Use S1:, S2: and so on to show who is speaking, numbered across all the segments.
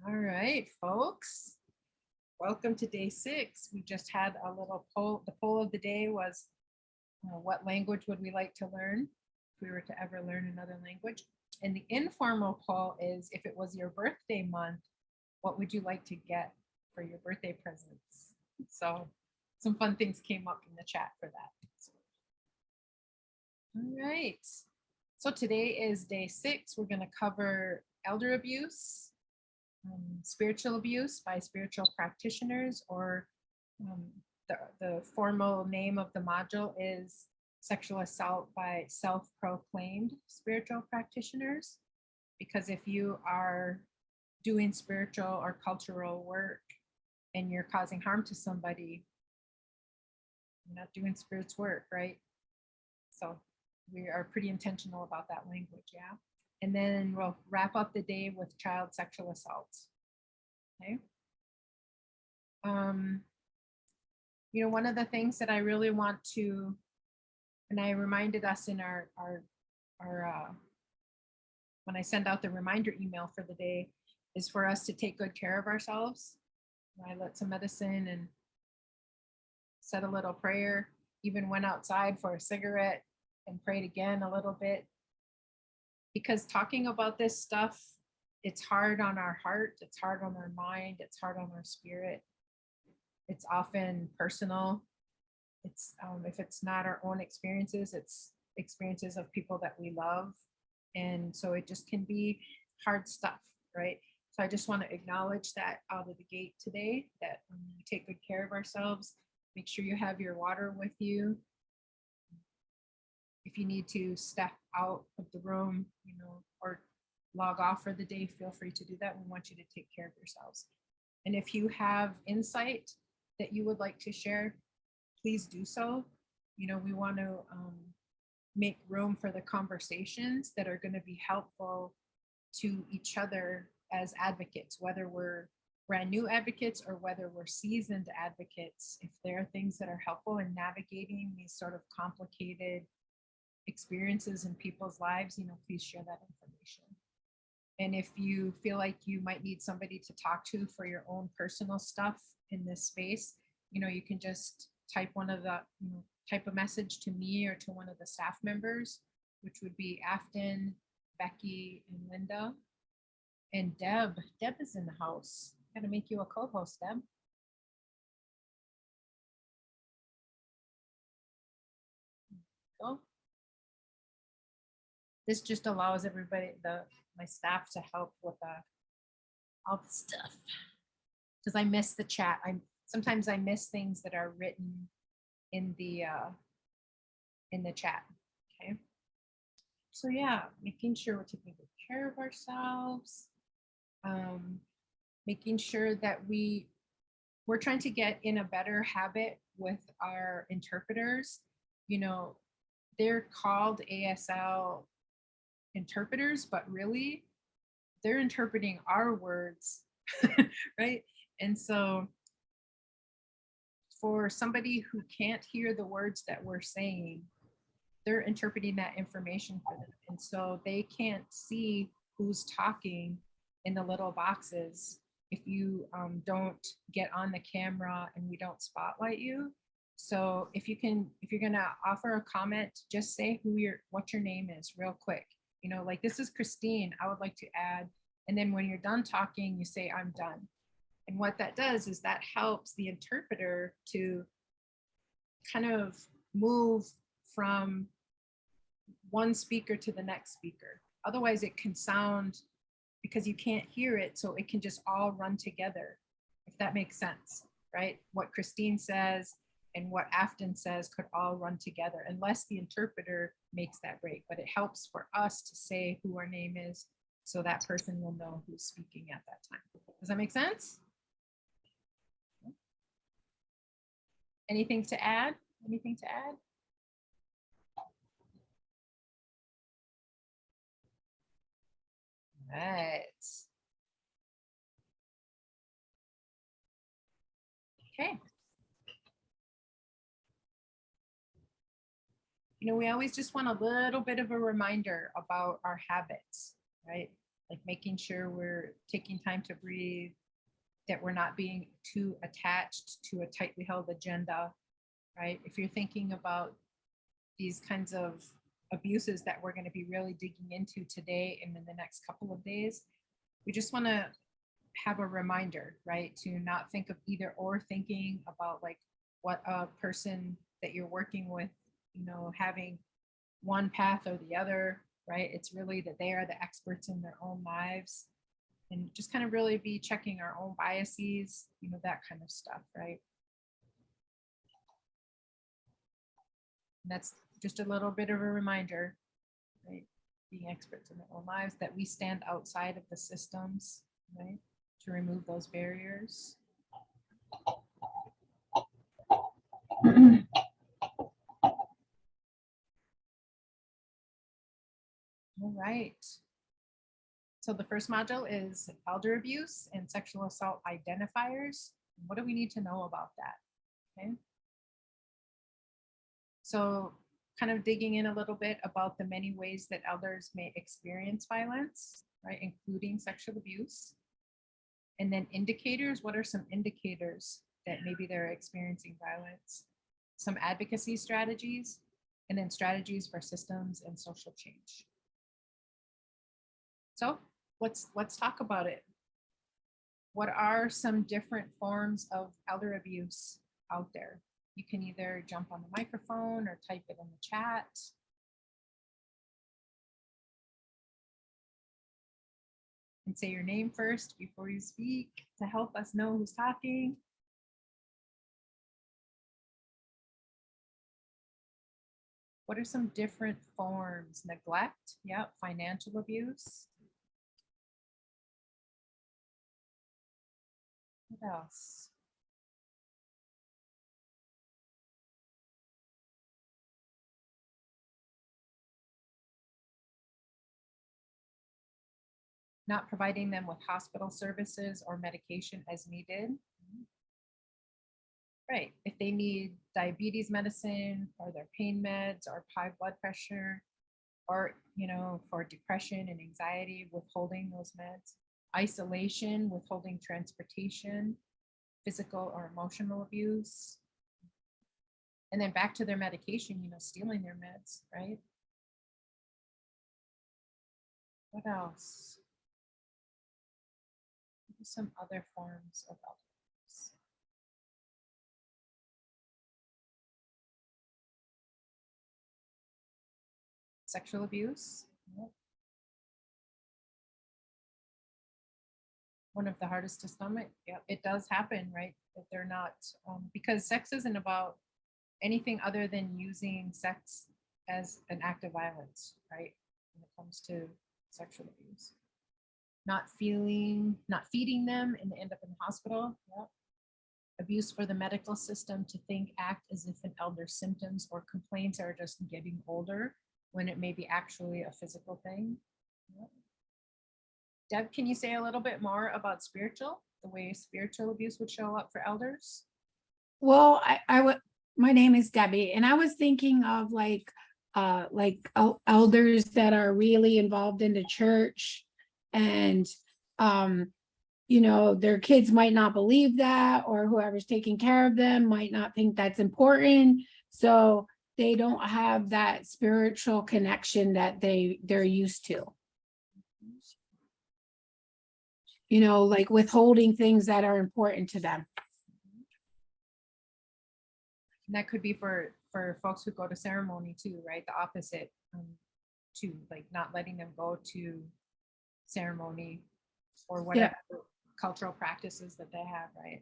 S1: All right, folks. Welcome to day 6. We just had a little poll. The poll of the day was, what language would we like to learn if we were to ever learn another language? And the informal poll is, if it was your birthday month, what would you like to get for your birthday presents? So some fun things came up in the chat for that. All right. So today is day 6. We're going to cover elder abuse, spiritual abuse by spiritual practitioners, or the formal name of the module is sexual assault by self-proclaimed spiritual practitioners. Because if you are doing spiritual or cultural work and you're causing harm to somebody, you're not doing spirit's work, right? So we are pretty intentional about that language, yeah? And then we'll wrap up the day with child sexual assault. Okay. You know, one of the things that I really want to, and I reminded us in our when I send out the reminder email for the day, is for us to take good care of ourselves. I lit some medicine and said a little prayer, even went outside for a cigarette and prayed again a little bit. Because talking about this stuff, it's hard on our heart, it's hard on our mind, it's hard on our spirit. It's often personal. It's if it's not our own experiences, it's experiences of people that we love. And so it just can be hard stuff, right? So I just want to acknowledge that out of the gate today, that we take good care of ourselves. Make sure you have your water with you. If you need to step out of the room, you know, or log off for the day, feel free to do that. We want you to take care of yourselves. And if you have insight that you would like to share, please do so. You know, we want to make room for the conversations that are going to be helpful to each other as advocates, whether we're brand new advocates or whether we're seasoned advocates. If there are things that are helpful in navigating these sort of complicated experiences in people's lives, you know, please share that information. And if you feel like you might need somebody to talk to for your own personal stuff in this space, you know, you can just type one of the, you know, type a message to me or to one of the staff members, which would be Afton, Becky, and Linda. And Deb is in the house. Got to make you a co-host, Deb. Go. This just allows everybody, my staff, to help with all the stuff. Because I miss the chat. Sometimes I miss things that are written in the chat. Okay. So yeah, making sure we're taking good care of ourselves. Making sure that we're trying to get in a better habit with our interpreters. You know, they're called ASL interpreters, but really they're interpreting our words, right? And so for somebody who can't hear the words that we're saying, they're interpreting that information for them. And so they can't see who's talking in the little boxes if you don't get on the camera and we don't spotlight you. So if you're gonna offer a comment, just say what your name is real quick. You know, like, this is Christine, I would like to add. And then when you're done talking, you say, I'm done. And what that does is that helps the interpreter to kind of move from one speaker to the next speaker. Otherwise it can sound, because you can't hear it, so it can just all run together, if that makes sense, right? What Christine says and what Afton says could all run together, unless the interpreter makes that break. But it helps for us to say who our name is, so that person will know who's speaking at that time. Does that make sense? Anything to add? Anything to add? Right. Okay. You know, we always just want a little bit of a reminder about our habits, right? like making sure we're taking time to breathe, that we're not being too attached to a tightly held agenda, right? If you're thinking about these kinds of abuses that we're going to be really digging into today and in the next couple of days, we just want to have a reminder, right? To not think of either or thinking about like what a person that you're working with, you know, having one path or the other, right? It's really that they are the experts in their own lives, and just kind of really be checking our own biases, you know, that kind of stuff, right? And that's just a little bit of a reminder, right? Being experts in their own lives, that we stand outside of the systems, right? To remove those barriers. All right. So the first module is elder abuse and sexual assault identifiers. What do we need to know about that? Okay. So kind of digging in a little bit about the many ways that elders may experience violence, right, including sexual abuse. And then indicators, what are some indicators that maybe they're experiencing violence? Some advocacy strategies, and then strategies for systems and social change. So let's talk about it. What are some different forms of elder abuse out there? You can either jump on the microphone or type it in the chat. And say your name first before you speak to help us know who's talking. What are some different forms? Neglect, yeah, financial abuse. What else? Not providing them with hospital services or medication as needed. Right, if they need diabetes medicine or their pain meds or high blood pressure, or, you know, for depression and anxiety, withholding those meds, isolation, withholding transportation, physical or emotional abuse, and then back to their medication, you know, stealing their meds, right? What else? Maybe some other forms of abuse. Sexual abuse. Yep. One of the hardest to stomach. Yeah, it does happen, right? That they're not, because sex isn't about anything other than using sex as an act of violence, right? When it comes to sexual abuse. Not feeding them and they end up in the hospital. Yep. Abuse for the medical system to think, act as if an elder's symptoms or complaints are just getting older when it may be actually a physical thing. Yep. Deb, can you say a little bit more about the way spiritual abuse would show up for elders?
S2: Well, I would. My name is Debbie, and I was thinking of like elders that are really involved in the church, and you know, their kids might not believe that, or whoever's taking care of them might not think that's important, so they don't have that spiritual connection that they're used to. You know, like withholding things that are important to them.
S1: And that could be for folks who go to ceremony too, right? The opposite, to like not letting them go to ceremony or whatever cultural practices that they have, right?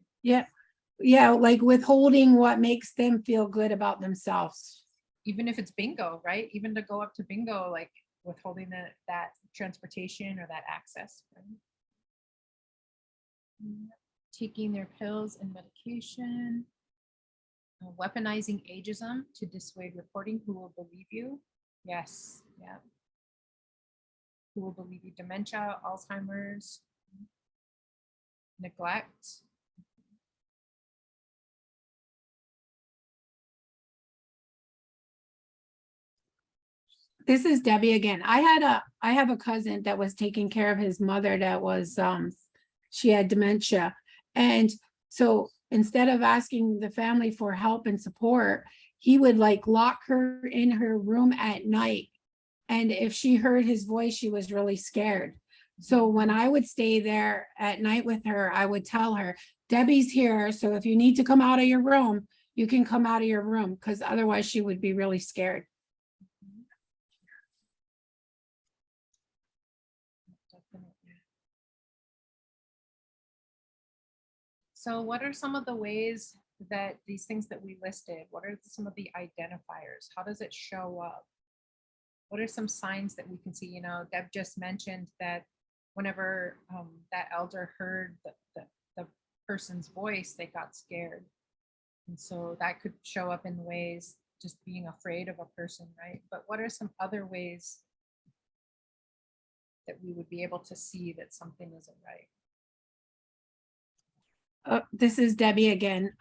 S2: Yeah, like withholding what makes them feel good about themselves.
S1: Even if it's bingo, right? Even to go up to bingo, like withholding that transportation or that access, right? Taking their pills and medication. Weaponizing ageism to dissuade reporting. Who will believe you? Yes, yeah. Who will believe you? Dementia, Alzheimer's, neglect.
S2: This is Debbie again. I have a cousin that was taking care of his mother that was, she had dementia. And so instead of asking the family for help and support, he would like lock her in her room at night. And if she heard his voice, she was really scared. So when I would stay there at night with her, I would tell her, Debbie's here. So if you need to come out of your room, you can come out of your room, because otherwise she would be really scared.
S1: Definitely. So what are some of the ways that these things that we listed, what are some of the identifiers? How does it show up? What are some signs that we can see? You know, Deb just mentioned that whenever that elder heard the person's voice, they got scared. And so that could show up in ways just being afraid of a person, right? But what are some other ways that we would be able to see that something isn't right?
S2: This is Debbie again.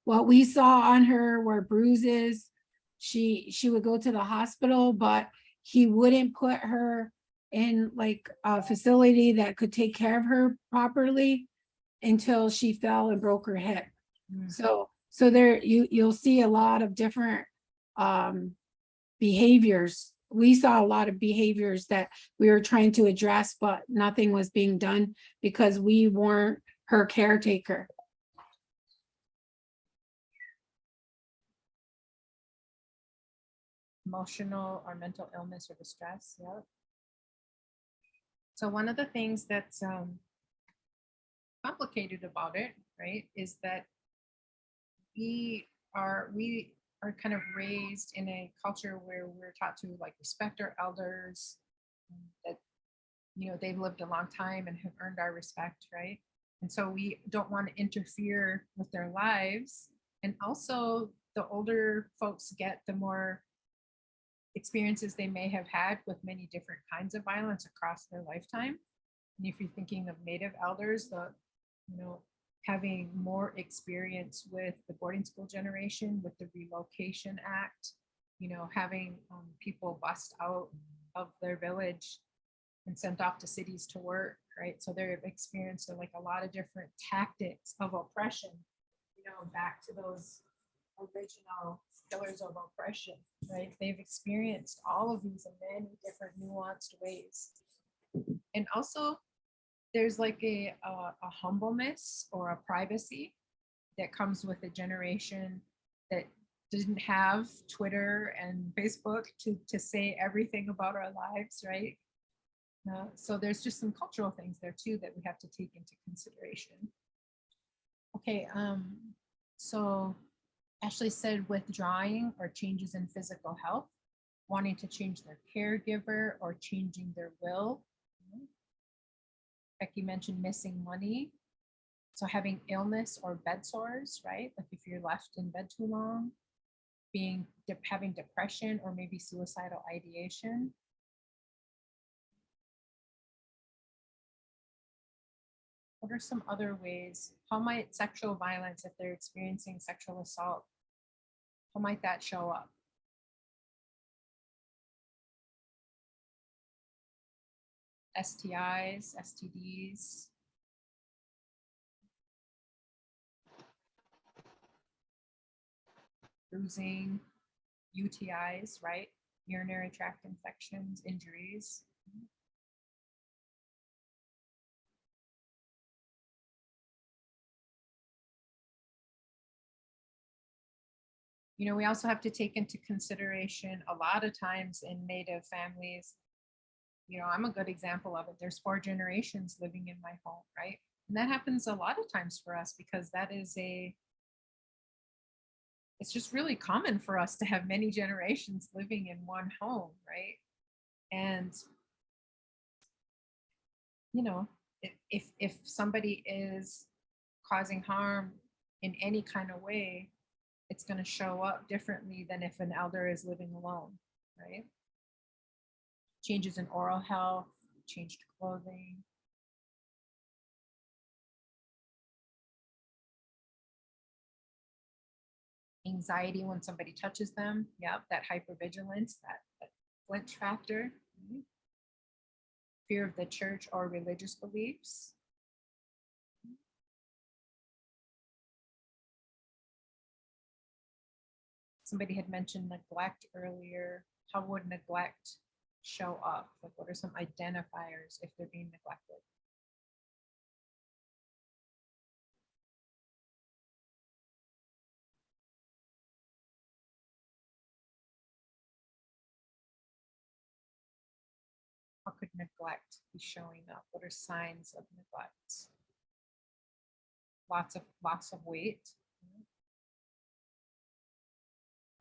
S2: What we saw on her were bruises. She would go to the hospital, but he wouldn't put her in like a facility that could take care of her properly until she fell and broke her hip.
S1: Mm.
S2: So there you'll see a lot of different behaviors. We saw a lot of behaviors that we were trying to address, but nothing was being done because we weren't her caretaker.
S1: Emotional or mental illness or distress. Yeah. So one of the things that's complicated about it, right, is that we are kind of raised in a culture where we're taught to like respect our elders, that you know they've lived a long time and have earned our respect, right? And so we don't want to interfere with their lives. And also the older folks get, the more experiences they may have had with many different kinds of violence across their lifetime. And if you're thinking of Native elders, the you know having more experience with the boarding school generation, with the Relocation Act, having people bust out of their village and sent off to cities to work, right? So they've experienced like a lot of different tactics of oppression, back to those original pillars of oppression, right? They've experienced all of these in many different nuanced ways. And also there's like a humbleness or a privacy that comes with a generation that didn't have Twitter and Facebook to say everything about our lives, right? So there's just some cultural things there too that we have to take into consideration. Okay, so Ashley said withdrawing or changes in physical health, wanting to change their caregiver or changing their will. Becky mentioned missing money. So having illness or bed sores, right? Like if you're left in bed too long, having depression or maybe suicidal ideation. What are some other ways? How might sexual violence, if they're experiencing sexual assault, how might that show up? STIs, STDs. Bruising, UTIs, right? Urinary tract infections, injuries. We also have to take into consideration a lot of times in Native families, I'm a good example of it. There's 4 generations living in my home, right? And that happens a lot of times for us because it's just really common for us to have many generations living in one home, right? And, if somebody is causing harm in any kind of way, it's going to show up differently than if an elder is living alone, right? Changes in oral health, changed clothing. Anxiety when somebody touches them. Yep, that hypervigilance, that flinch factor, right? Fear of the church or religious beliefs. Somebody had mentioned neglect earlier. How would neglect show up? Like, what are some identifiers if they're being neglected? How could neglect be showing up? What are signs of neglect? Lots of weight.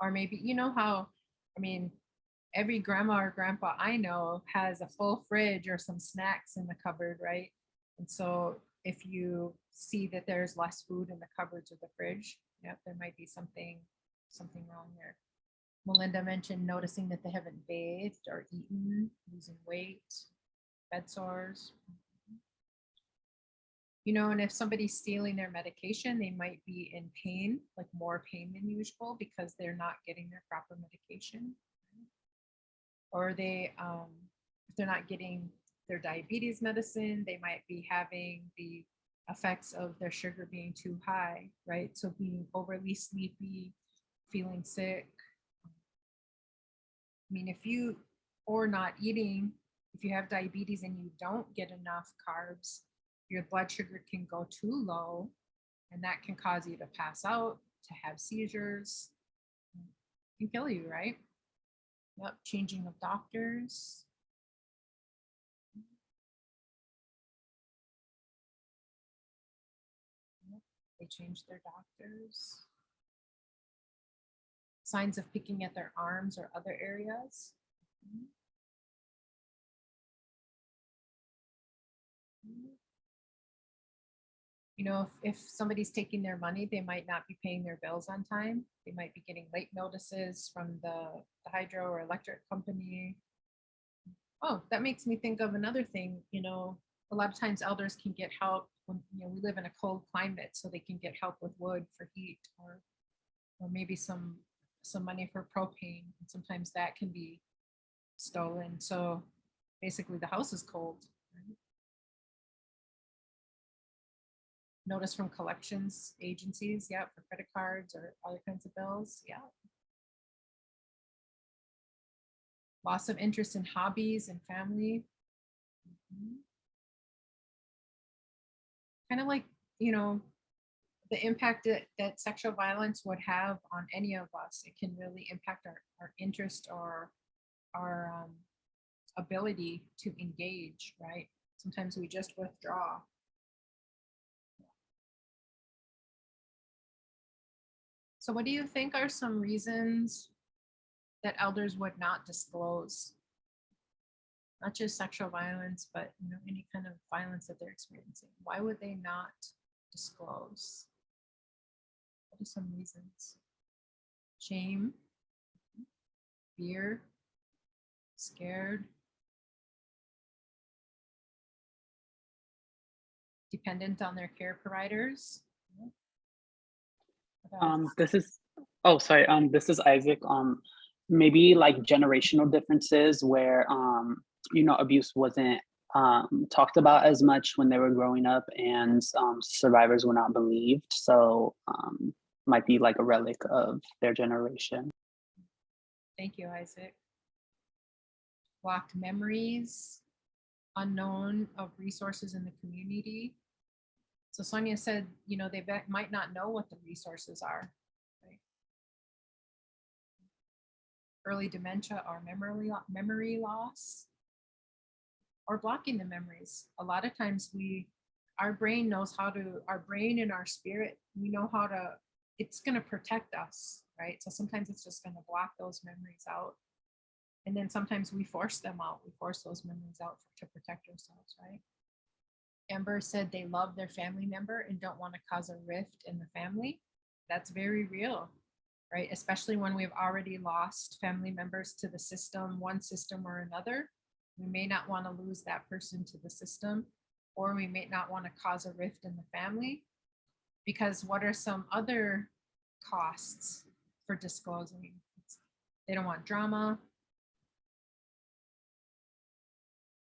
S1: Or maybe, you know how, I mean, every grandma or grandpa I know has a full fridge or some snacks in the cupboard, right? And so if you see that there's less food in the cupboards or the fridge, yep, there might be something wrong there. Melinda mentioned noticing that they haven't bathed or eaten, losing weight, bed sores. You know, and if somebody's stealing their medication, they might be in pain, like more pain than usual because they're not getting their proper medication. Or they, if they're not getting their diabetes medicine, they might be having the effects of their sugar being too high, right? So being overly sleepy, feeling sick. I mean, if you, or not eating, if you have diabetes and you don't get enough carbs, your blood sugar can go too low, and that can cause you to pass out, to have seizures, it can kill you, right? Yep, changing of doctors. Yep, they change their doctors. Signs of picking at their arms or other areas. You know, if somebody's taking their money, they might not be paying their bills on time. They might be getting late notices from the hydro or electric company. Oh, that makes me think of another thing. You know, a lot of times elders can get help when, you know, we live in a cold climate, so they can get help with wood for heat, or maybe some money for propane. And sometimes that can be stolen. So basically the house is cold. Right? Notice from collections agencies, yeah, for credit cards or other kinds of bills, yeah. Loss of interest in hobbies and family. Kind of like, you know, the impact that sexual violence would have on any of us. It can really impact our interest or our ability to engage, right? Sometimes we just withdraw. So what do you think are some reasons that elders would not disclose? Not just sexual violence, but, you know, any kind of violence that they're experiencing. Why would they not disclose? What are some reasons? Shame, fear, scared, dependent on their care providers.
S3: This is, oh, sorry. This is Isaac. Maybe like generational differences where, you know, abuse wasn't talked about as much when they were growing up, and survivors were not believed. So might be like a relic of their generation.
S1: Thank you, Isaac. Blocked memories, unknown of resources in the community. So Sonia said, you know, they might not know what the resources are. Right? Early dementia or memory loss, or blocking the memories. A lot of times our brain knows how to, our brain and our spirit, we know how to, it's going to protect us, right? So sometimes it's just going to block those memories out. And then sometimes we force them out. We force those memories out to protect ourselves, right? Amber said they love their family member and don't want to cause a rift in the family. That's very real, right? Especially when we've already lost family members to the system, one system or another. We may not want to lose that person to the system, or we may not want to cause a rift in the family, because what are some other costs for disclosing? They don't want drama.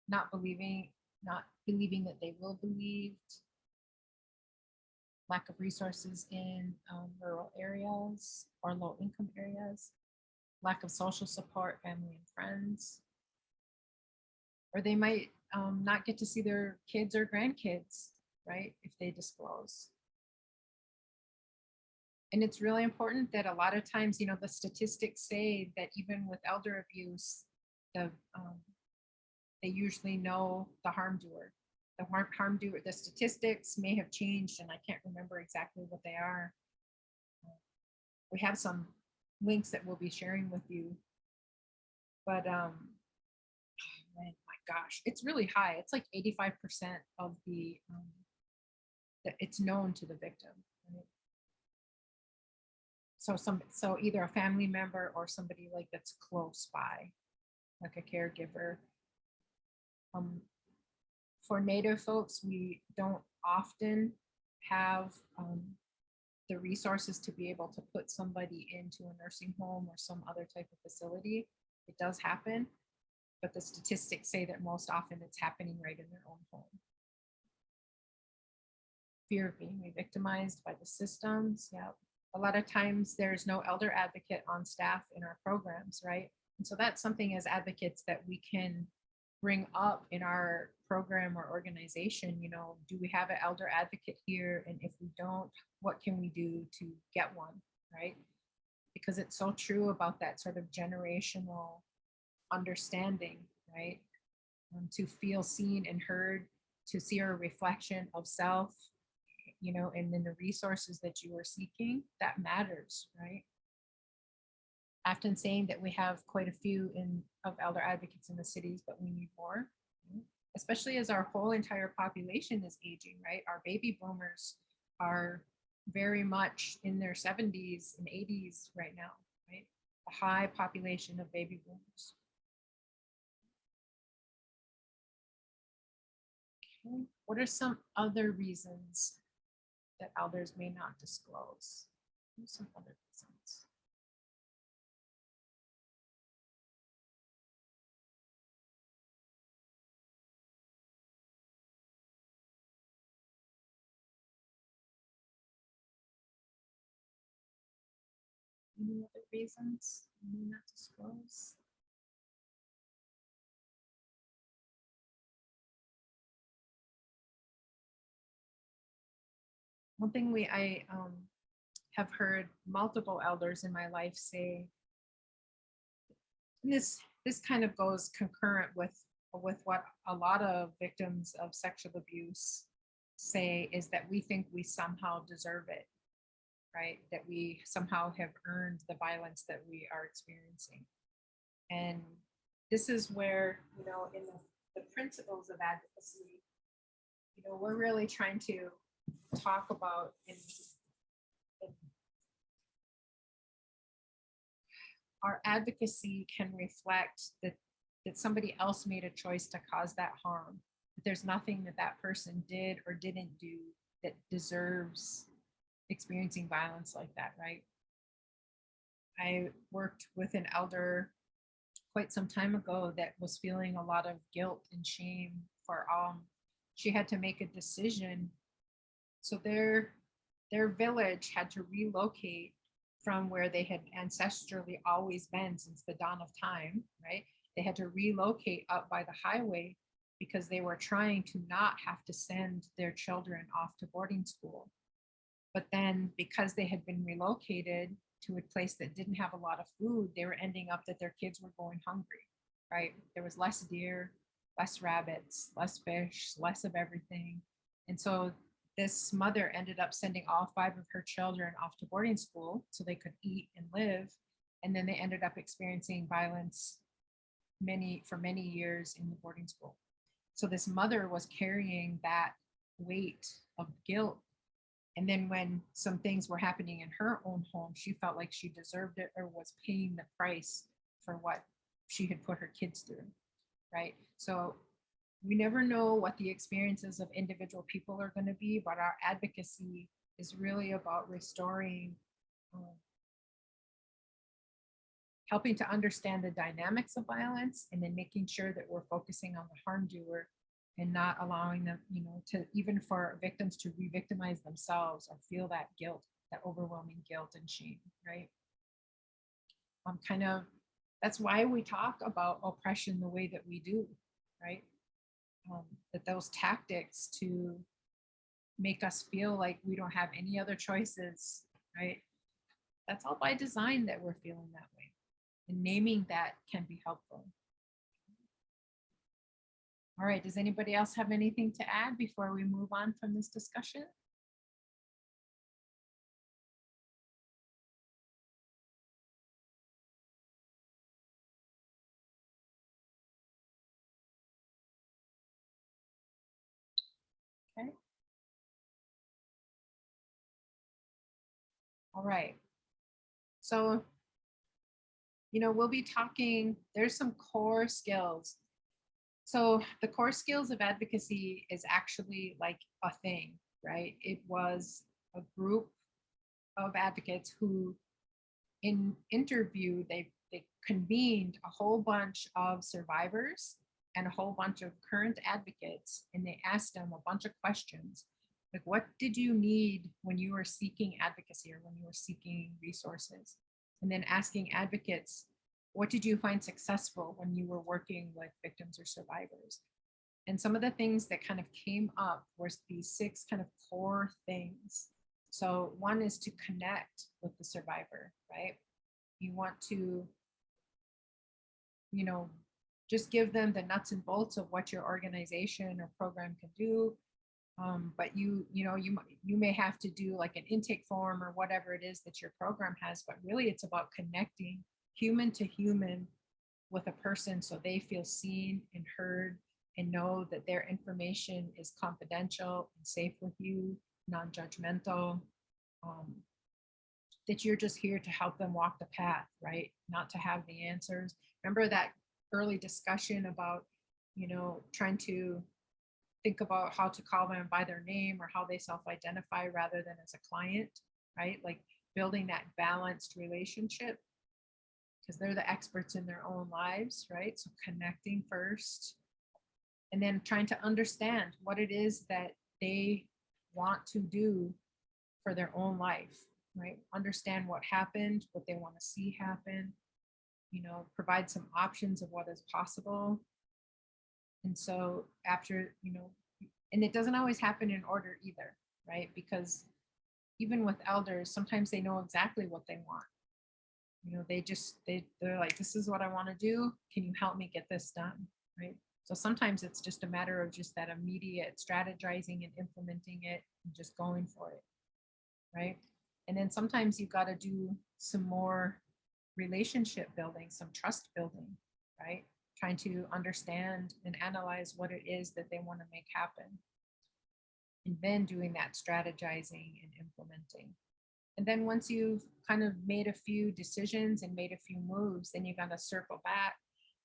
S1: not believing that they will believed, lack of resources in rural areas or low income areas, lack of social support, family and friends, or they might not get to see their kids or grandkids, right, if they disclose. And it's really important that a lot of times, you know, the statistics say that even with elder abuse, they usually know the harm doer. The harm doer, the statistics may have changed, and I can't remember exactly what they are. We have some links that we'll be sharing with you. But man, my gosh, it's really high. It's like 85% of the that it's known to the victim. Right? So either a family member or somebody like that's close by, like a caregiver. For Native folks, we don't often have the resources to be able to put somebody into a nursing home or some other type of facility. It does happen, but the statistics say that most often it's happening right in their own home. Fear of being re-victimized by the systems. Yeah. A lot of times there's no elder advocate on staff in our programs, right? And so that's something as advocates that we can bring up in our program or organization. You know, do we have an elder advocate here? And if we don't, what can we do to get one, right? Because it's so true about that sort of generational understanding, right? To feel seen and heard, to see a reflection of self, you know, and then the resources that you are seeking, that matters, right? Often saying that we have quite a few of elder advocates in the cities, but we need more, especially as our whole entire population is aging, right? Our baby boomers are very much in their 70s and 80s right now, right? A high population of baby boomers. Okay. What are some other reasons that elders may not disclose? Some other reasons. Any other reasons you may not disclose? One thing I have heard multiple elders in my life say, and this kind of goes concurrent with what a lot of victims of sexual abuse say, is that we think we somehow deserve it, right? That we somehow have earned the violence that we are experiencing. And this is where, you know, in the principles of advocacy, you know, we're really trying to talk about our advocacy can reflect that somebody else made a choice to cause that harm. That there's nothing that person did or didn't do that deserves experiencing violence like that, right? I worked with an elder quite some time ago that was feeling a lot of guilt and shame for she had to make a decision. So their village had to relocate from where they had ancestrally always been since the dawn of time, right? They had to relocate up by the highway because they were trying to not have to send their children off to boarding school. But then because they had been relocated to a place that didn't have a lot of food, they were ending up that their kids were going hungry, right? There was less deer, less rabbits, less fish, less of everything. And so this mother ended up sending all 5 of her children off to boarding school so they could eat and live. And then they ended up experiencing violence for many years in the boarding school. So this mother was carrying that weight of guilt. And then when some things were happening in her own home, she felt like she deserved it or was paying the price for what she had put her kids through, right? So we never know what the experiences of individual people are going to be, but our advocacy is really about restoring helping to understand the dynamics of violence, and then making sure that we're focusing on the harm doer and not allowing them, to even for victims to re-victimize themselves or feel that guilt, that overwhelming guilt and shame, right? That's why we talk about oppression the way that we do, right? That those tactics to make us feel like we don't have any other choices, right? That's all by design that we're feeling that way. And naming that can be helpful. All right, does anybody else have anything to add before we move on from this discussion? Okay. All right. So, we'll be talking, there's some core skills. So the core skills of advocacy is actually like a thing, right? It was a group of advocates who interviewed, they convened a whole bunch of survivors and a whole bunch of current advocates, and they asked them a bunch of questions. Like, what did you need when you were seeking advocacy or when you were seeking resources? And then asking advocates, what did you find successful when you were working with victims or survivors? And some of the things that kind of came up was these 6 kind of core things. So one is to connect with the survivor, right? You want to, just give them the nuts and bolts of what your organization or program can do. But you may have to do like an intake form or whatever it is that your program has, but really it's about connecting human to human with a person so they feel seen and heard and know that their information is confidential and safe with you, non-judgmental, that you're just here to help them walk the path, right? Not to have the answers. Remember that early discussion about, trying to think about how to call them by their name or how they self-identify rather than as a client, right? Like building that balanced relationship because they're the experts in their own lives, right? So connecting first and then trying to understand what it is that they want to do for their own life, right? Understand what happened, what they want to see happen, provide some options of what is possible. And so after, and it doesn't always happen in order either, right? Because even with elders, sometimes they know exactly what they want. They're like, this is what I want to do. Can you help me get this done, right? So sometimes it's just a matter of just that immediate strategizing and implementing it and just going for it, right? And then sometimes you've got to do some more relationship building, some trust building, right? Trying to understand and analyze what it is that they want to make happen. And then doing that strategizing and implementing. And then once you've kind of made a few decisions and made a few moves, then you got to circle back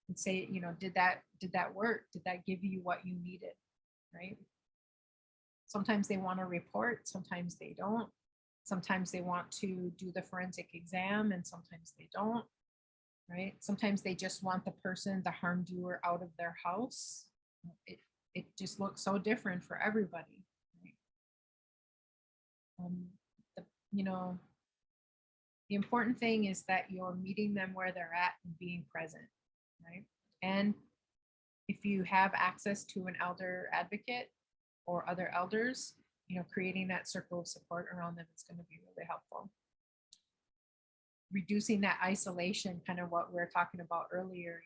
S1: and say, did that work? Did that give you what you needed, right? Sometimes they want to report, sometimes they don't. Sometimes they want to do the forensic exam and sometimes they don't, right? Sometimes they just want the person, the harm doer, out of their house. It just looks so different for everybody, right? The important thing is that you're meeting them where they're at and being present, right? And if you have access to an elder advocate or other elders, creating that circle of support around them is going to be really helpful. Reducing that isolation, kind of what we were talking about earlier,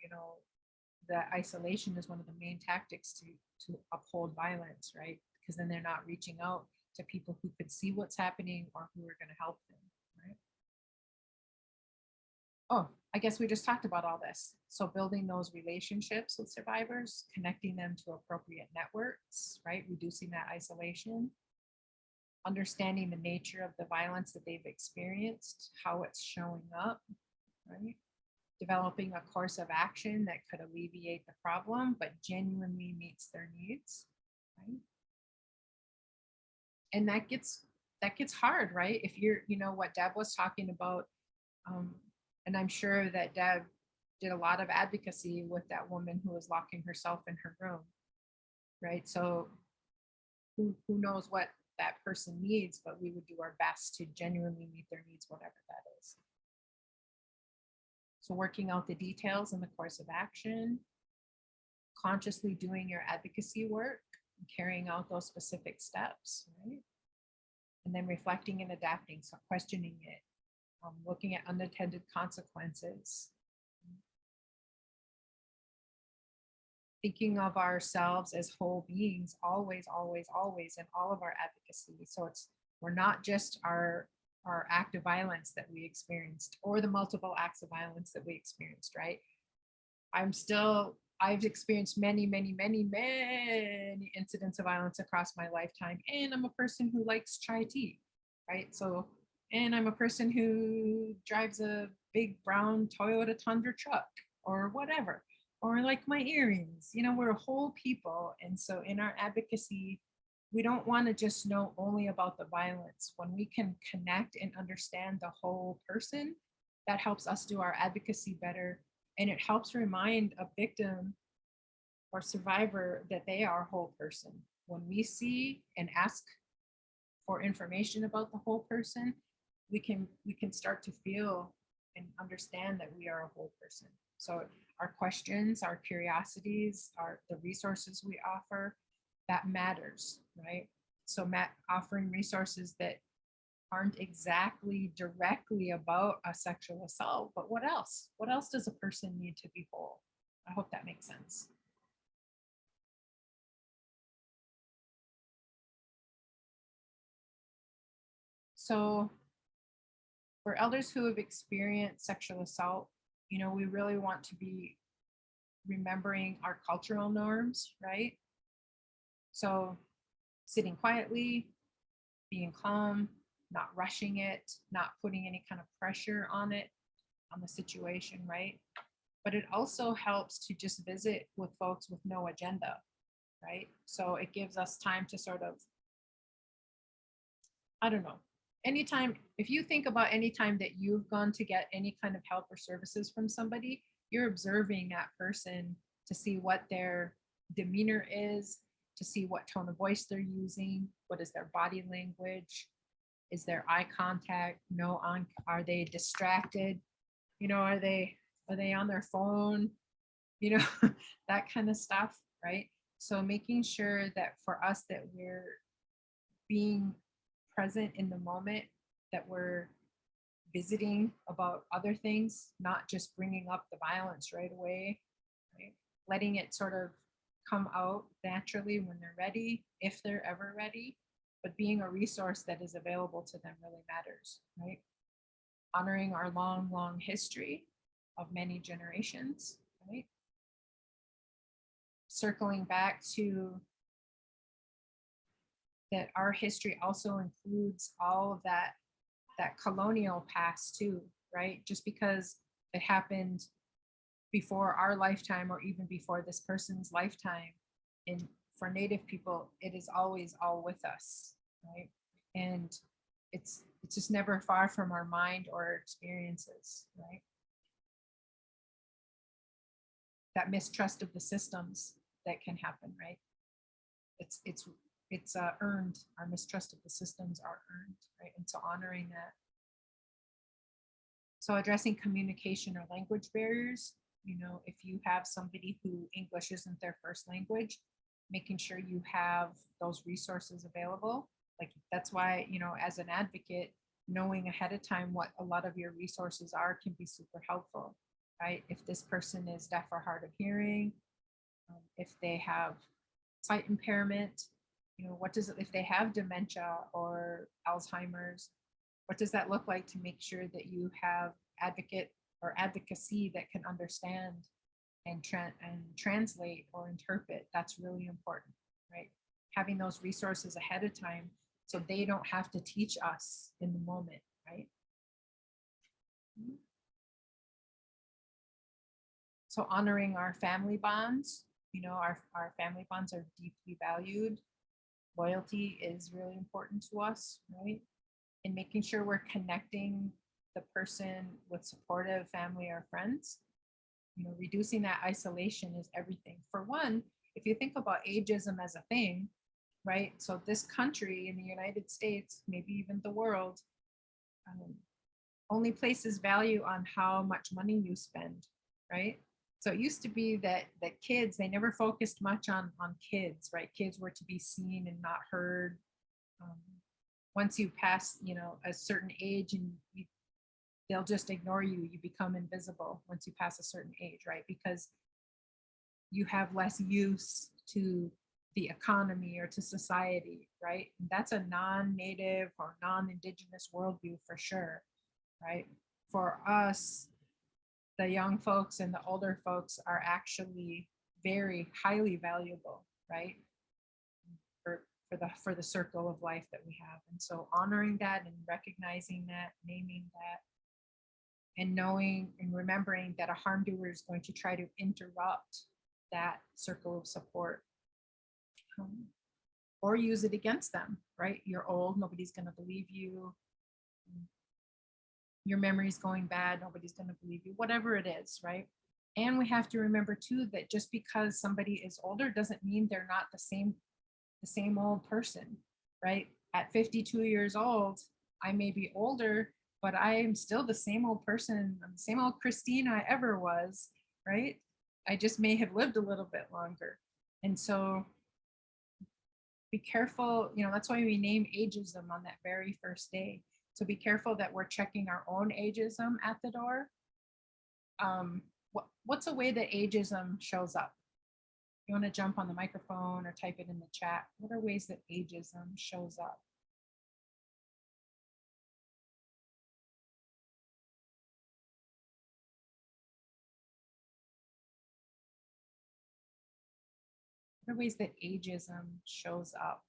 S1: that isolation is one of the main tactics to uphold violence, right? Because then they're not reaching out to people who could see what's happening or who are going to help them, right? Oh, I guess we just talked about all this. So building those relationships with survivors, connecting them to appropriate networks, right? Reducing that isolation, understanding the nature of the violence that they've experienced, how it's showing up, right? Developing a course of action that could alleviate the problem, but genuinely meets their needs, right? And that gets hard, right? If you're, what Deb was talking about, And I'm sure that Deb did a lot of advocacy with that woman who was locking herself in her room, right? So who knows what that person needs, but we would do our best to genuinely meet their needs, whatever that is. So working out the details in the course of action, consciously doing your advocacy work, carrying out those specific steps, right? And then reflecting and adapting, so questioning it, looking at unintended consequences, thinking of ourselves as whole beings, always, always, always in all of our advocacy. So we're not just our act of violence that we experienced or the multiple acts of violence that we experienced, right? I've experienced many, many, many, many incidents of violence across my lifetime. And I'm a person who likes chai tea, right? So, and I'm a person who drives a big brown Toyota Tundra truck or whatever, or like my earrings, we're whole people. And so in our advocacy, we don't want to just know only about the violence. When we can connect and understand the whole person, that helps us do our advocacy better. And it helps remind a victim or survivor that they are a whole person. When we see and ask for information about the whole person, we can start to feel and understand that we are a whole person. So our questions, our curiosities, the resources we offer, that matters, right? So offering resources that aren't exactly directly about a sexual assault, but what else? What else does a person need to be whole? I hope that makes sense. So for elders who have experienced sexual assault, we really want to be remembering our cultural norms, right? So sitting quietly, being calm, not rushing it, not putting any kind of pressure on the situation, right? But it also helps to just visit with folks with no agenda, right? So it gives us time to sort of, I don't know, anytime, if you think about any time that you've gone to get any kind of help or services from somebody, you're observing that person to see what their demeanor is, to see what tone of voice they're using, what is their body language, is there eye contact, are they distracted, are they on their phone, that kind of stuff, right? So making sure that for us that we're being present in the moment, that we're visiting about other things, not just bringing up the violence right away, right? Letting it sort of come out naturally when they're ready, if they're ever ready, but being a resource that is available to them really matters, right? Honoring our long, long history of many generations, right? Circling back to that our history also includes all of that colonial past too, right? Just because it happened before our lifetime or even before this person's lifetime, and for Native people, it is always all with us, right? And it's just never far from our mind or our experiences, right? That mistrust of the systems that can happen, right? It's earned. Our mistrust of the systems are earned, right? And so honoring that. So addressing communication or language barriers, if you have somebody who English isn't their first language, making sure you have those resources available. Like that's why, as an advocate, knowing ahead of time what a lot of your resources are can be super helpful, right? If this person is deaf or hard of hearing, if they have sight impairment, if they have dementia or Alzheimer's, what does that look like to make sure that you have advocate or advocacy that can understand and translate or interpret? That's really important, right? Having those resources ahead of time so they don't have to teach us in the moment, right? So honoring our family bonds, our family bonds are deeply valued. Loyalty is really important to us, right? And making sure we're connecting the person with supportive family or friends. You know, reducing that isolation is everything. For one, if you think about ageism as a thing, right? So this country in the United States, maybe even the world, um, only places value on how much money you spend, right? So it used to be that kids, they never focused much on kids, right? Kids were to be seen and not heard. Um, Once you pass, you know, a certain age, and they'll just ignore you. You become invisible once you pass a certain age, right? Because you have less use to the economy or to society, right? And that's a non-native or non-indigenous worldview for sure, right? For us, the young folks and the older folks are actually very highly valuable, right? For the circle of life that we have. And so honoring that and recognizing that, naming that, and knowing and remembering that a harm doer is going to try to interrupt that circle of support, um, or use it against them, right? You're old, nobody's going to believe you. Your memory's going bad, nobody's going to believe you, whatever it is, right? And we have to remember too that just because somebody is older doesn't mean they're not the same old person, right? At 52 years old, I may be older, but I am still the same old person. I'm the same old Christine I ever was, right? I just may have lived a little bit longer. And so be careful, you know, that's why we name ageism on that very first day. So be careful that we're checking our own ageism at the door. What's a way that ageism shows up? You want to jump on the microphone or type it in the chat. What are ways that ageism shows up? What are ways that ageism shows up?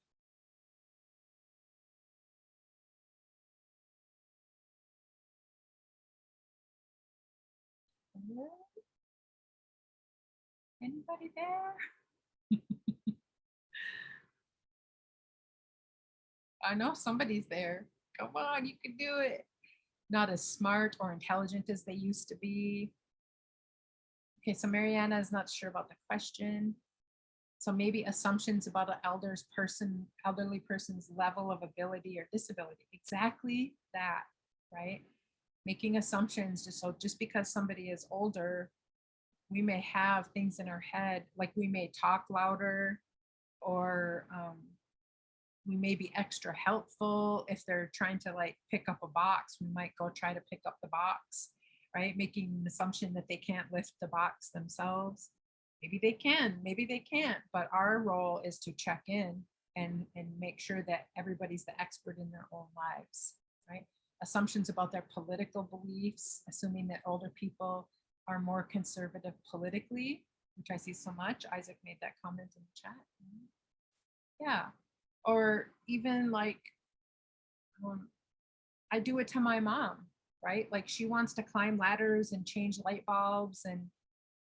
S1: Anybody there? I know somebody's there. Come on, you can do it. Not as smart or intelligent as they used to be. Okay, so Mariana is not sure about the question. So maybe assumptions about an elderly person's level of ability or disability. Exactly that, right? Making assumptions just because somebody is older, we may have things in our head, like we may talk louder, or we may be extra helpful. If they're trying to like pick up a box, we might go try to pick up the box, right? Making an assumption that they can't lift the box themselves. Maybe they can, maybe they can't, but our role is to check in and make sure that everybody's the expert in their own lives, right? Assumptions about their political beliefs, assuming that older people are more conservative politically, which I see so much. Isaac made that comment in the chat. Yeah. Or even like, I do it to my mom, right? Like she wants to climb ladders and change light bulbs, and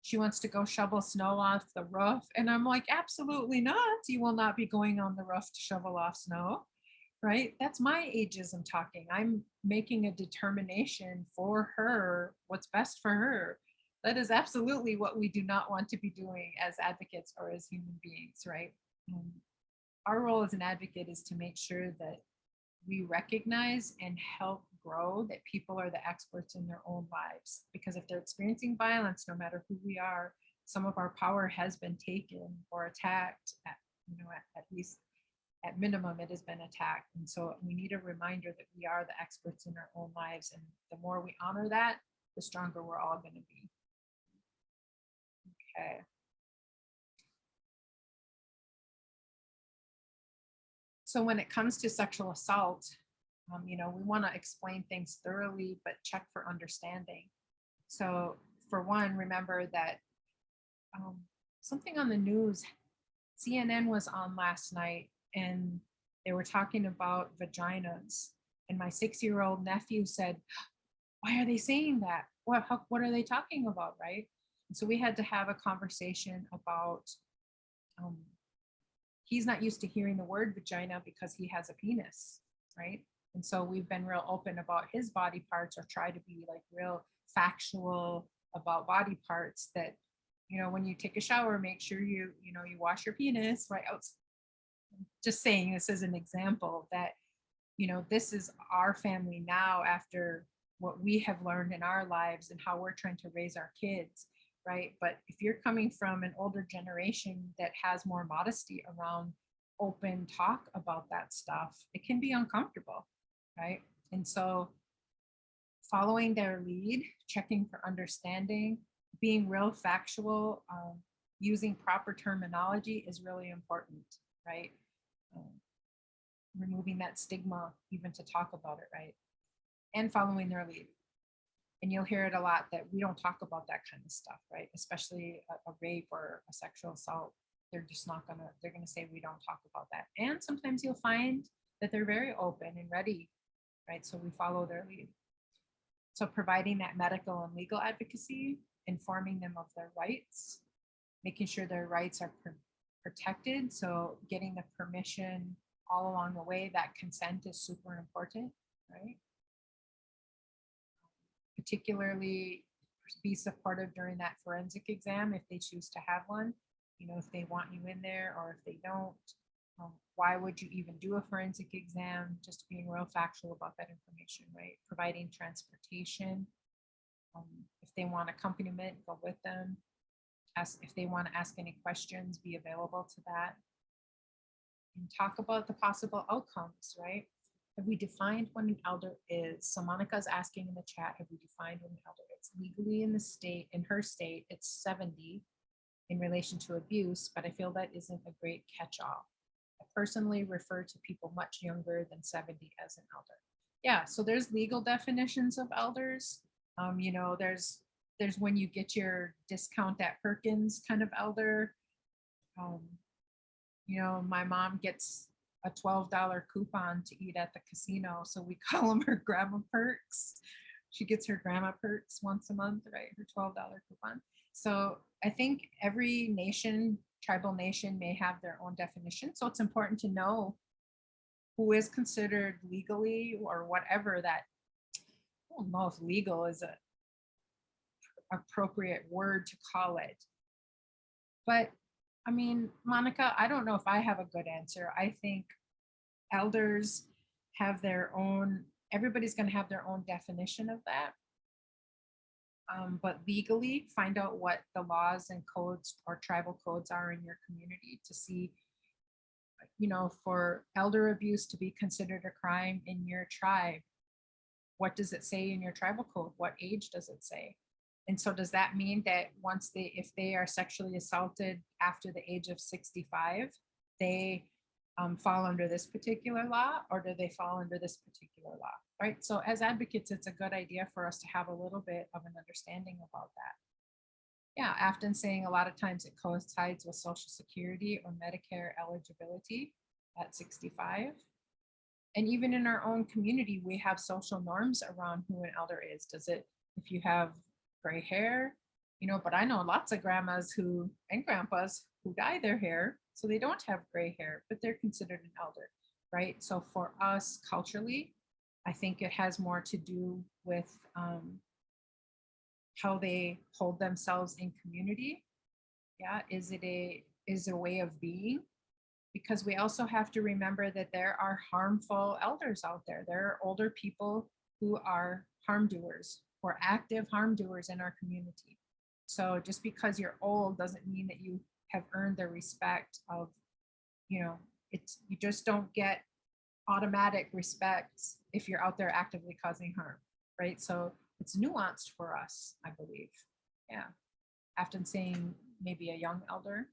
S1: she wants to go shovel snow off the roof. And I'm like, absolutely not. You will not be going on the roof to shovel off snow, right? That's my ageism talking. I'm making a determination for her, what's best for her. That is absolutely what we do not want to be doing as advocates or as human beings, right? Our role as an advocate is to make sure that we recognize and help grow that people are the experts in their own lives. Because if they're experiencing violence, no matter who we are, some of our power has been taken or attacked. At least at minimum, it has been attacked. And so we need a reminder that we are the experts in our own lives. And the more we honor that, the stronger we're all going to be. Okay. So when it comes to sexual assault, we want to explain things thoroughly, but check for understanding. So for one, remember that something on the news, CNN was on last night, and they were talking about vaginas. And my 6-year-old nephew said, why are they saying that? What are they talking about, right? And so we had to have a conversation about, he's not used to hearing the word vagina because he has a penis, right? And so we've been real open about his body parts, or try to be like real factual about body parts, that, when you take a shower, make sure you wash your penis right out. Just saying this as an example that, this is our family now, after what we have learned in our lives and how we're trying to raise our kids, right? But if you're coming from an older generation that has more modesty around open talk about that stuff, it can be uncomfortable, right? And so following their lead, checking for understanding, being real factual, using proper terminology is really important, right? Removing that stigma even to talk about it, right? And following their lead. And you'll hear it a lot that we don't talk about that kind of stuff, right? Especially a rape or a sexual assault. They're just not they're gonna say we don't talk about that. And sometimes you'll find that they're very open and ready, right? So we follow their lead. So providing that medical and legal advocacy, informing them of their rights, making sure their rights are protected. So getting the permission all along the way, that consent is super important, right? Particularly be supportive during that forensic exam if they choose to have one, if they want you in there or if they don't. Why would you even do a forensic exam? Just being real factual about that information, right? Providing transportation. If they want accompaniment, go with them. If they want to ask any questions, be available to that. And talk about the possible outcomes, right? Have we defined what an elder is? So Monica's asking in the chat, have we defined what an elder is? Legally in the state, in her state, it's 70 in relation to abuse, but I feel that isn't a great catch-all. I personally refer to people much younger than 70 as an elder. Yeah, so there's legal definitions of elders. There's when you get your discount at Perkins kind of elder. My mom gets a $12 coupon to eat at the casino, so we call them her grandma perks. She gets her grandma perks once a month, right? Her $12 coupon. So I think every nation, tribal nation, may have their own definition. So it's important to know who is considered legally or whatever that. I don't know if legal is a appropriate word to call it. But I mean, Monica, I don't know if I have a good answer. I think elders have their own, everybody's going to have their own definition of that. But legally, find out what the laws and codes or tribal codes are in your community to see, for elder abuse to be considered a crime in your tribe. What does it say in your tribal code? What age does it say? And so does that mean that if they are sexually assaulted after the age of 65, they fall under this particular law, or do they fall under this particular law, right? So as advocates, it's a good idea for us to have a little bit of an understanding about that. Yeah, often saying a lot of times it coincides with Social Security or Medicare eligibility at 65. And even in our own community, we have social norms around who an elder is. If you have gray hair, but I know lots of grandmas and grandpas who dye their hair, so they don't have gray hair, but they're considered an elder, right? So for us culturally, I think it has more to do with how they hold themselves in community. Yeah, is it a way of being? Because we also have to remember that there are harmful elders out there. There are older people who are harm doers or active harm doers in our community. So just because you're old doesn't mean that you have earned the respect of, you just don't get automatic respect if you're out there actively causing harm, right? So it's nuanced for us, I believe. Yeah. Often saying maybe a young elder.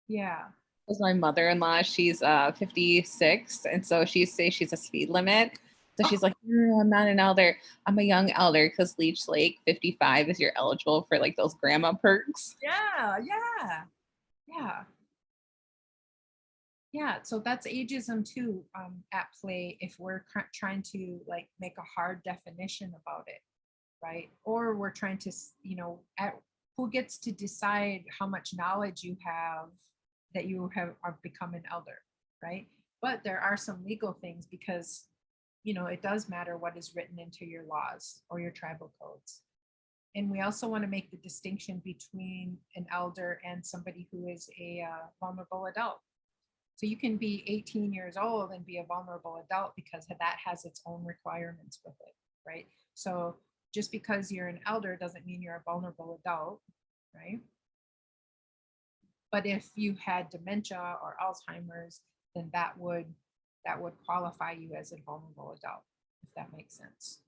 S1: Yeah.
S4: Was my mother-in-law. She's 56, and so she says she's a speed limit. So she's like, no, I'm not an elder. I'm a young elder because Leech Lake 55 is you're eligible for like those grandma perks.
S1: Yeah, so that's ageism too at play if we're trying to like make a hard definition about it, right? Or we're trying to, who gets to decide how much knowledge you have that you have become an elder, right? But there are some legal things because, you know, it does matter what is written into your laws or your tribal codes. And we also want to make the distinction between an elder and somebody who is a vulnerable adult. So you can be 18 years old and be a vulnerable adult because that has its own requirements with it, right? So just because you're an elder doesn't mean you're a vulnerable adult, right? But if you had dementia or Alzheimer's, then that would qualify you as a vulnerable adult, if that makes sense.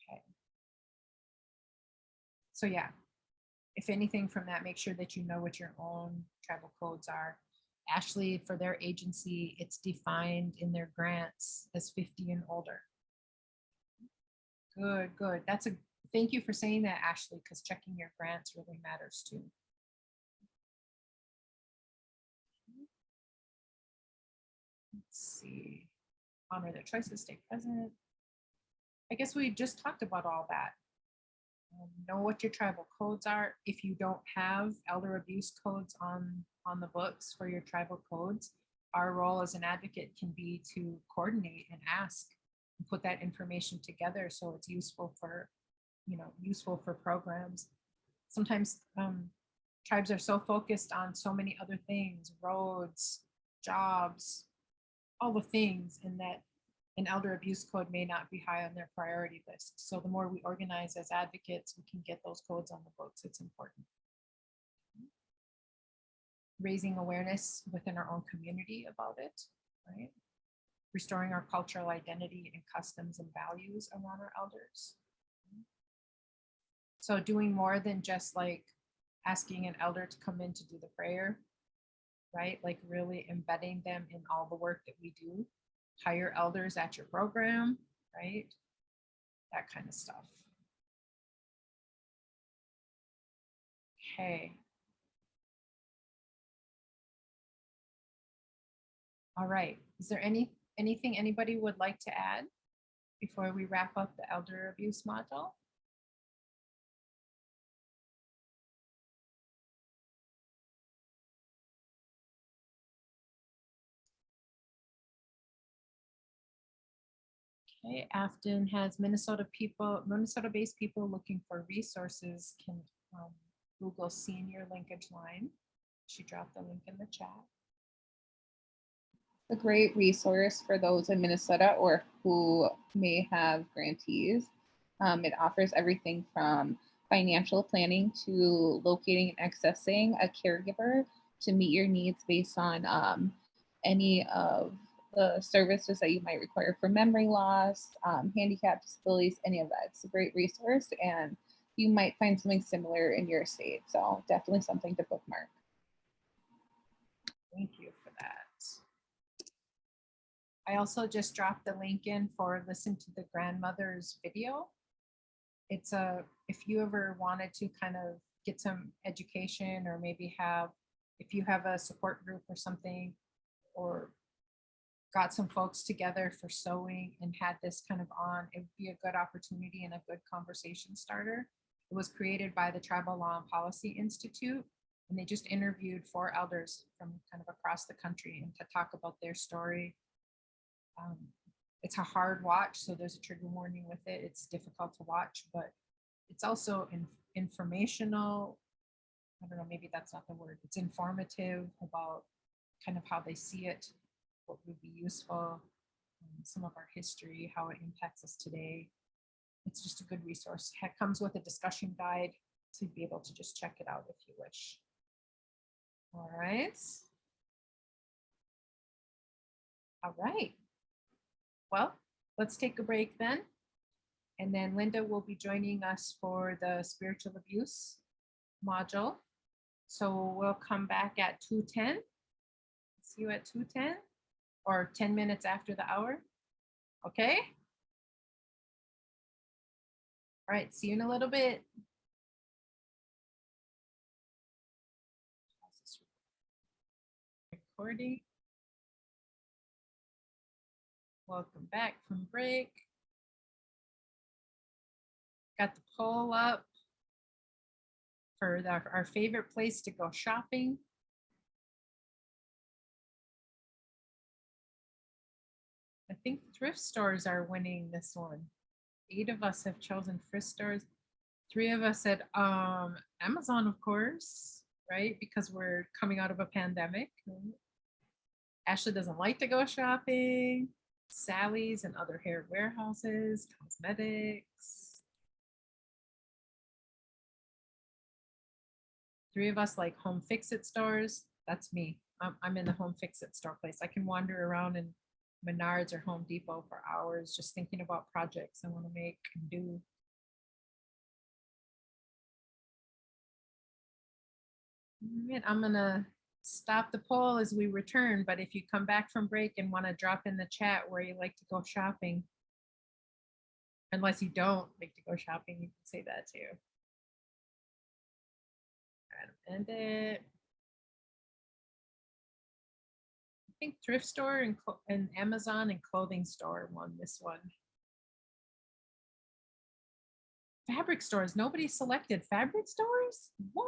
S1: Okay. So yeah, if anything from that, make sure that you know what your own tribal codes are. Ashley, for their agency, it's defined in their grants as 50 and older. Good, good. Thank you for saying that, Ashley, because checking your grants really matters too. Let's see. Honor their choices, stay present. I guess we just talked about all that. Know what your tribal codes are. If you don't have elder abuse codes on the books for your tribal codes, our role as an advocate can be to coordinate and ask and put that information together so it's useful for, you know, useful for programs. Sometimes tribes are so focused on so many other things, roads, jobs, all the things, and that an elder abuse code may not be high on their priority list. So the more we organize as advocates, we can get those codes on the books. It's important. Raising awareness within our own community about it, right? Restoring our cultural identity and customs and values around our elders. So doing more than just like asking an elder to come in to do the prayer, right? Like really embedding them in all the work that we do. Hire elders at your program, right? That kind of stuff. Okay. All right. Is there anything anybody would like to add before we wrap up the elder abuse module? Okay, Afton has Minnesota-based people looking for resources can Google Senior Linkage Line. She dropped the link in the chat.
S4: A great resource for those in Minnesota or who may have grantees. It offers everything from financial planning to locating and accessing a caregiver to meet your needs based on any of the services that you might require for memory loss, handicap, disabilities, any of that. It's a great resource and you might find something similar in your state. So definitely something to bookmark.
S1: Thank you for that. I also just dropped the link in for Listen to the Grandmother's video. It's if you ever wanted to kind of get some education or maybe if you have a support group or something, or got some folks together for sewing and had this kind of on, it would be a good opportunity and a good conversation starter. It was created by the Tribal Law and Policy Institute, and they just interviewed 4 elders from kind of across the country and to talk about their story. It's a hard watch, so there's a trigger warning with it. It's difficult to watch, but it's also informational. I don't know, maybe that's not the word. It's informative about kind of how they see it, what would be useful, some of our history, how it impacts us today. It's just a good resource. It comes with a discussion guide to be able to just check it out if you wish. All right. All right. Well, let's take a break then. And then Linda will be joining us for the spiritual abuse module. So we'll come back at 2:10. See you at 2:10 or 10 minutes after the hour. Okay. All right. See you in a little bit. Recording. Welcome back from break. Got the poll up for our favorite place to go shopping. thrift stores are winning this one. 8 of us have chosen thrift stores. 3 of us said Amazon, of course, right? Because we're coming out of a pandemic. Right? Ashley doesn't like to go shopping. Sally's and other hair warehouses, cosmetics. 3 of us like home fix-it stores. That's me. I'm in the home fix-it store place. I can wander around in Menards or Home Depot for hours just thinking about projects I want to make and do. And I'm gonna stop the poll as we return, but if you come back from break and want to drop in the chat where you like to go shopping, unless you don't like to go shopping, you can say that too. All right, end it. I think thrift store and Amazon and clothing store won this one. Fabric stores, nobody selected fabric stores? What?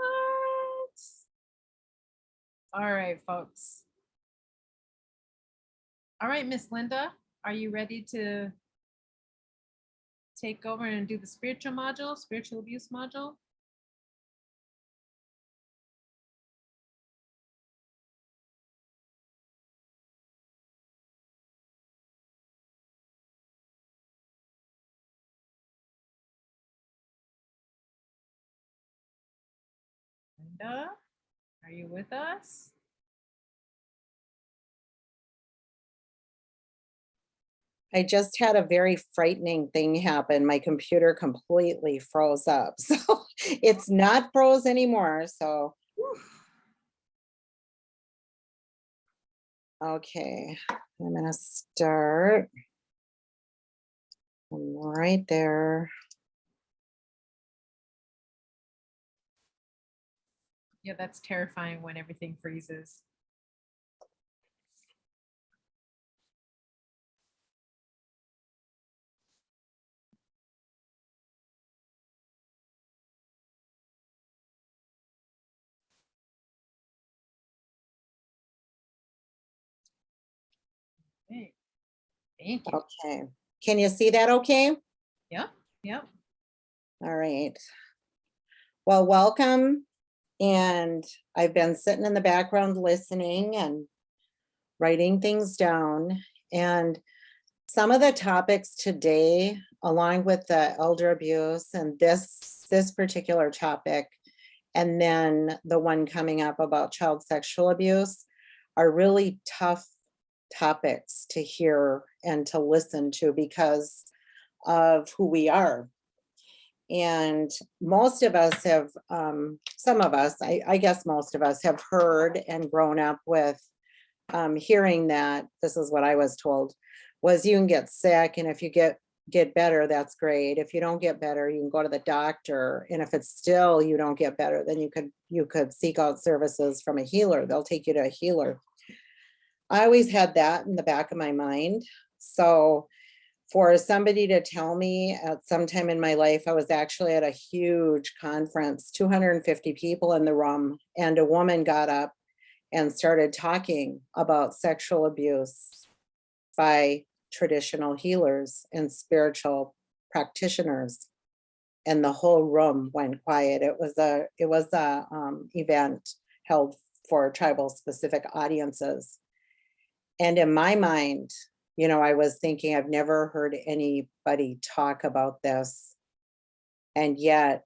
S1: All right, folks. All right, Miss Linda, are you ready to take over and do the spiritual module, spiritual abuse module? Linda, are you with us?
S5: I just had a very frightening thing happen. My computer completely froze up. So it's not froze anymore. So, okay, I'm gonna start. I'm right there.
S1: Yeah, that's terrifying when everything freezes. Okay. Thank you.
S5: Okay, can you see that okay?
S1: Yep, yep.
S5: All right. Well, welcome. And I've been sitting in the background listening and writing things down. And some of the topics today, along with the elder abuse and this particular topic, and then the one coming up about child sexual abuse, are really tough topics to hear and to listen to because of who we are. And most of us have, some of us, I guess most of us have heard and grown up with hearing that, this is what I was told, was you can get sick, and if you get better, that's great. If you don't get better, you can go to the doctor. And if it's still you don't get better, then you could seek out services from a healer. They'll take you to a healer. I always had that in the back of my mind. So for somebody to tell me at some time in my life, I was actually at a huge conference, 250 people in the room, and a woman got up and started talking about sexual abuse by traditional healers and spiritual practitioners. And the whole room went quiet. It was a event held for tribal specific audiences. And in my mind, you know, I was thinking, I've never heard anybody talk about this. And yet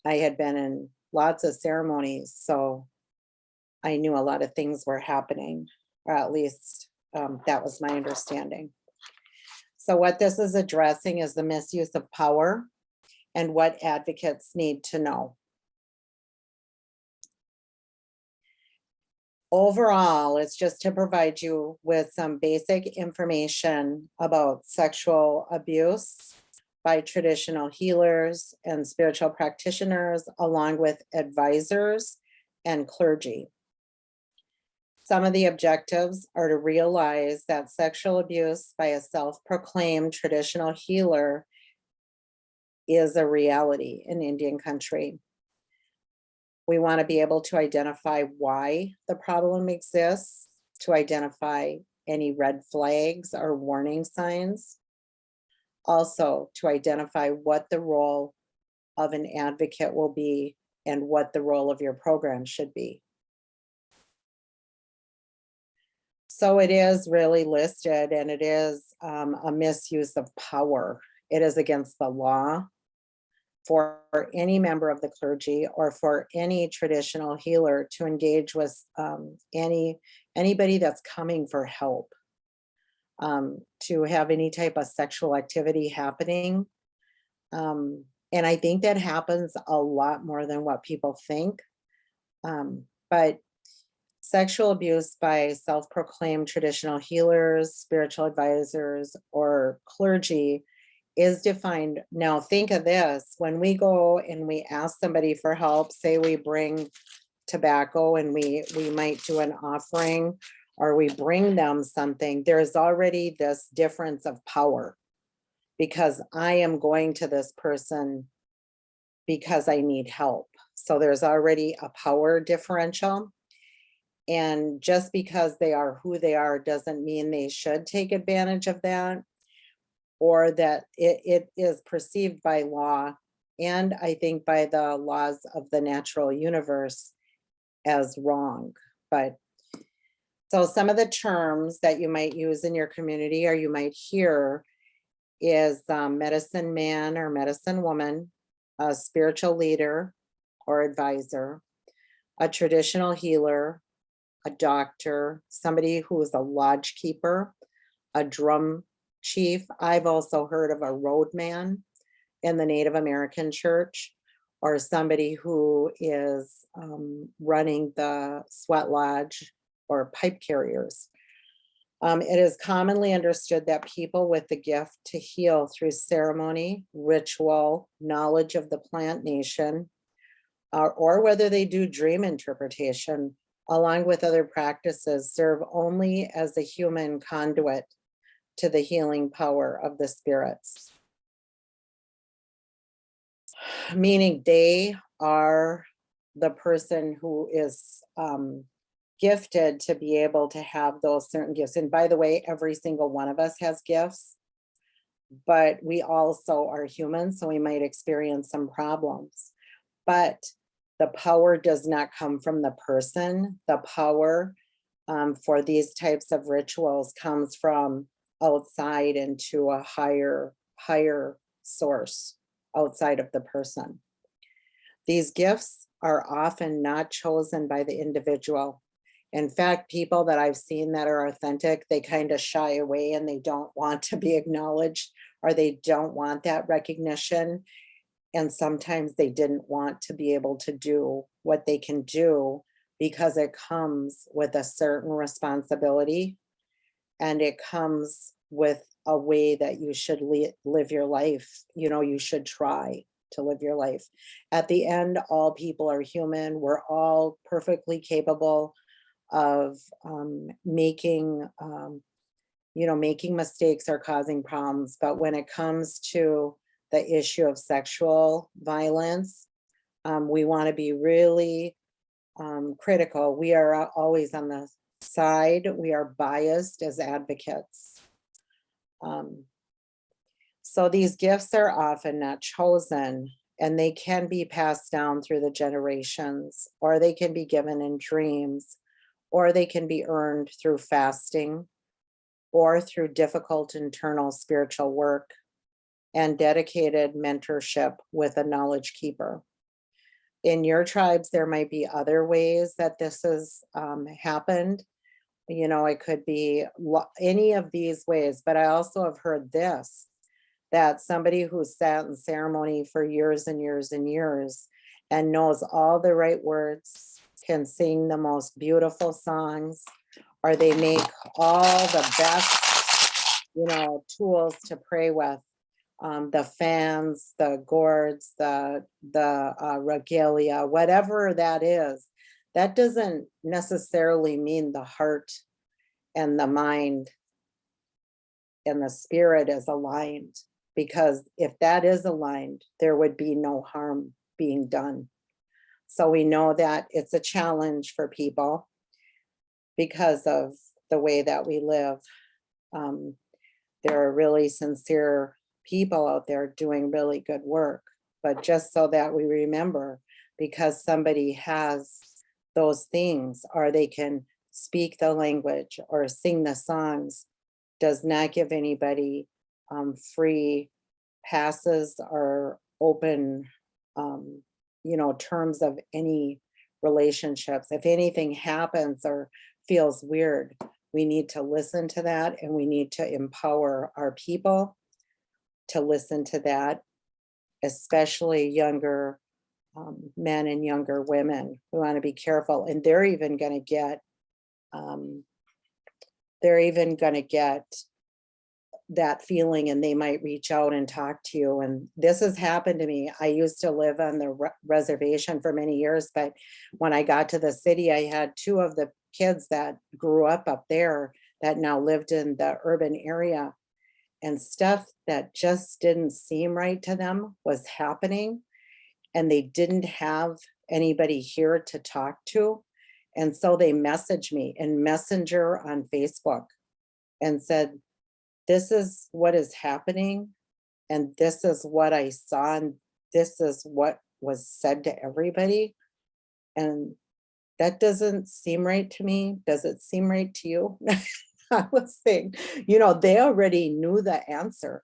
S5: I had been in lots of ceremonies, so I knew a lot of things were happening, or at least that was my understanding. So what this is addressing is the misuse of power and what advocates need to know. Overall, it's just to provide you with some basic information about sexual abuse by traditional healers and spiritual practitioners, along with advisors and clergy. Some of the objectives are to realize that sexual abuse by a self-proclaimed traditional healer is a reality in Indian country. We want to be able to identify why the problem exists, to identify any red flags or warning signs. Also, to identify what the role of an advocate will be and what the role of your program should be. So it is really listed, and it is a misuse of power. It is against the law for any member of the clergy or for any traditional healer to engage with anybody that's coming for help, to have any type of sexual activity happening. And I think that happens a lot more than what people think. But sexual abuse by self-proclaimed traditional healers, spiritual advisors, or clergy is defined. Now think of this, when we go and we ask somebody for help, say we bring tobacco and we might do an offering, or we bring them something, there's already this difference of power, because I am going to this person because I need help. So there's already a power differential. And just because they are who they are doesn't mean they should take advantage of that, or that it is perceived by law, and I think by the laws of the natural universe, as wrong. But so some of the terms that you might use in your community or you might hear is medicine man or medicine woman, a spiritual leader or advisor, a traditional healer, a doctor, somebody who is a lodge keeper, a drum chief. I've also heard of a roadman in the Native American church, or somebody who is running the sweat lodge or pipe carriers. It is commonly understood that people with the gift to heal through ceremony, ritual, knowledge of the plant nation, or whether they do dream interpretation, along with other practices, serve only as a human conduit to the healing power of the spirits. Meaning they are the person who is gifted to be able to have those certain gifts. And by the way, every single one of us has gifts, but we also are human, so we might experience some problems. But the power does not come from the person. The power for these types of rituals comes from outside into a higher source outside of the person. These gifts are often not chosen by the individual. In fact, people that I've seen that are authentic, they kind of shy away and they don't want to be acknowledged, or they don't want that recognition. And sometimes they didn't want to be able to do what they can do because it comes with a certain responsibility, and it comes with a way that you should live your life. You know, you should try to live your life. At the end, all people are human. We're all perfectly capable of making mistakes or causing problems. But when it comes to the issue of sexual violence, we want to be really critical. We are always on the side. We are biased as advocates. So these gifts are often not chosen, and they can be passed down through the generations, or they can be given in dreams, or they can be earned through fasting, or through difficult internal spiritual work and dedicated mentorship with a knowledge keeper. In your tribes, there might be other ways that this has happened. You know, it could be any of these ways, but I also have heard this, that somebody who sat in ceremony for years and years and years and knows all the right words, can sing the most beautiful songs, or they make all the best, tools to pray with, the fans, the gourds, the regalia, whatever that is, that doesn't necessarily mean the heart and the mind and the spirit is aligned, because if that is aligned, there would be no harm being done. So we know that it's a challenge for people because of the way that we live. There are really sincere people out there doing really good work, but just so that we remember, because somebody has those things, or they can speak the language or sing the songs, does not give anybody free passes or open, terms of any relationships. If anything happens or feels weird, we need to listen to that, and we need to empower our people to listen to that, especially younger men and younger women. We want to be careful, and they're even going to get that feeling, and they might reach out and talk to you. And this has happened to me. I used to live on the reservation for many years, but when I got to the city, I had two of the kids that grew up there that now lived in the urban area, and stuff that just didn't seem right to them was happening, and they didn't have anybody here to talk to. And so they messaged me in Messenger on Facebook and said, this is what is happening, and this is what I saw, and this is what was said to everybody. And that doesn't seem right to me. Does it seem right to you? I was saying, they already knew the answer.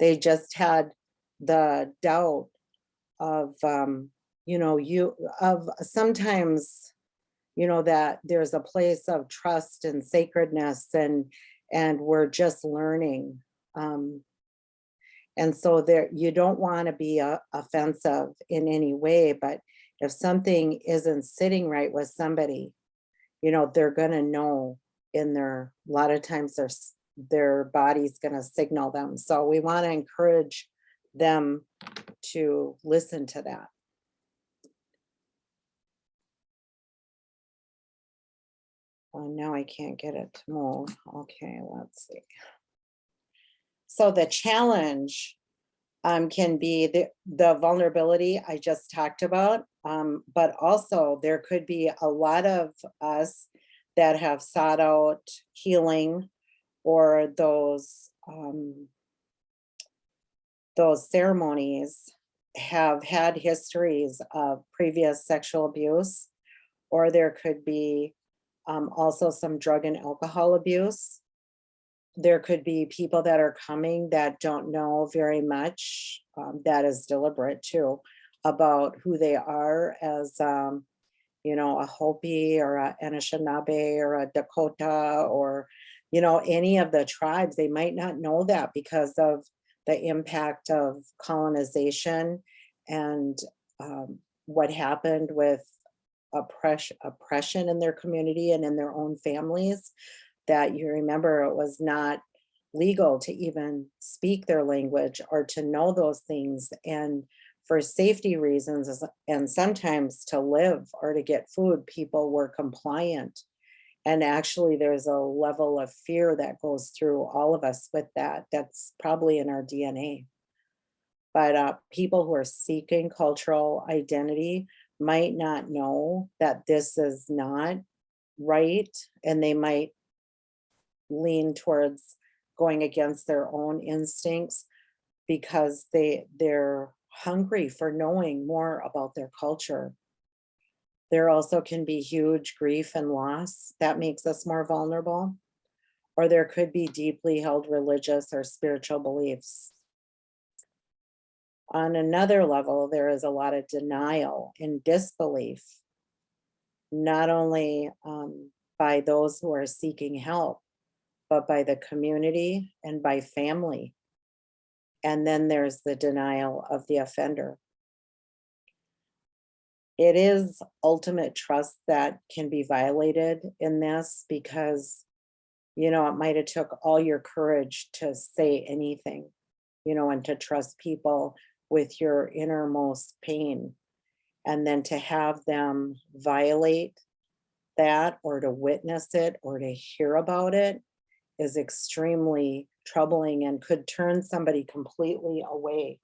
S5: They just had the doubt of, of sometimes, that there's a place of trust and sacredness, and we're just learning. And so there, you don't want to be offensive in any way, but if something isn't sitting right with somebody, they're going to know a lot of times their body's going to signal them. So we want to encourage them to listen to that. Oh, now I can't get it to move. Okay, let's see. So the challenge can be the vulnerability I just talked about, but also there could be a lot of us that have sought out healing, or those ceremonies have had histories of previous sexual abuse, or there could be also some drug and alcohol abuse. There could be people that are coming that don't know very much, that is deliberate too, about who they are as, a Hopi or a Anishinaabe or a Dakota, or, any of the tribes. They might not know that because of the impact of colonization and what happened with oppression in their community and in their own families, that you remember it was not legal to even speak their language or to know those things. And for safety reasons, and sometimes to live or to get food, people were compliant. And actually there's a level of fear that goes through all of us with that. That's probably in our DNA. But people who are seeking cultural identity might not know that this is not right, and they might lean towards going against their own instincts because they're hungry for knowing more about their culture. There also can be huge grief and loss that makes us more vulnerable, or there could be deeply held religious or spiritual beliefs. On another level, there is a lot of denial and disbelief, not only by those who are seeking help, but by the community and by family. And then there's the denial of the offender. It is ultimate trust that can be violated in this, because, it might have took all your courage to say anything, and to trust people with your innermost pain. And then to have them violate that, or to witness it, or to hear about it, is extremely troubling and could turn somebody completely away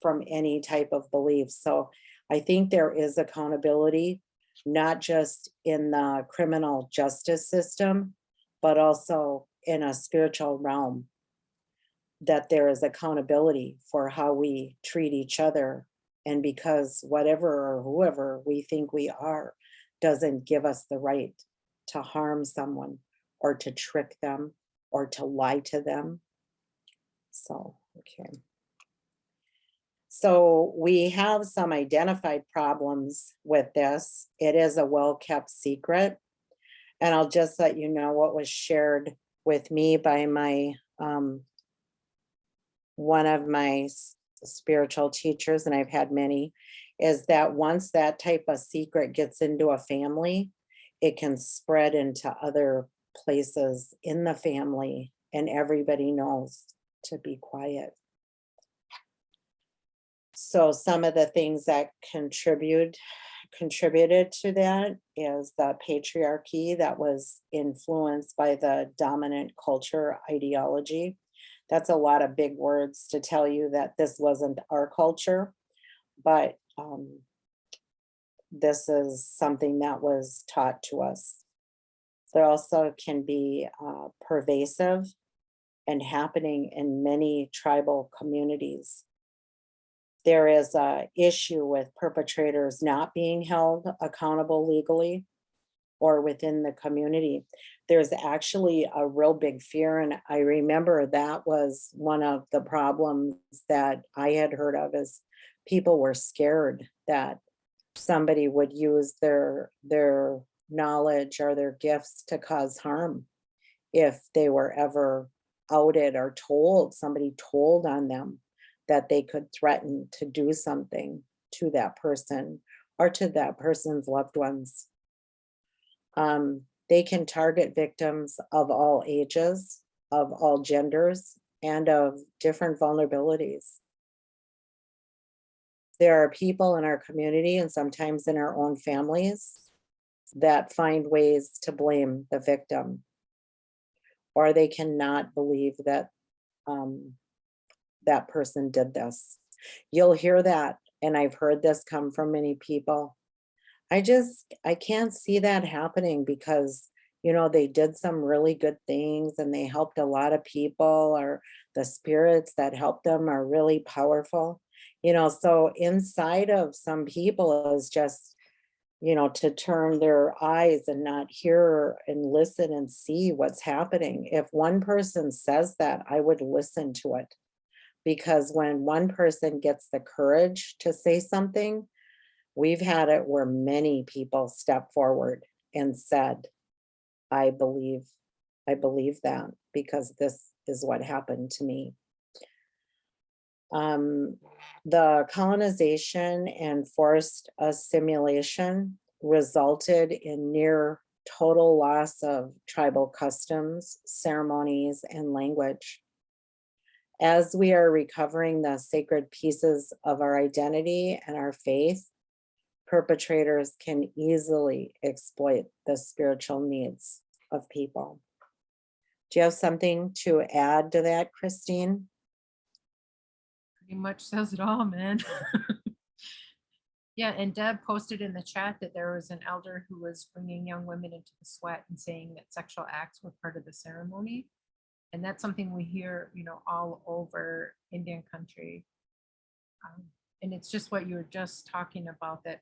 S5: from any type of belief. So I think there is accountability, not just in the criminal justice system, but also in a spiritual realm, that there is accountability for how we treat each other. And because whatever or whoever we think we are doesn't give us the right to harm someone or to trick them or to lie to them. So, okay. So we have some identified problems with this. It is a well-kept secret. And I'll just let you know what was shared with me by my one of my spiritual teachers, and I've had many, is that once that type of secret gets into a family, it can spread into other places in the family, and everybody knows to be quiet. So some of the things that contributed to that is the patriarchy that was influenced by the dominant culture ideology. That's a lot of big words to tell you that this wasn't our culture, but this is something that was taught to us. There also can be pervasive and happening in many tribal communities. There is an issue with perpetrators not being held accountable legally or within the community. There's actually a real big fear. And I remember that was one of the problems that I had heard of, is people were scared that somebody would use their knowledge or their gifts to cause harm if they were ever outed or somebody told on them that they could threaten to do something to that person or to that person's loved ones. They can target victims of all ages, of all genders, and of different vulnerabilities. There are people in our community and sometimes in our own families that find ways to blame the victim, or they cannot believe that that person did this. You'll hear that, and I've heard this come from many people. I can't see that happening because, they did some really good things and they helped a lot of people, or the spirits that helped them are really powerful. So inside of some people is just, to turn their eyes and not hear and listen and see what's happening. If one person says that, I would listen to it. Because when one person gets the courage to say something, we've had it where many people step forward and said, I believe that because this is what happened to me. The colonization and forced assimilation resulted in near total loss of tribal customs, ceremonies, and language. As we are recovering the sacred pieces of our identity and our faith, perpetrators can easily exploit the spiritual needs of people. Do you have something to add to that, Christine?
S1: Pretty much says it all, man. Yeah, and Deb posted in the chat that there was an elder who was bringing young women into the sweat and saying that sexual acts were part of the ceremony. And that's something we hear, all over Indian country. And it's just what you were just talking about, that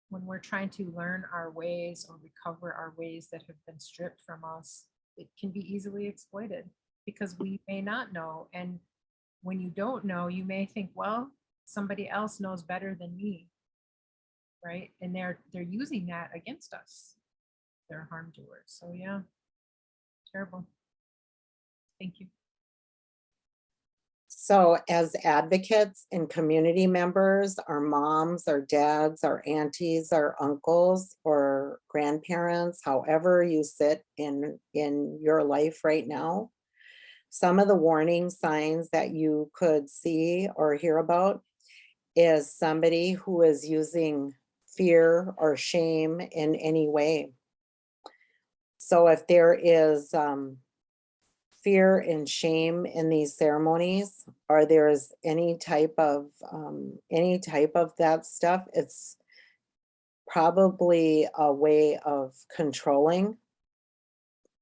S1: when we're trying to learn our ways or recover our ways that have been stripped from us, it can be easily exploited because we may not know. And when you don't know, you may think, well, somebody else knows better than me, right? And they're using that against us. They're harm doers. So yeah, terrible. Thank you.
S5: So as advocates and community members, our moms, our dads, our aunties, our uncles, or grandparents, however you sit in your life right now, some of the warning signs that you could see or hear about is somebody who is using fear or shame in any way. So if there is fear and shame in these ceremonies, or there's any type of that stuff, it's probably a way of controlling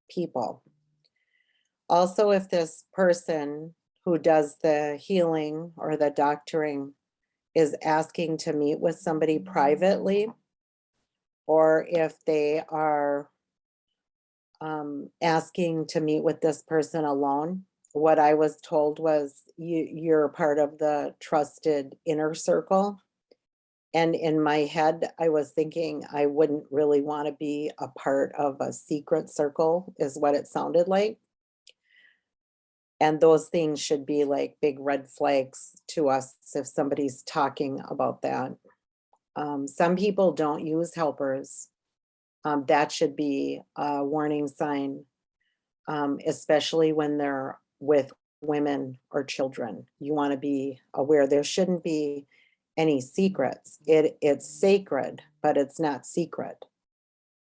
S5: people. Also, if this person who does the healing or the doctoring is asking to meet with somebody privately, or if they are asking to meet with this person alone, what I was told was you're part of the trusted inner circle. And in my head, I was thinking I wouldn't really want to be a part of a secret circle, is what it sounded like. And those things should be like big red flags to us if somebody's talking about that. Some people don't use helpers. That should be a warning sign, especially when they're with women or children. You want to be aware there shouldn't be any secrets. It's sacred, but it's not secret.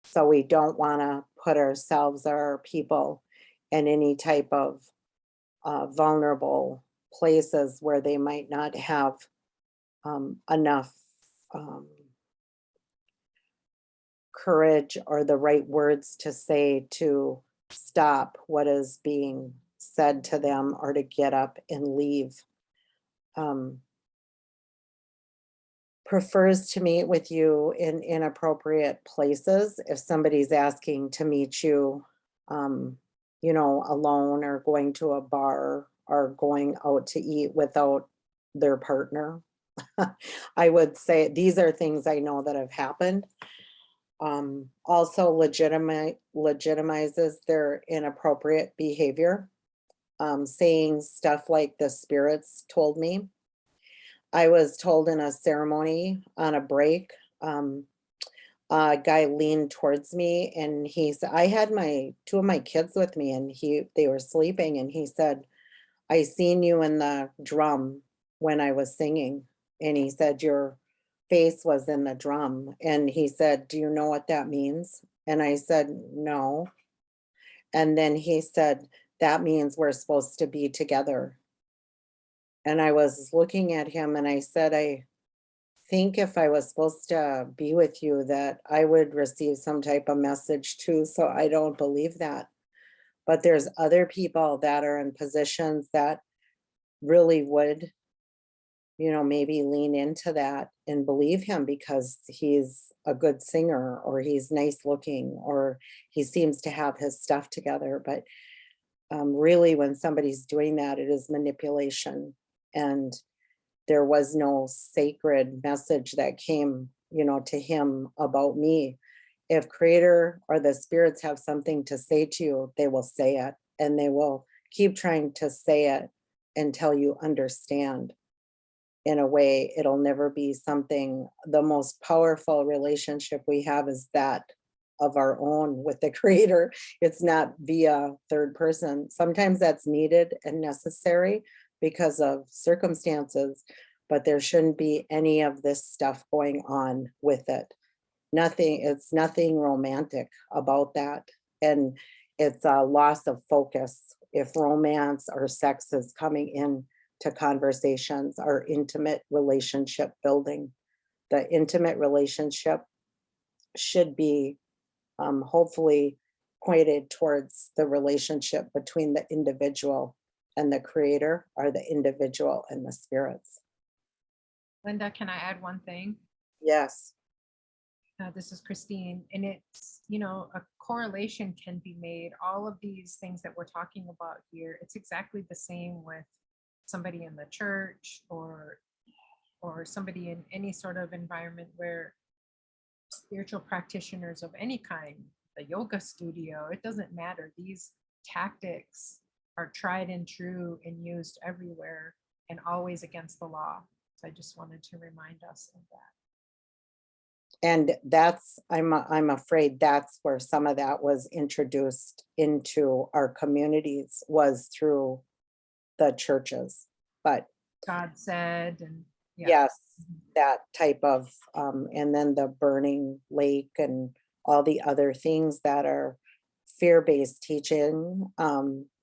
S5: So we don't want to put ourselves or people in any type of vulnerable places where they might not have enough courage or the right words to say to stop what is being said to them or to get up and leave. Prefers to meet with you in inappropriate places. If somebody's asking to meet you, you know, alone or going to a bar or going out to eat without their partner, I would say these are things I know that have happened. Also legitimizes their inappropriate behavior, saying stuff like the spirits told me. I was told in a ceremony on a break, a guy leaned towards me and he said, I had two of my kids with me and they were sleeping, and he said, I seen you in the drum when I was singing. And he said, your face was in the drum. And he said, do you know what that means? And I said, no. And then he said, that means we're supposed to be together. And I was looking at him and I said, I think if I was supposed to be with you, that I would receive some type of message too. So I don't believe that. But there's other people that are in positions that really would, you know, maybe lean into that and believe him because he's a good singer or he's nice looking or he seems to have his stuff together. But really, when somebody's doing that, it is manipulation. And there was no sacred message that came, you know, to him about me. If creator or the spirits have something to say to you, they will say it, and they will keep trying to say it until you understand. In a way, it'll never be something. The most powerful relationship we have is that of our own with the creator. It's not via third person. Sometimes that's needed and necessary because of circumstances, but there shouldn't be any of this stuff going on with it. Nothing, it's nothing romantic about that. And it's a loss of focus if romance or sex is coming in to conversations or intimate relationship building. The intimate relationship should be hopefully pointed towards the relationship between the individual and the creator, or the individual and the spirits.
S1: Linda, can I add one thing?
S5: Yes.
S1: This is Christine, and it's, you know, a correlation can be made. All of these things that we're talking about here, it's exactly the same with somebody in the church or somebody in any sort of environment where spiritual practitioners of any kind, the yoga studio, it doesn't matter. These tactics are tried and true and used everywhere and always against the law. So I just wanted to remind us of that.
S5: And that's, I'm afraid that's where some of that was introduced into our communities, was through the churches. But
S1: God said, and yeah.
S5: yes, that type of, and then the burning lake and all the other things that are fear-based teaching,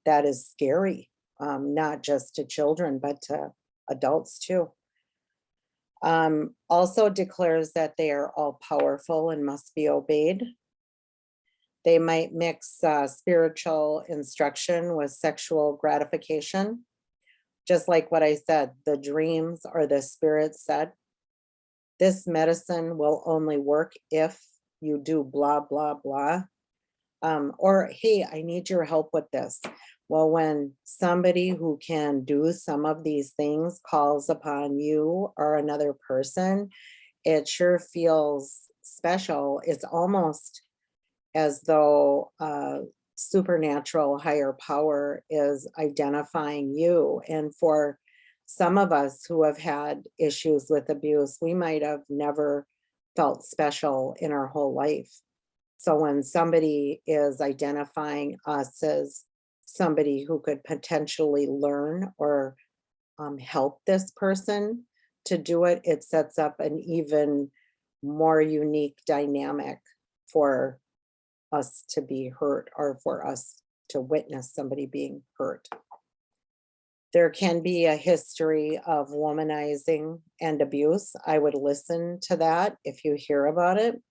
S5: that is scary, not just to children, but to adults too. Also declares that they are all powerful and must be obeyed. They might mix spiritual instruction with sexual gratification. Just like what I said, the dreams or the spirit said, this medicine will only work if you do blah, blah, blah. Or, hey, I need your help with this. Well, when somebody who can do some of these things calls upon you or another person, it sure feels special. It's almost as though supernatural higher power is identifying you. And for some of us who have had issues with abuse, we might have never felt special in our whole life. So when somebody is identifying us as somebody who could potentially learn or help this person to do it, it sets up an even more unique dynamic for us to be hurt or for us to witness somebody being hurt. There can be a history of womanizing and abuse. I would listen to that if you hear about it.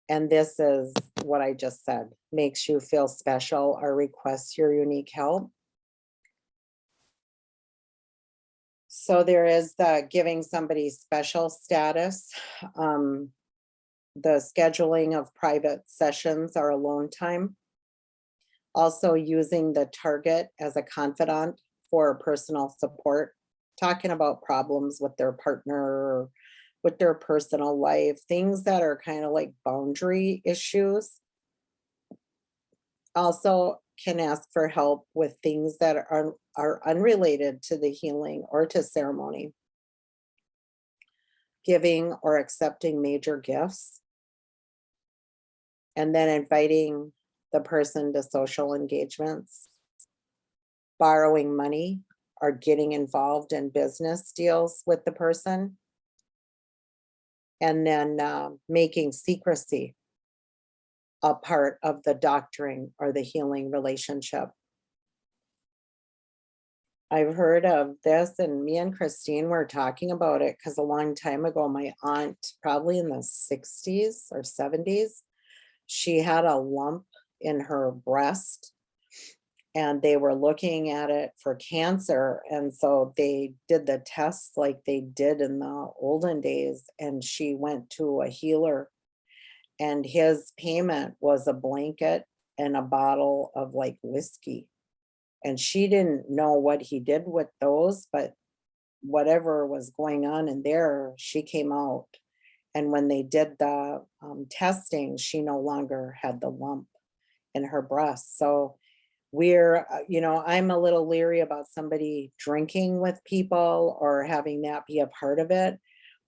S5: And this is what I just said, makes you feel special or requests your unique help. So there is the giving somebody special status. The scheduling of private sessions or alone time. Also using the target as a confidant for personal support, talking about problems with their partner or with their personal life, things that are kind of like boundary issues. Also can ask for help with things that are unrelated to the healing or to ceremony. Giving or accepting major gifts. And then inviting the person to social engagements. Borrowing money or getting involved in business deals with the person. And then making secrecy a part of the doctoring or the healing relationship. I've heard of this, and me and Christine were talking about it because a long time ago, my aunt, probably in the 60s or 70s, she had a lump in her breast and they were looking at it for cancer. And so they did the tests like they did in the olden days. And she went to a healer and his payment was a blanket and a bottle of like whiskey. And she didn't know what he did with those, but whatever was going on in there, she came out. And when they did the testing, she no longer had the lump in her breast. So we're, I'm a little leery about somebody drinking with people or having that be a part of it.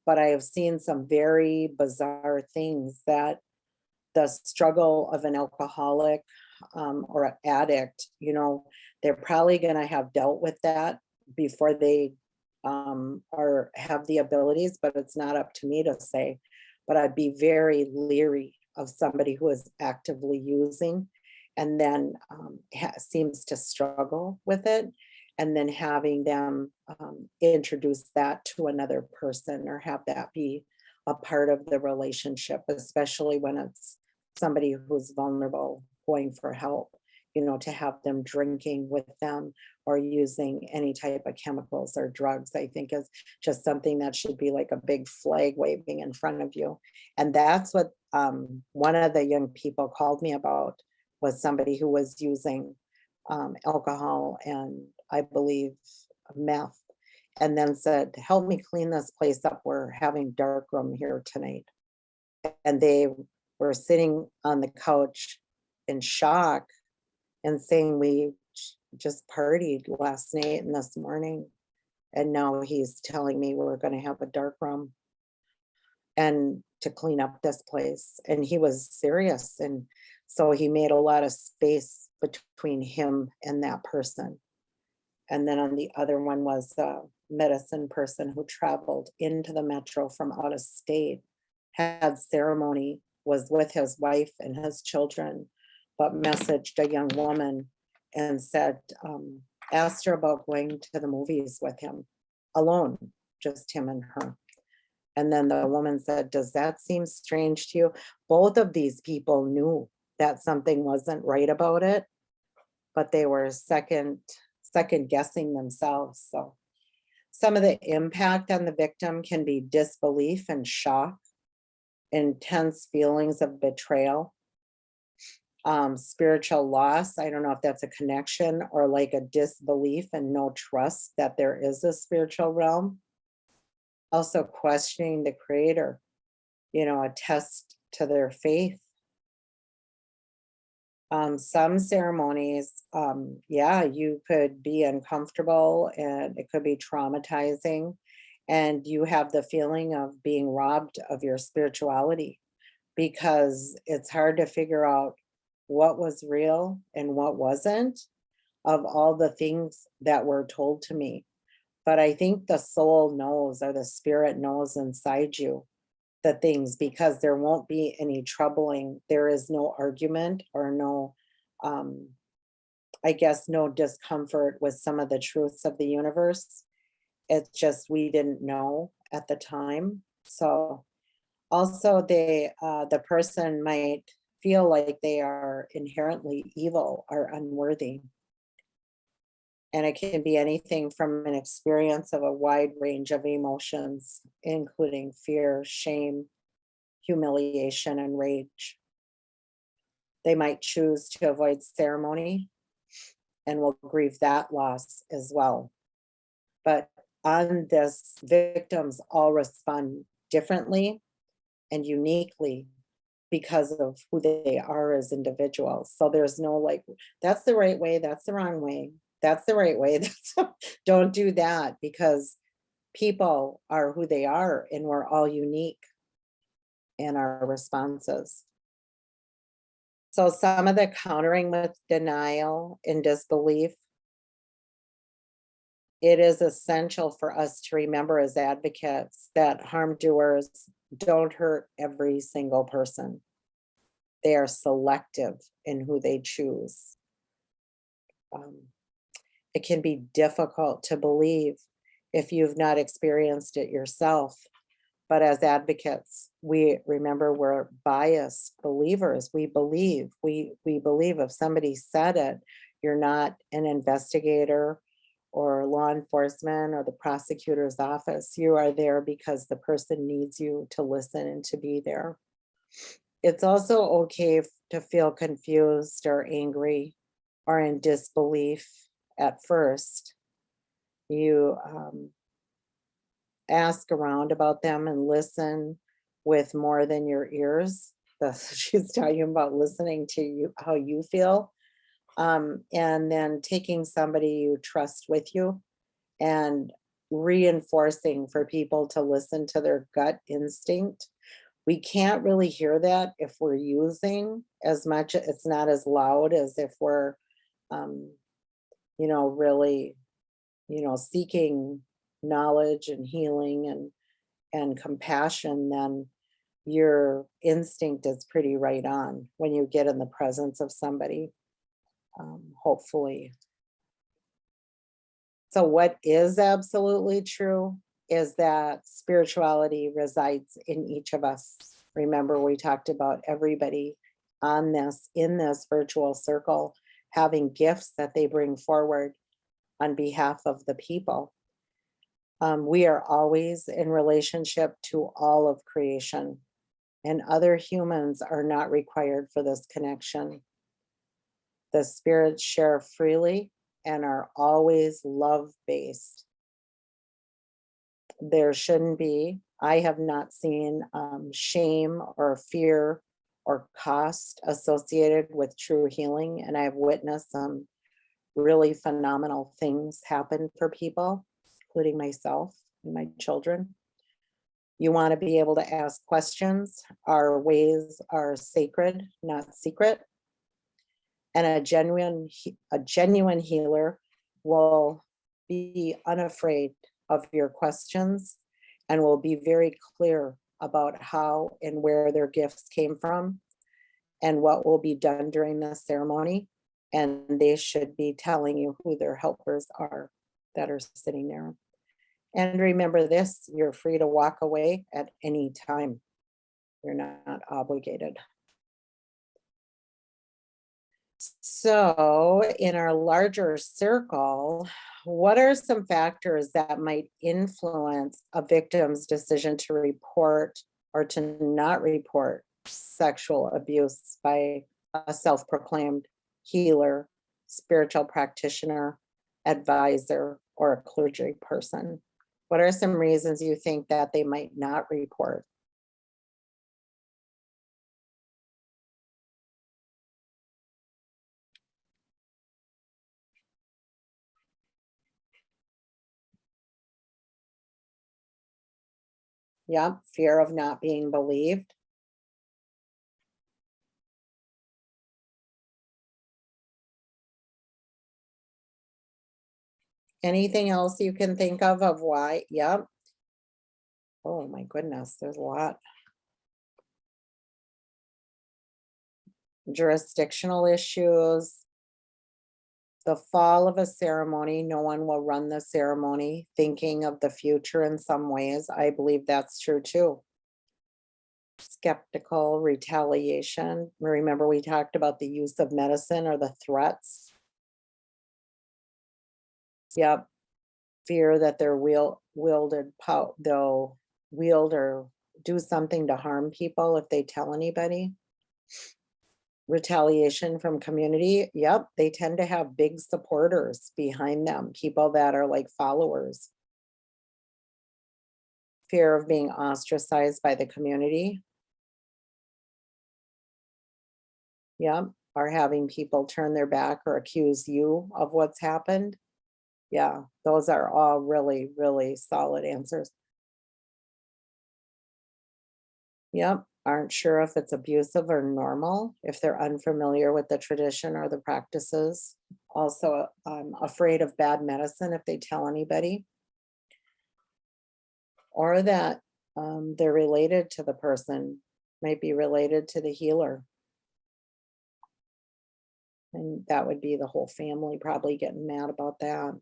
S5: But I have seen some very bizarre things that the struggle of an alcoholic or an addict, they're probably going to have dealt with that before they or have the abilities, but it's not up to me to say. But I'd be very leery of somebody who is actively using and then seems to struggle with it, and then having them introduce that to another person or have that be a part of the relationship, especially when it's somebody who's vulnerable going for help, to have them drinking with them or using any type of chemicals or drugs, I think is just something that should be like a big flag waving in front of you. And that's what one of the young people called me about, was somebody who was using alcohol and I believe meth, and then said, help me clean this place up. We're having dark room here tonight. And they were sitting on the couch in shock and saying, we just partied last night and this morning. And now he's telling me we're going to have a dark room and to clean up this place. And he was serious. And so he made a lot of space between him and that person. And then on the other one was a medicine person who traveled into the metro from out of state, had ceremony, was with his wife and his children, but messaged a young woman and said, asked her about going to the movies with him alone, just him and her. And then the woman said, does that seem strange to you? Both of these people knew that something wasn't right about it, but they were second guessing themselves. So some of the impact on the victim can be disbelief and shock, intense feelings of betrayal, spiritual loss. I don't know if that's a connection or like a disbelief and no trust that there is a spiritual realm. Also questioning the creator, a test to their faith. Some ceremonies, yeah, you could be uncomfortable and it could be traumatizing, and you have the feeling of being robbed of your spirituality because it's hard to figure out what was real and what wasn't of all the things that were told to me. But I think the soul knows, or the spirit knows inside you, the things, because there won't be any troubling. There is no argument or no, I guess, no discomfort with some of the truths of the universe. It's just we didn't know at the time. So also the person might feel like they are inherently evil or unworthy. And it can be anything from an experience of a wide range of emotions, including fear, shame, humiliation, and rage. They might choose to avoid ceremony and will grieve that loss as well. But on this, victims all respond differently and uniquely because of who they are as individuals. So there's no like, that's the right way, that's the wrong way, that's the right way. Don't do that, because people are who they are and we're all unique in our responses. So some of the countering with denial and disbelief, it is essential for us to remember as advocates that harm doers don't hurt every single person. They are selective in who they choose. It can be difficult to believe if you've not experienced it yourself. But as advocates, we remember we're biased believers. We believe if somebody said it, you're not an investigator or law enforcement or the prosecutor's office. You are there because the person needs you to listen and to be there. It's also okay to feel confused or angry or in disbelief at first. You ask around about them and listen with more than your ears. She's talking about listening to you, how you feel. And then taking somebody you trust with you and reinforcing for people to listen to their gut instinct. We can't really hear that if we're using as much. It's not as loud as if we're, really, seeking knowledge and healing and compassion. Then your instinct is pretty right on when you get in the presence of somebody, hopefully. So what is absolutely true is that spirituality resides in each of us. Remember, we talked about everybody in this virtual circle having gifts that they bring forward on behalf of the people. We are always in relationship to all of creation, and other humans are not required for this connection. The spirits share freely and are always love-based. There shouldn't be, I have not seen shame or fear or cost associated with true healing, and I've witnessed some really phenomenal things happen for people, including myself and my children. You want to be able to ask questions. Our ways are sacred, not secret. And a genuine healer will be unafraid of your questions and will be very clear about how and where their gifts came from and what will be done during the ceremony. And they should be telling you who their helpers are that are sitting there. And remember this, you're free to walk away at any time. You're not obligated. So in our larger circle, what are some factors that might influence a victim's decision to report or to not report sexual abuse by a self-proclaimed healer, spiritual practitioner, advisor, or a clergy person? What are some reasons you think that they might not report? Yep, fear of not being believed. Anything else you can think of why? Yep. Oh my goodness, there's a lot. Jurisdictional issues. The fall of a ceremony, no one will run the ceremony, thinking of the future in some ways. I believe that's true too. Skeptical, retaliation. Remember, we talked about the use of medicine or the threats. Yep. Fear that they'll wield or do something to harm people if they tell anybody. Retaliation from community. Yep, they tend to have big supporters behind them, people that are like followers. Fear of being ostracized by the community. Yep, or having people turn their back or accuse you of what's happened. Yeah, those are all really, really solid answers. Yep, aren't sure if it's abusive or normal, if they're unfamiliar with the tradition or the practices. Also, afraid of bad medicine if they tell anybody. Or that they're related to the person, might be related to the healer. And that would be the whole family probably getting mad about that.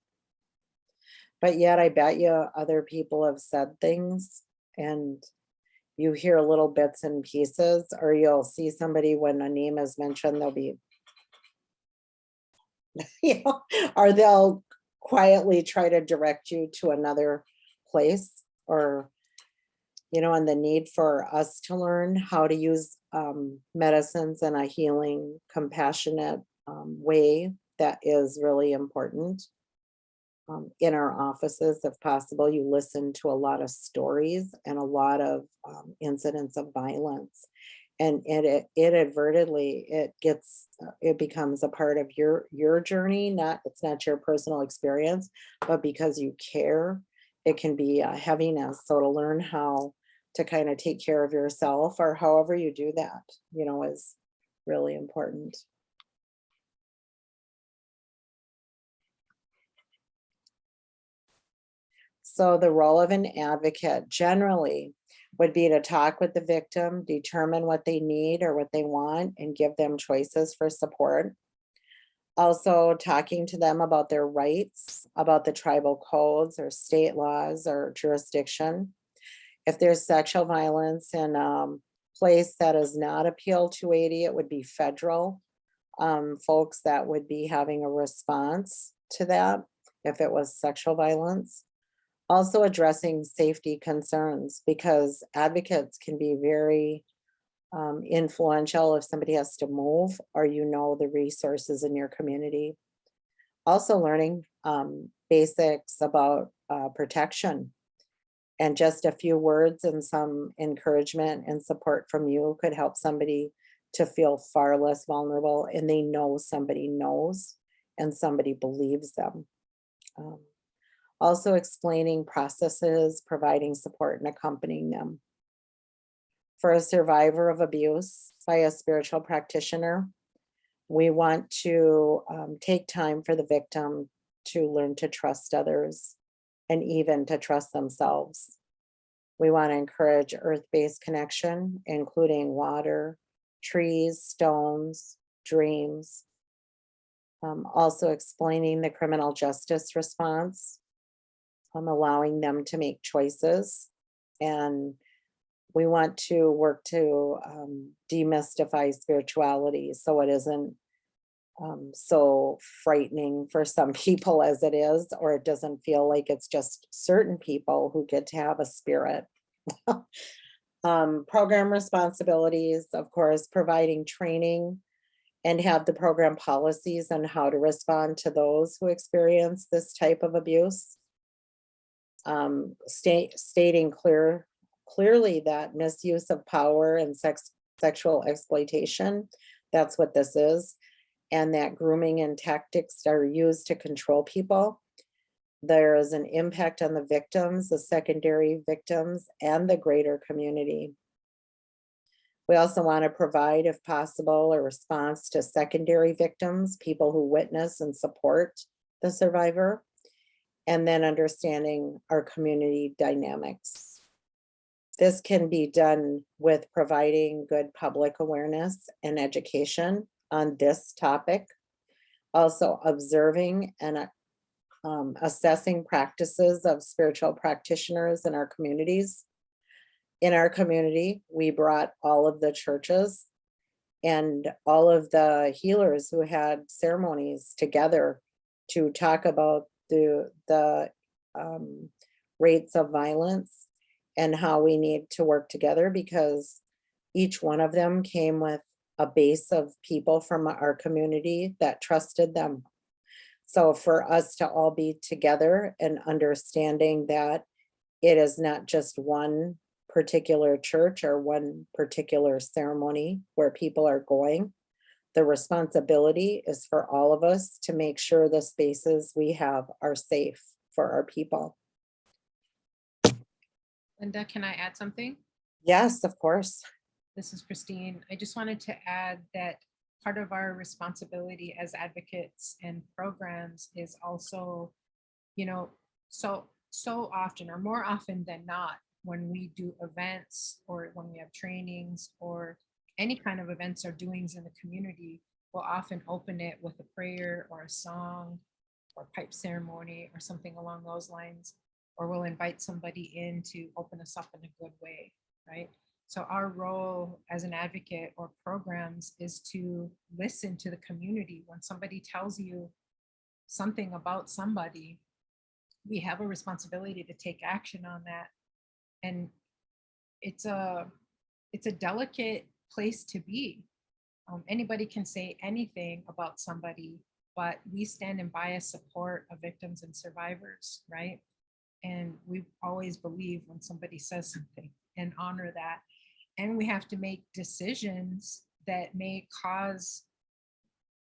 S5: But yet I bet you other people have said things and you hear little bits and pieces, or you'll see somebody when a name is mentioned, they'll be, you know, or they'll quietly try to direct you to another place, or, you know, and the need for us to learn how to use medicines in a healing, compassionate way that is really important. In our offices, if possible, you listen to a lot of stories and a lot of incidents of violence, and it advertently it becomes a part of your journey. It's not your personal experience, but because you care, it can be a heaviness. So to learn how to kind of take care of yourself, or however you do that, you know, is really important. So the role of an advocate generally would be to talk with the victim, determine what they need or what they want, and give them choices for support. Also talking to them about their rights, about the tribal codes or state laws or jurisdiction. If there's sexual violence in a place that is not Appeal 280, it would be federal folks that would be having a response to that if it was sexual violence. Also addressing safety concerns, because advocates can be very influential if somebody has to move, or you know the resources in your community. Also learning basics about protection, and just a few words and some encouragement and support from you could help somebody to feel far less vulnerable, and they know somebody knows and somebody believes them. Also explaining processes, providing support and accompanying them. For a survivor of abuse by a spiritual practitioner, we want to take time for the victim to learn to trust others and even to trust themselves. We want to encourage earth-based connection, including water, trees, stones, dreams. Also explaining the criminal justice response, allowing them to make choices. And we want to work to demystify spirituality so it isn't so frightening for some people as it is, or it doesn't feel like it's just certain people who get to have a spirit. Program responsibilities, of course, providing training and have the program policies on how to respond to those who experience this type of abuse. Stating clearly that misuse of power and sexual exploitation, that's what this is, and that grooming and tactics are used to control people. There is an impact on the victims, the secondary victims, and the greater community. We also want to provide, if possible, a response to secondary victims, people who witness and support the survivor, and then understanding our community dynamics. This can be done with providing good public awareness and education on this topic, also observing and assessing practices of spiritual practitioners in our communities. In our community, we brought all of the churches and all of the healers who had ceremonies together to talk about the rates of violence and how we need to work together, because each one of them came with a base of people from our community that trusted them. So for us to all be together and understanding that it is not just one particular church or one particular ceremony where people are going, the responsibility is for all of us to make sure the spaces we have are safe for our people.
S1: Linda, can I add something?
S5: Yes, of course.
S1: This is Christine. I just wanted to add that part of our responsibility as advocates and programs is also, so often or more often than not, when we do events or when we have trainings or any kind of events or doings in the community, we'll often open it with a prayer or a song or pipe ceremony or something along those lines, or we'll invite somebody in to open us up in a good way, right? So our role as an advocate or programs is to listen to the community. When somebody tells you something about somebody, we have a responsibility to take action on that. And it's a delicate place to be. Anybody can say anything about somebody, but we stand in biased support of victims and survivors, right? And we always believe when somebody says something and honor that. And we have to make decisions that may cause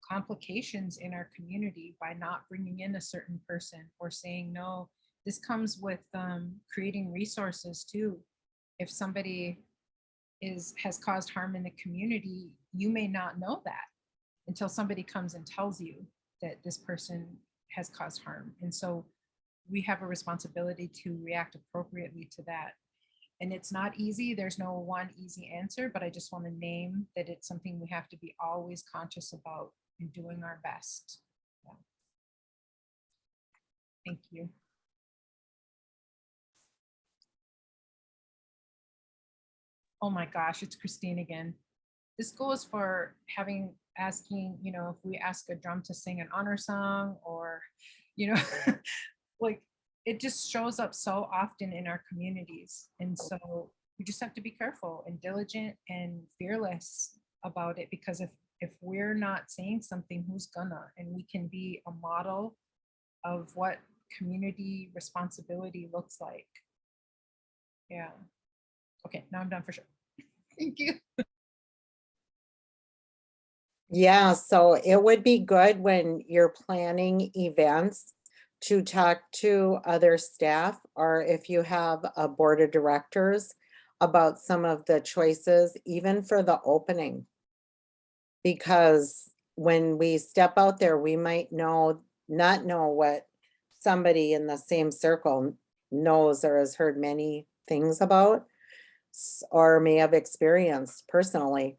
S1: complications in our community by not bringing in a certain person or saying no. This comes with creating resources too. If somebody has caused harm in the community, you may not know that until somebody comes and tells you that this person has caused harm. And so we have a responsibility to react appropriately to that. And it's not easy. There's no one easy answer, but I just want to name that it's something we have to be always conscious about and doing our best. Yeah. Thank you. Oh my gosh, it's Christine again. This goes for asking, if we ask a drum to sing an honor song or, like, it just shows up so often in our communities. And so we just have to be careful and diligent and fearless about it, because if we're not saying something, who's gonna? And we can be a model of what community responsibility looks like. Yeah. Okay, now I'm done for sure. Thank you.
S5: Yeah, so it would be good when you're planning events to talk to other staff, or if you have a board of directors, about some of the choices, even for the opening. Because when we step out there, we might not know what somebody in the same circle knows or has heard many things about, or may have experienced personally.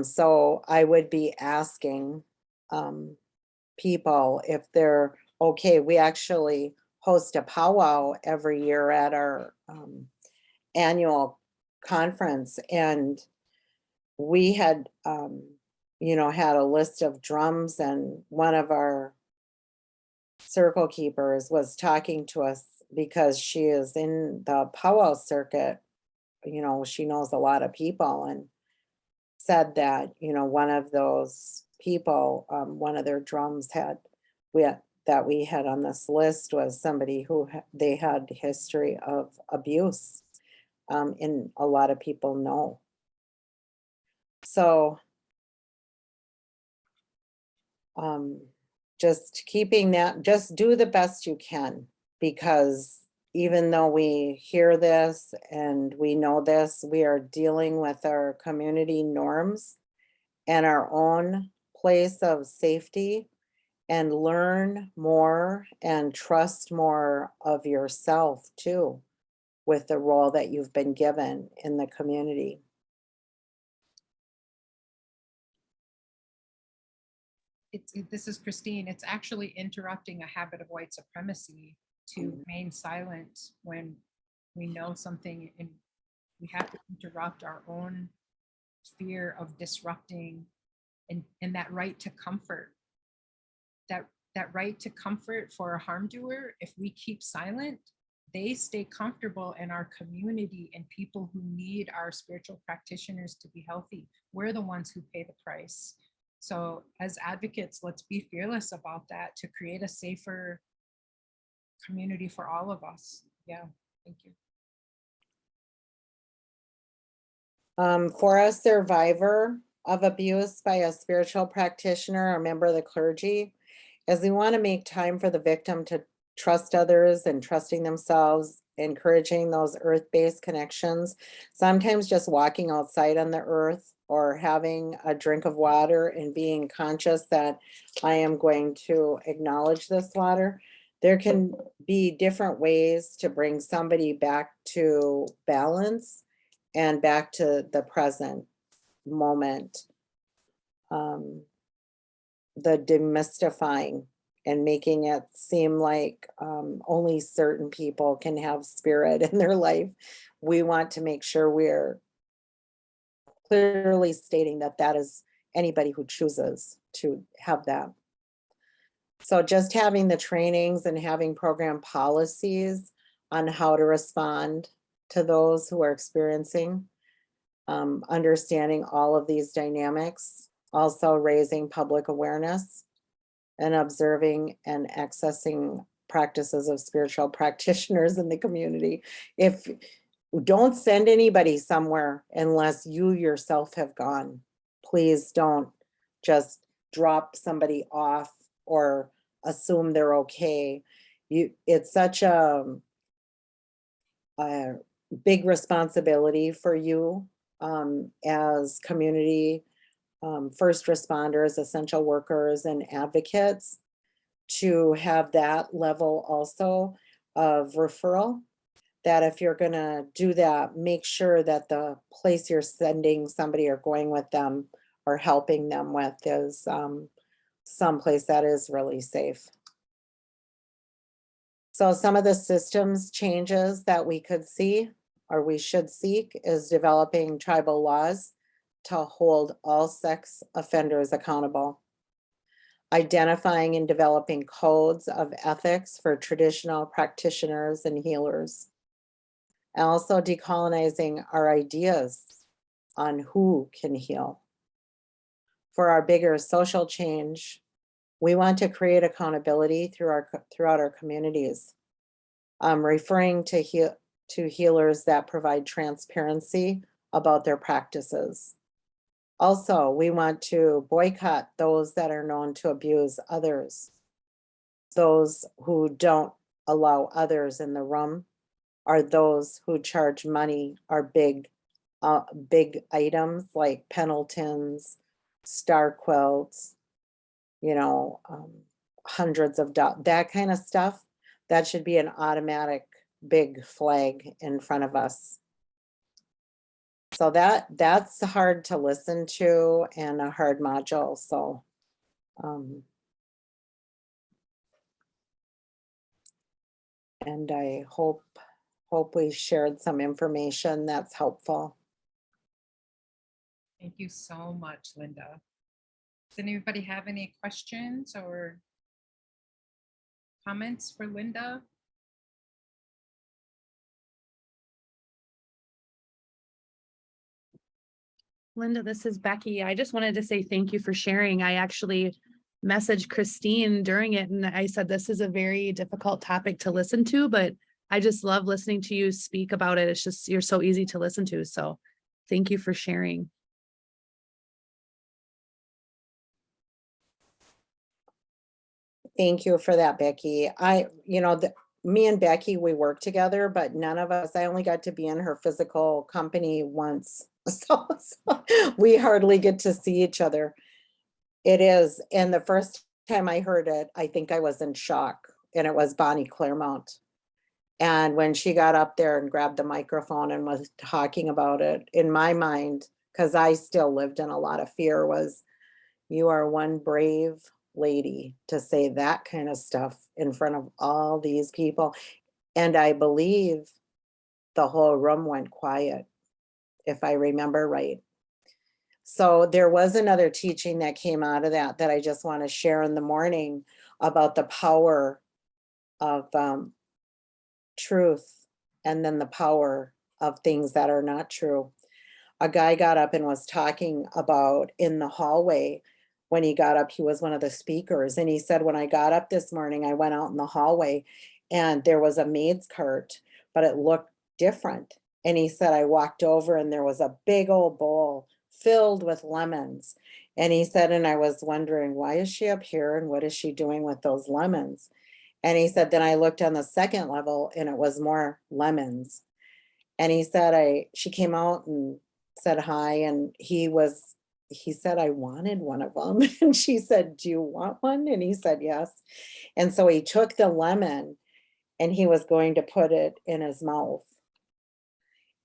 S5: So I would be asking people if they're okay. We actually host a powwow every year at our annual conference, and we had had a list of drums, and one of our circle keepers was talking to us because she is in the powwow circuit. She knows a lot of people, and said that, one of those people, one of their drums that we had on this list was somebody who they had history of abuse. And a lot of people know. So just keeping that, just do the best you can, because even though we hear this and we know this, we are dealing with our community norms and our own place of safety, and learn more and trust more of yourself too, with the role that you've been given in the community.
S1: This is Christine. It's actually interrupting a habit of white supremacy to remain silent when we know something, and we have to interrupt our own fear of disrupting, and that right to comfort. That right to comfort for a harm doer, if we keep silent, they stay comfortable in our community, and people who need our spiritual practitioners to be healthy, we're the ones who pay the price. So as advocates, let's be fearless about that to create a safer community for all of us. Yeah, thank you.
S5: For a survivor of abuse by a spiritual practitioner or member of the clergy, as we want to make time for the victim to trust others and trusting themselves, encouraging those earth-based connections, sometimes just walking outside on the earth or having a drink of water and being conscious that I am going to acknowledge this water. There can be different ways to bring somebody back to balance and back to the present moment. The demystifying and making it seem like only certain people can have spirit in their life. We want to make sure we're clearly stating that that is anybody who chooses to have that. So just having the trainings and having program policies on how to respond to those who are experiencing, understanding all of these dynamics, also raising public awareness and observing and accessing practices of spiritual practitioners in the community. If don't send anybody somewhere unless you yourself have gone. Please don't just drop somebody off or assume they're okay. It's such a big responsibility for you as community first responders, essential workers, and advocates to have that level also of referral. That if you're going to do that, make sure that the place you're sending somebody or going with them or helping them with is someplace that is really safe. So some of the systems changes that we could see or we should seek is developing tribal laws to hold all sex offenders accountable, identifying and developing codes of ethics for traditional practitioners and healers, and also decolonizing our ideas on who can heal. For our bigger social change, we want to create accountability throughout our communities, referring to healers that provide transparency about their practices. Also, we want to boycott those that are known to abuse others, those who don't allow others in the room, are those who charge money are big items like Pendletons, star quilts, hundreds of dollars, that kind of stuff. That should be an automatic big flag in front of us. So that's hard to listen to and a hard module. So and I hope we shared some information that's helpful.
S1: Thank you so much, Linda. Does anybody have any questions or comments for Linda?
S6: Linda, this is Becky. I just wanted to say thank you for sharing. I actually messaged Christine during it and I said, this is a very difficult topic to listen to, but I just love listening to you speak about it. It's just, you're so easy to listen to. So thank you for sharing.
S5: Thank you for that, Becky. Me and Becky, we work together, but none of us, I only got to be in her physical company once. So we hardly get to see each other. It is. And the first time I heard it, I think I was in shock. And it was Bonnie Claremont. And when she got up there and grabbed the microphone and was talking about it, in my mind, because I still lived in a lot of fear, was, you are one brave lady to say that kind of stuff in front of all these people. And I believe the whole room went quiet, if I remember right. So there was another teaching that came out of that I just want to share in the morning about the power of truth, and then the power of things that are not true. A guy got up and was talking about in the hallway. When he got up, he was one of the speakers, and he said, when I got up this morning, I went out in the hallway and there was a maid's cart, but it looked different. And he said, I walked over and there was a big old bowl filled with lemons. And he said, and I was wondering, why is she up here and what is she doing with those lemons? And he said, then I looked on the second level and it was more lemons. And he said, she came out and said hi, and he said, I wanted one of them. And she said, do you want one? And he said, yes. And so he took the lemon and he was going to put it in his mouth.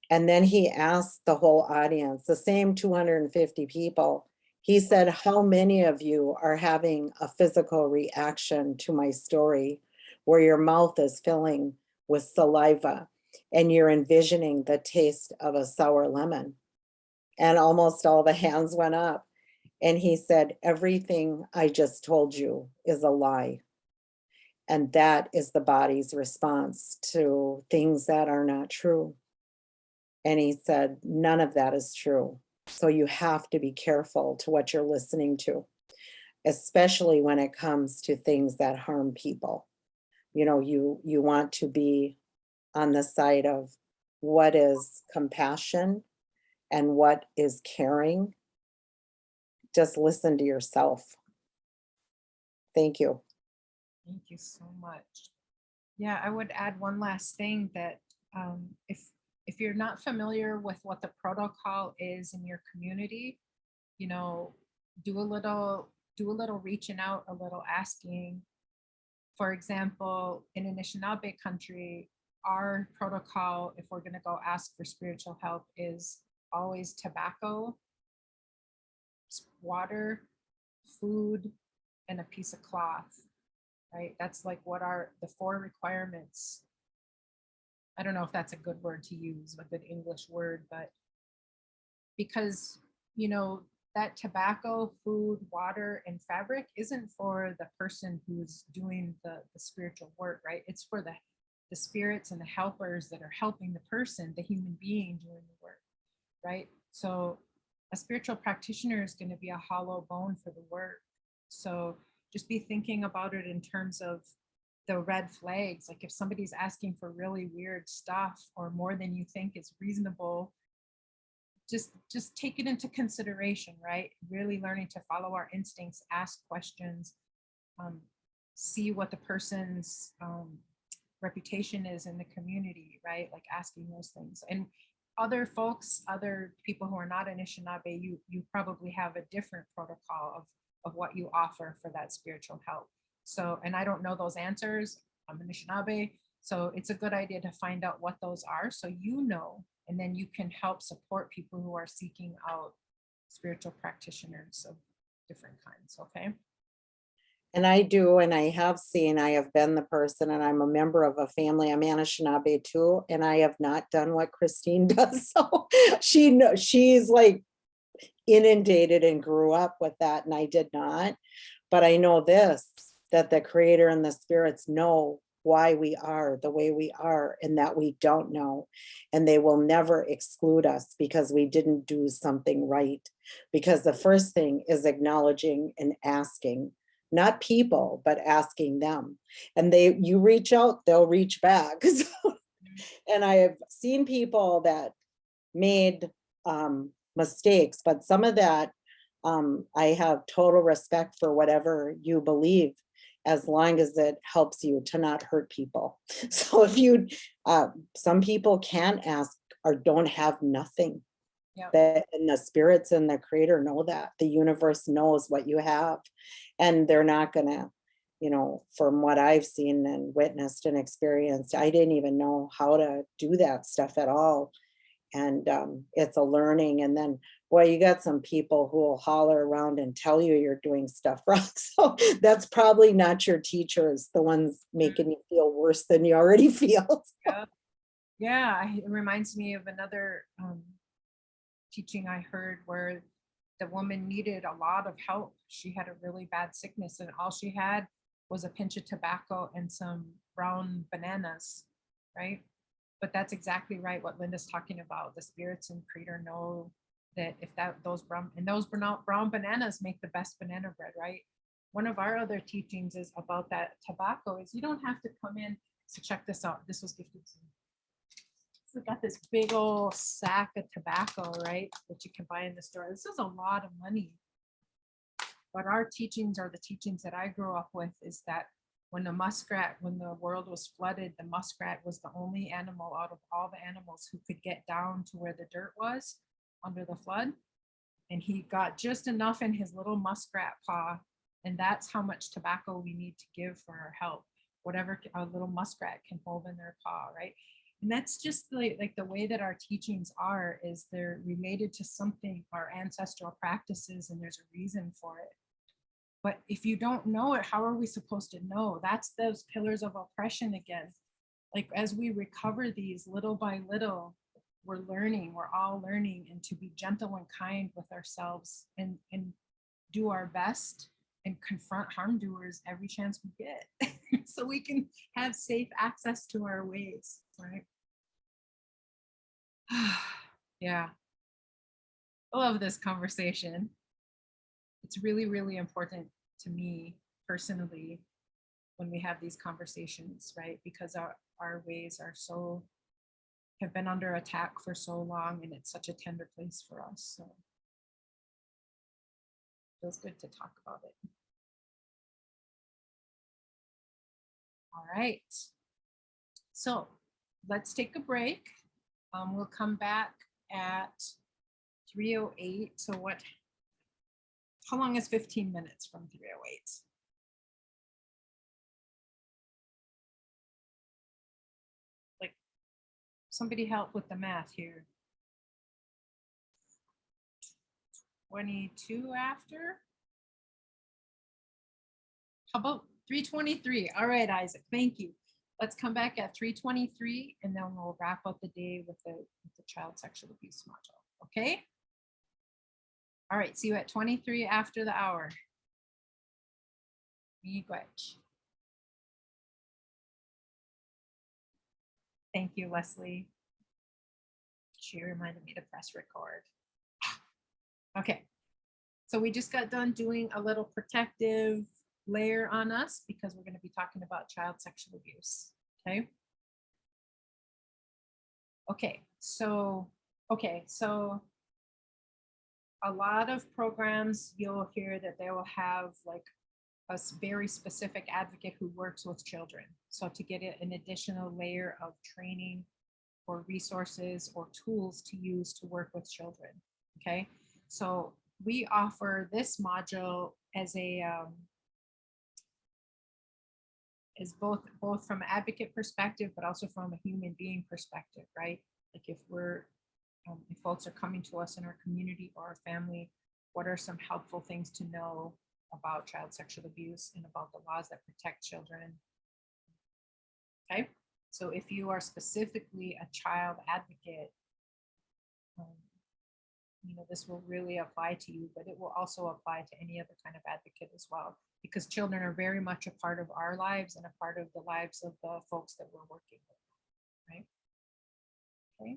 S5: And then he asked the whole audience, the same 250 people, he said, how many of you are having a physical reaction to my story where your mouth is filling with saliva and you're envisioning the taste of a sour lemon? And almost all the hands went up. And he said, everything I just told you is a lie. And that is the body's response to things that are not true. And he said, none of that is true. So you have to be careful to what you're listening to, especially when it comes to things that harm people. You know, you want to be on the side of what is compassion and what is caring. Just listen to yourself. Thank you.
S1: Thank you so much. Yeah, I would add one last thing that if you're not familiar with what the protocol is in your community, you know, do a little reaching out, a little asking. For example, in Anishinaabe country, our protocol, if we're going to go ask for spiritual help, is always tobacco, water, food, and a piece of cloth, right? That's like what are the 4 requirements. I don't know if that's a good word to use, a good English word, but because, you know, that tobacco, food, water, and fabric isn't for the person who's doing the spiritual work, right? It's for the spirits and the helpers that are helping the person, the human being doing the work, right? So a spiritual practitioner is going to be a hollow bone for the work. So just be thinking about it in terms of the red flags. Like if somebody's asking for really weird stuff or more than you think is reasonable, just take it into consideration, right? Really learning to follow our instincts, ask questions, see what the person's reputation is in the community, right? Like asking those things. And other folks, other people who are not Anishinaabe, you probably have a different protocol of what you offer for that spiritual help. So, and I don't know those answers. I'm Anishinaabe. So it's a good idea to find out what those are so you know, and then you can help support people who are seeking out spiritual practitioners of different kinds, okay?
S5: And I do, and I have been the person, and I'm a member of a family. I'm Anishinaabe too, and I have not done what Christine does. So she's like, inundated and grew up with that, and I did not. But I know this, that the creator and the spirits know why we are the way we are, and that we don't know. And they will never exclude us because we didn't do something right. Because the first thing is acknowledging and asking, not people, but asking them. And you reach out, they'll reach back. So, and I have seen people that made mistakes, but some of that, I have total respect for whatever you believe, as long as it helps you to not hurt people. So if you, some people can't ask or don't have nothing.
S1: Yep.
S5: That, and the spirits and the creator know that. The universe knows what you have, and they're not gonna, you know, from what I've seen and witnessed and experienced, I didn't even know how to do that stuff at all. And it's a learning. And then, boy, you got some people who will holler around and tell you you're doing stuff wrong. So that's probably not your teachers, the ones making you feel worse than you already feel.
S1: Yeah, yeah. It reminds me of another teaching I heard where the woman needed a lot of help. She had a really bad sickness, and all she had was a pinch of tobacco and some brown bananas, right? But that's exactly right what Linda's talking about. The spirits and creator know that if those brown bananas make the best banana bread, right? One of our other teachings is about that tobacco is you don't have to come in. So check this out. This was gifted to me. So we got this big old sack of tobacco, right? That you can buy in the store. This is a lot of money. But our teachings are the teachings that I grew up with, is that when the world was flooded, the muskrat was the only animal out of all the animals who could get down to where the dirt was under the flood. And he got just enough in his little muskrat paw. And that's how much tobacco we need to give for our help, whatever a little muskrat can hold in their paw, right? And that's just like the way that our teachings are, is they're related to something, our ancestral practices, and there's a reason for it. But if you don't know it, how are we supposed to know? That's those pillars of oppression again. Like as we recover these little by little, we're all learning, and to be gentle and kind with ourselves, and do our best and confront harm doers every chance we get so we can have safe access to our ways, right? Yeah. I love this conversation. It's really, really important to me personally when we have these conversations, right? Because our ways have been under attack for so long, and it's such a tender place for us. So it feels good to talk about it. All right. So let's take a break. We'll come back at 3:08. So how long is 15 minutes from 3:08? Like, somebody help with the math here. 22 after? How about 3:23? All right, Isaac, thank you. Let's come back at 3:23, and then we'll wrap up the day with the child sexual abuse module, okay? All right, see you at 23 after the hour. Miigwech. Thank you, Leslie. She reminded me to press record. Okay, so we just got done doing a little protective layer on us because we're going to be talking about child sexual abuse. Okay, so a lot of programs, you'll hear that they will have like a very specific advocate who works with children. So to get an additional layer of training or resources or tools to use to work with children. Okay, so we offer this module as both from an advocate perspective, but also from a human being perspective, right? Like if folks are coming to us in our community or our family, what are some helpful things to know about child sexual abuse and about the laws that protect children? Okay, so if you are specifically a child advocate, this will really apply to you, but it will also apply to any other kind of advocate as well, because children are very much a part of our lives and a part of the lives of the folks that we're working with, right? Okay.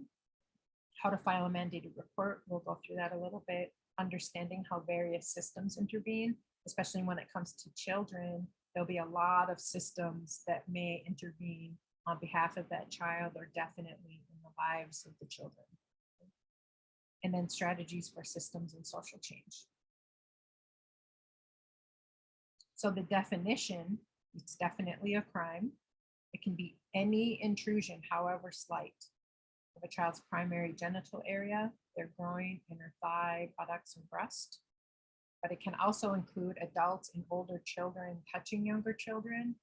S1: How to file a mandated report, we'll go through that a little bit. Understanding how various systems intervene, especially when it comes to children, there'll be a lot of systems that may intervene on behalf of that child or definitely in the lives of the children. And then strategies for systems and social change. So the definition, it's definitely a crime. It can be any intrusion, however slight, of a child's primary genital area, their groin, inner thigh, buttocks, and breast. But it can also include adults and older children touching younger children,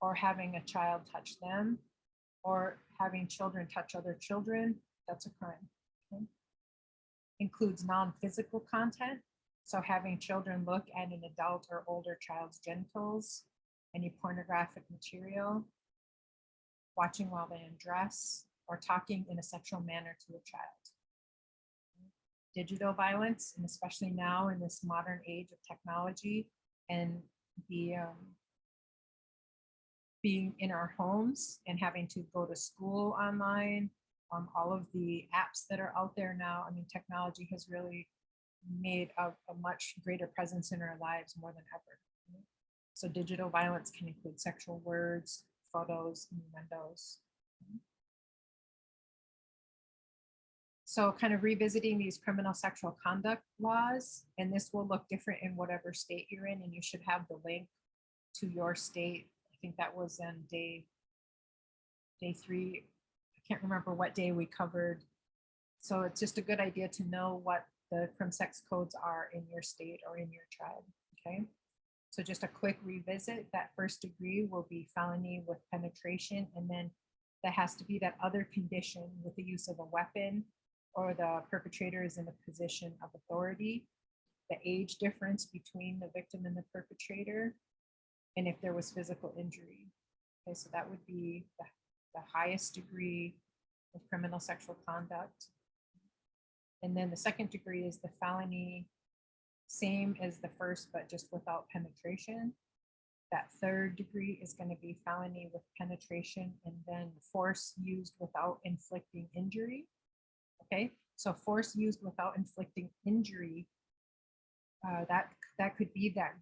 S1: or having a child touch them, or having children touch other children. That's a crime. Okay. Includes non-physical content. So having children look at an adult or older child's genitals, any pornographic material, watching while they undress, or talking in a sexual manner to a child. Digital violence, and especially now in this modern age of technology and the being in our homes and having to go to school online, all of the apps that are out there now. I mean, technology has really made a much greater presence in our lives more than ever. So digital violence can include sexual words, photos, innuendos. So kind of revisiting these criminal sexual conduct laws, and this will look different in whatever state you're in, and you should have the link to your state. I think that was in day 3. I can't remember what day we covered. So it's just a good idea to know what the crim sex codes are in your state or in your tribe, okay? So just a quick revisit, that first degree will be felony with penetration, and then that has to be that other condition with the use of a weapon, or the perpetrator is in a position of authority, the age difference between the victim and the perpetrator, and if there was physical injury. Okay, so that would be the highest degree of criminal sexual conduct. And then the second degree is the felony, same as the first, but just without penetration. That third degree is going to be felony with penetration, and then force used without inflicting injury. Okay, so force used without inflicting injury, that could be that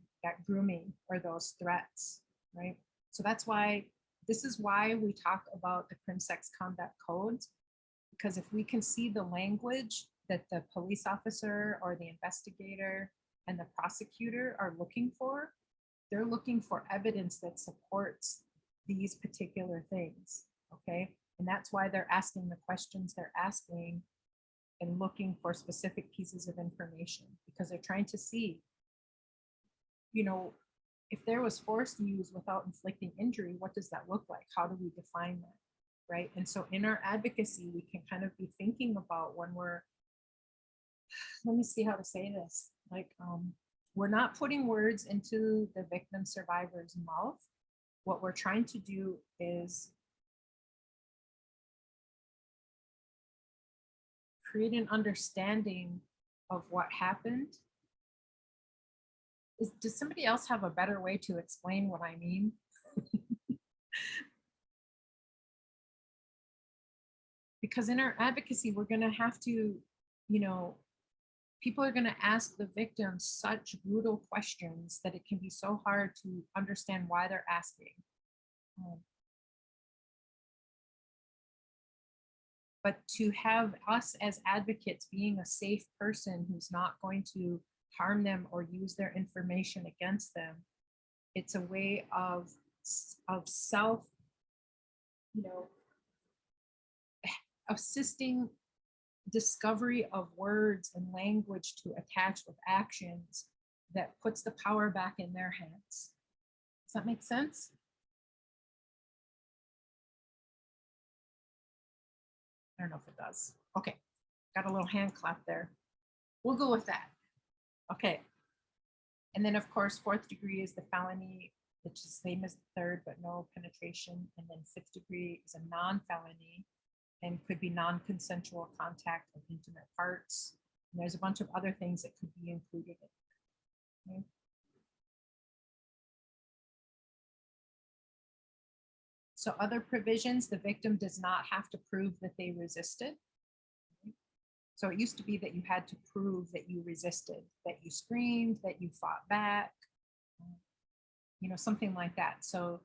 S1: grooming or those threats, right? So that's why, this is why we talk about the crim sex conduct codes, because if we can see the language that the police officer or the investigator and the prosecutor are looking for, they're looking for evidence that supports these particular things, okay? And that's why they're asking the questions they're asking and looking for specific pieces of information, because they're trying to see, if there was force used without inflicting injury, what does that look like? How do we define that, right? And so in our advocacy, we can kind of be thinking about when let me see how to say this, like, we're not putting words into the victim survivor's mouth. What we're trying to do is create an understanding of what happened. Does somebody else have a better way to explain what I mean? Because in our advocacy, we're going to have to, people are going to ask the victims such brutal questions that it can be so hard to understand why they're asking. But to have us as advocates being a safe person who's not going to harm them or use their information against them, it's a way of self, assisting discovery of words and language to attach with actions that puts the power back in their hands. Does that make sense? I don't know if it does. Okay, got a little hand clap there. We'll go with that. Okay. And then of course, fourth degree is the felony, which is same as the third, but no penetration. And then fifth degree is a non-felony and could be non-consensual contact of intimate parts. And there's a bunch of other things that could be included in. Okay. So other provisions, the victim does not have to prove that they resisted. So it used to be that you had to prove that you resisted, that you screamed, that you fought back, you know, something like that. So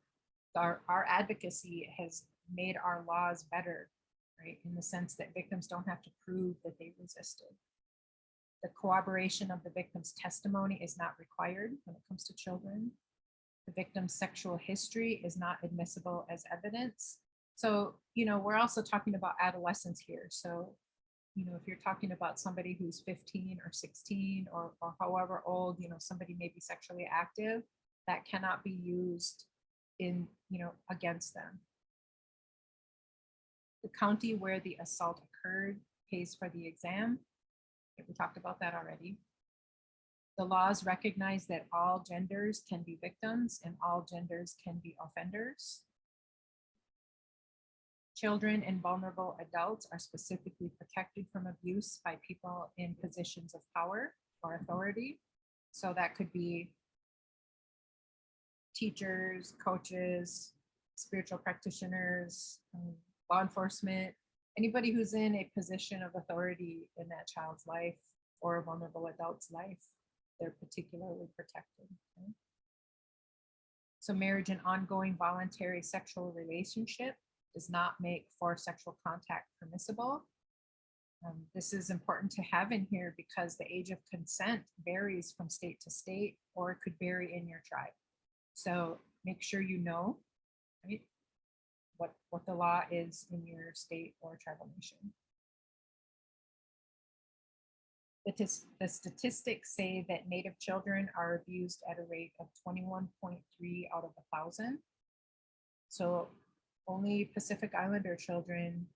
S1: our advocacy has made our laws better, right? In the sense that victims don't have to prove that they resisted. The corroboration of the victim's testimony is not required when it comes to children. The victim's sexual history is not admissible as evidence. So, you know, we're also talking about adolescents here. So, you know, if you're talking about somebody who's 15 or 16 or however old, you know, somebody may be sexually active, that cannot be used in, you know, against them. The county where the assault occurred pays for the exam. We talked about that already. The laws recognize that all genders can be victims and all genders can be offenders. Children and vulnerable adults are specifically protected from abuse by people in positions of power or authority. So that could be teachers, coaches, spiritual practitioners, law enforcement, anybody who's in a position of authority in that child's life or a vulnerable adult's life, they're particularly protected. Okay? So marriage and ongoing voluntary sexual relationship does not make forced sexual contact permissible. This is important to have in here because the age of consent varies from state to state, or it could vary in your tribe. So make sure you know, right, what the law is in your state or tribal nation. The statistics say that Native children are abused at a rate of 21.3 out of 1,000. So only Pacific Islander children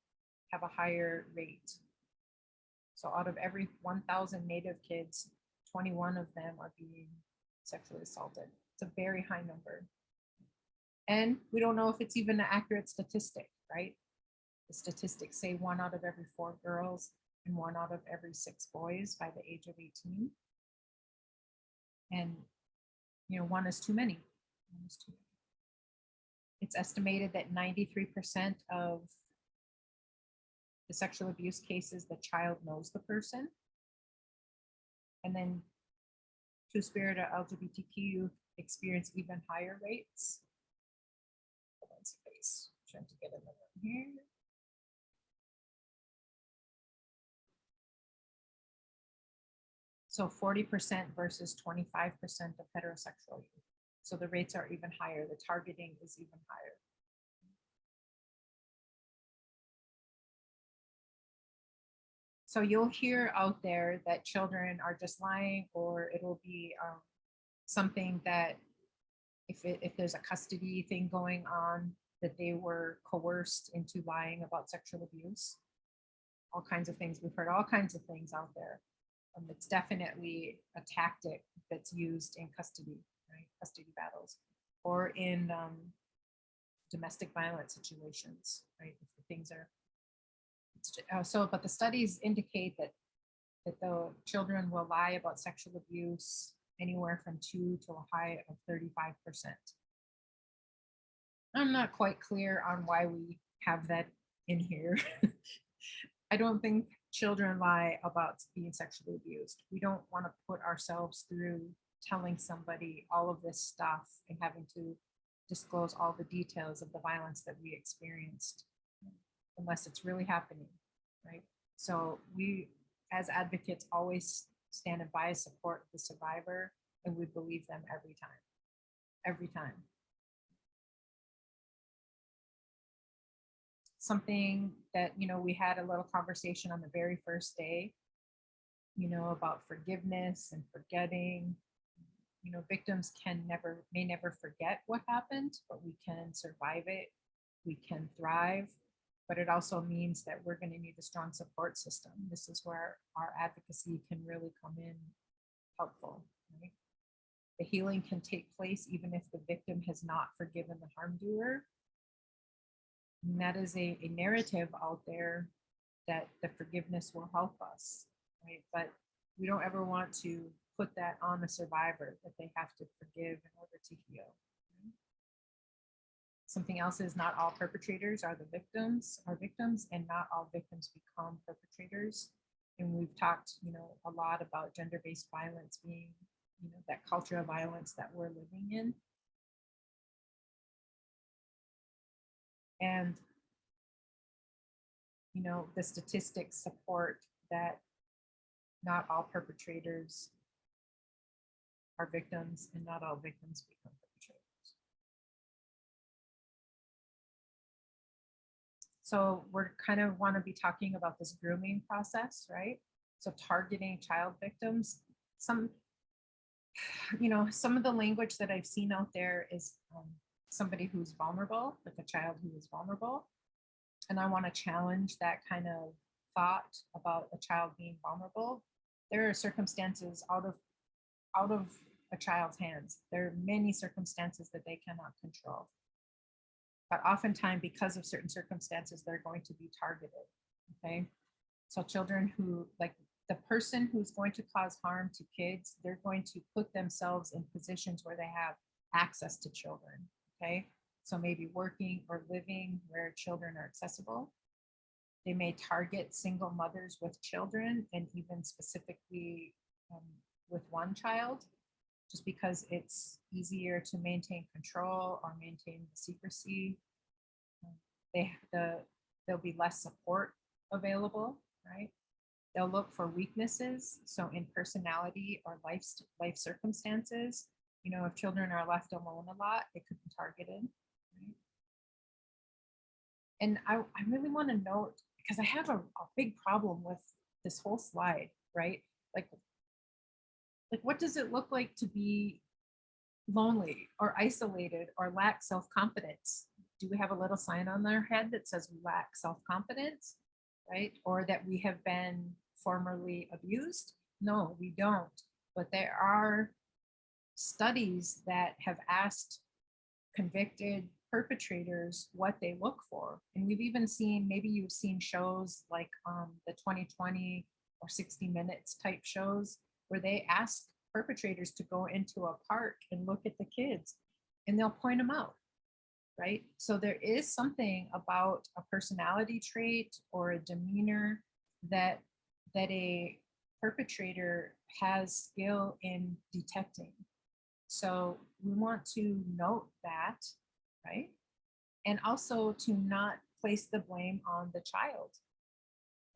S1: have a higher rate. So out of every 1,000 Native kids, 21 of them are being sexually assaulted. It's a very high number. And we don't know if it's even an accurate statistic, right? The statistics say 1 out of every 4 girls and 1 out of every 6 boys by the age of 18. And, you know, 1 is too many. 1 is too many. It's estimated that 93% of the sexual abuse cases, the child knows the person. And then Two-Spirit or LGBTQ experience even higher rates. Trying to get another one here. So 40% versus 25% of heterosexual youth. So the rates are even higher. The targeting is even higher. So you'll hear out there that children are just lying, or it'll be something that if there's a custody thing going on, that they were coerced into lying about sexual abuse. All kinds of things. We've heard all kinds of things out there. It's definitely a tactic that's used in custody, right? Custody battles, or in domestic violence situations, right? If the things are but the studies indicate that the children will lie about sexual abuse anywhere from 2 to a high of 35%. I'm not quite clear on why we have that in here. I don't think children lie about being sexually abused. We don't want to put ourselves through telling somebody all of this stuff and having to disclose all the details of the violence that we experienced, unless it's really happening, right? So we, as advocates, always stand and by support the survivor, and we believe them every time. Something that, you know, we had a little conversation on the very first day, you know, about forgiveness and forgetting. You know, victims may never forget what happened, but we can survive it. We can thrive, but it also means that we're going to need a strong support system. This is where our advocacy can really come in helpful, right? The healing can take place even if the victim has not forgiven the harm doer. And that is a narrative out there that the forgiveness will help us. right? But we don't ever want to put that on the survivor, that they have to forgive in order to heal. Something else is not all perpetrators are victims, and not all victims become perpetrators. And we've talked, a lot about gender-based violence being, that culture of violence that we're living in. And, the statistics support that not all perpetrators are victims, and not all victims become perpetrators. So we're kind of want to be talking about this grooming process, right? So targeting child victims. Some of the language that I've seen out there is somebody who's vulnerable, like a child who is vulnerable. And I want to challenge that kind of thought about a child being vulnerable. There are circumstances out of a child's hands. There are many circumstances that they cannot control. But oftentimes, because of certain circumstances, they're going to be targeted, okay? So children who, like the person who's going to cause harm to kids, they're going to put themselves in positions where they have access to children, okay? So maybe working or living where children are accessible. They may target single mothers with children, and even specifically with one child, just because it's easier to maintain control or maintain the secrecy. There'll be less support available, right? They'll look for weaknesses, so in personality or life circumstances. If children are left alone a lot, it could be targeted. Right? And I really want to note, because I have a big problem with this whole slide, right? Like what does it look like to be lonely or isolated or lack self-confidence? Do we have a little sign on their head that says we lack self-confidence, right? Or that we have been formerly abused? No, we don't. But there are studies that have asked convicted perpetrators what they look for. And we've even seen, maybe you've seen shows like the 2020 or 60 Minutes type shows, where they ask perpetrators to go into a park and look at the kids, and they'll point them out, right? So there is something about a personality trait or a demeanor that a perpetrator has skill in detecting. So we want to note that, right? And also to not place the blame on the child,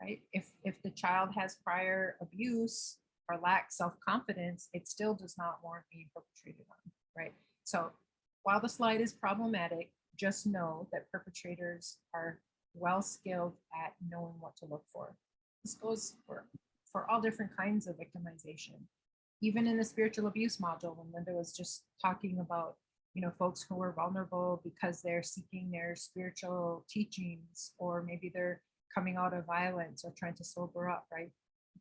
S1: right? If the child has prior abuse or lacks self-confidence, it still does not warrant being perpetrated on, right? So while the slide is problematic, just know that perpetrators are well skilled at knowing what to look for. This goes for all different kinds of victimization. Even in the spiritual abuse module, when Linda was just talking about, folks who are vulnerable because they're seeking their spiritual teachings, or maybe they're coming out of violence or trying to sober up, right?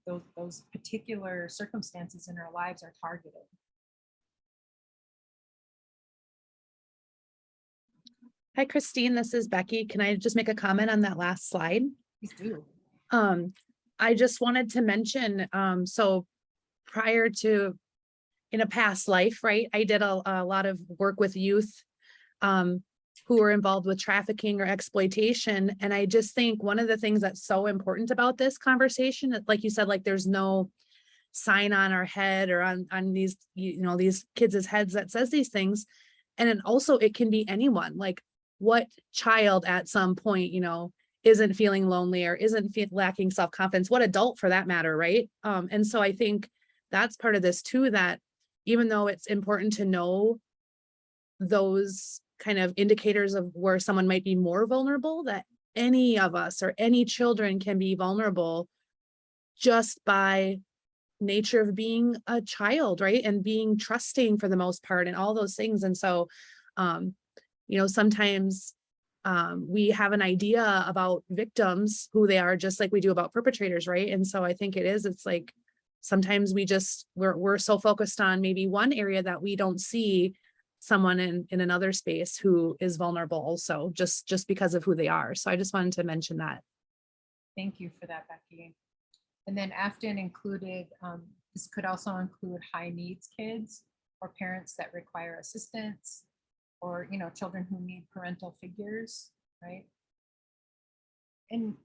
S1: Those particular circumstances in our lives are targeted.
S6: Hi, Christine, this is Becky. Can I just make a comment on that last slide?
S1: Please do.
S6: I just wanted to mention, so prior to, in a past life, right, I did a lot of work with youth who were involved with trafficking or exploitation. And I just think one of the things that's so important about this conversation, like you said, like there's no sign on our head or on these, these kids' heads that says these things. And then also it can be anyone, like what child at some point, isn't feeling lonely or isn't lacking self-confidence, what adult for that matter, right? And so I think that's part of this too, that even though it's important to know those kind of indicators of where someone might be more vulnerable, that any of us or any children can be vulnerable just by nature of being a child, right? And being trusting for the most part and all those things. And so, sometimes we have an idea about victims, who they are, just like we do about perpetrators, right? And so I think it's like, sometimes we're so focused on maybe one area that we don't see someone in another space who is vulnerable also, just because of who they are. So I just wanted to mention that.
S1: Thank you for that, Becky. And then Afton included, this could also include high needs kids or parents that require assistance, or, you know, children who need parental figures, right? And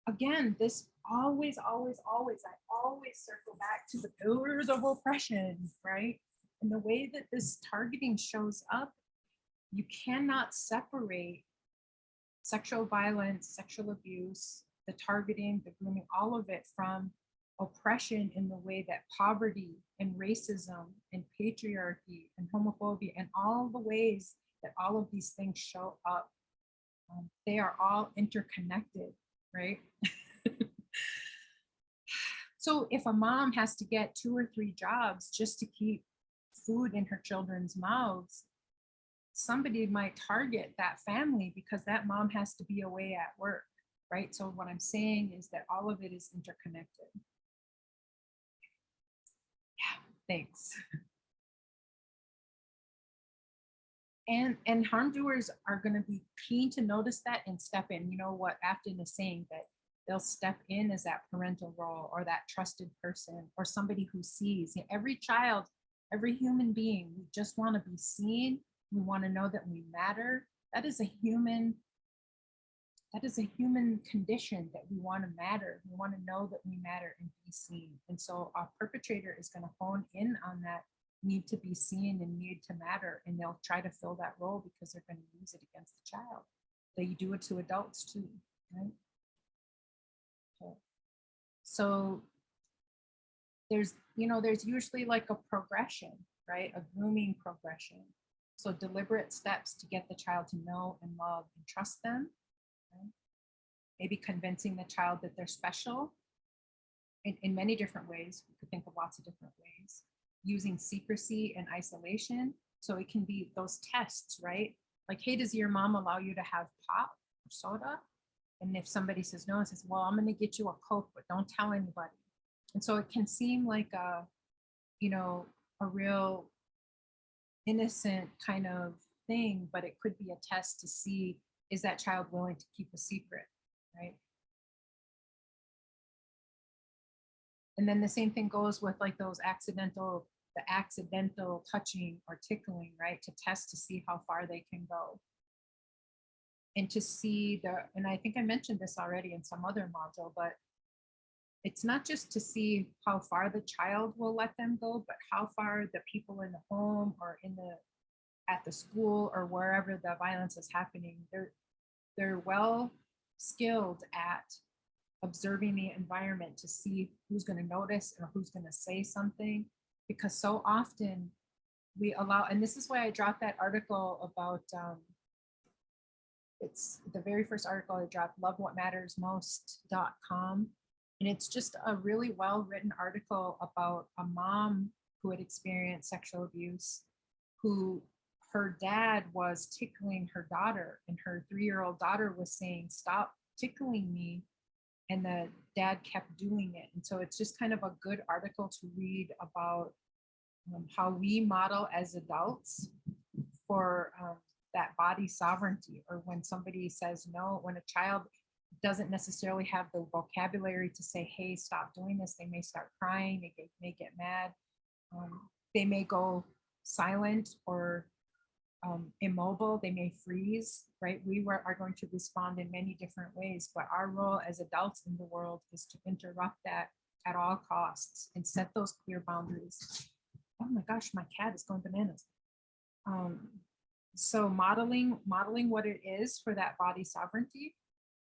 S1: again, this always, always, always, I always circle back to the pillars of oppression, right? And the way that this targeting shows up, you cannot separate sexual violence, sexual abuse, the targeting, the grooming, all of it from oppression in the way that poverty and racism and patriarchy and homophobia and all the ways that all of these things show up. They are all interconnected, right? So if a mom has to get 2 or 3 jobs just to keep food in her children's mouths, somebody might target that family because that mom has to be away at work, right? So what I'm saying is that all of it is interconnected. Yeah, thanks. And harm doers are going to be keen to notice that and step in. You know what Afton is saying, that they'll step in as that parental role or that trusted person or somebody who sees. Every child, every human being, we just want to be seen. We want to know that we matter. That is a human condition, that we want to matter. We want to know that we matter and be seen. And so our perpetrator is going to hone in on that need to be seen and need to matter, and they'll try to fill that role because they're going to use it against the child. They do it to adults too, right? Okay. So there's usually like a progression, right? A grooming progression. So deliberate steps to get the child to know and love and trust them. Right? Maybe convincing the child that they're special in many different ways. We could think of lots of different ways. Using secrecy and isolation. So it can be those tests, right? Like, hey, does your mom allow you to have pop or soda? And if somebody says no, it says, well, I'm going to get you a Coke, but don't tell anybody. And so it can seem like a real innocent kind of thing, but it could be a test to see, is that child willing to keep a secret, right? And then the same thing goes with like those accidental touching or tickling, right? To test to see how far they can go. And to see and I think I mentioned this already in some other module, but it's not just to see how far the child will let them go, but how far the people in the home or at the school or wherever the violence is happening, they're well skilled at observing the environment to see who's going to notice or who's going to say something. Because so often we allow, and this is why I dropped that article about, it's the very first article I dropped, lovewhatmattersmost.com. And it's just a really well-written article about a mom who had experienced sexual abuse, who her dad was tickling her daughter, and her 3-year-old daughter was saying, stop tickling me. And the dad kept doing it. And so it's just kind of a good article to read about how we model as adults for that body sovereignty, or when somebody says no, when a child doesn't necessarily have the vocabulary to say, hey, stop doing this, they may start crying, they may get mad, they may go silent or immobile, they may freeze, right? We are going to respond in many different ways, but our role as adults in the world is to interrupt that at all costs and set those clear boundaries. Oh my gosh, my cat is going bananas. So modeling what it is for that body sovereignty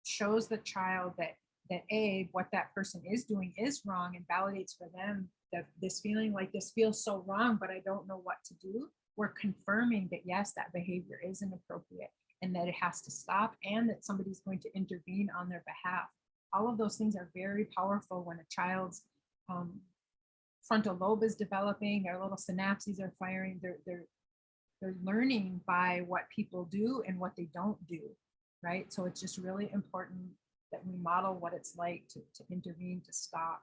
S1: shows the child that A, what that person is doing is wrong, and validates for them that this feeling like this feels so wrong, but I don't know what to do. We're confirming that yes, that behavior is inappropriate and that it has to stop, and that somebody's going to intervene on their behalf. All of those things are very powerful when a child's frontal lobe is developing, their little synapses are firing, they're learning by what people do and what they don't do, right? So it's just really important that we model what it's like to intervene, to stop,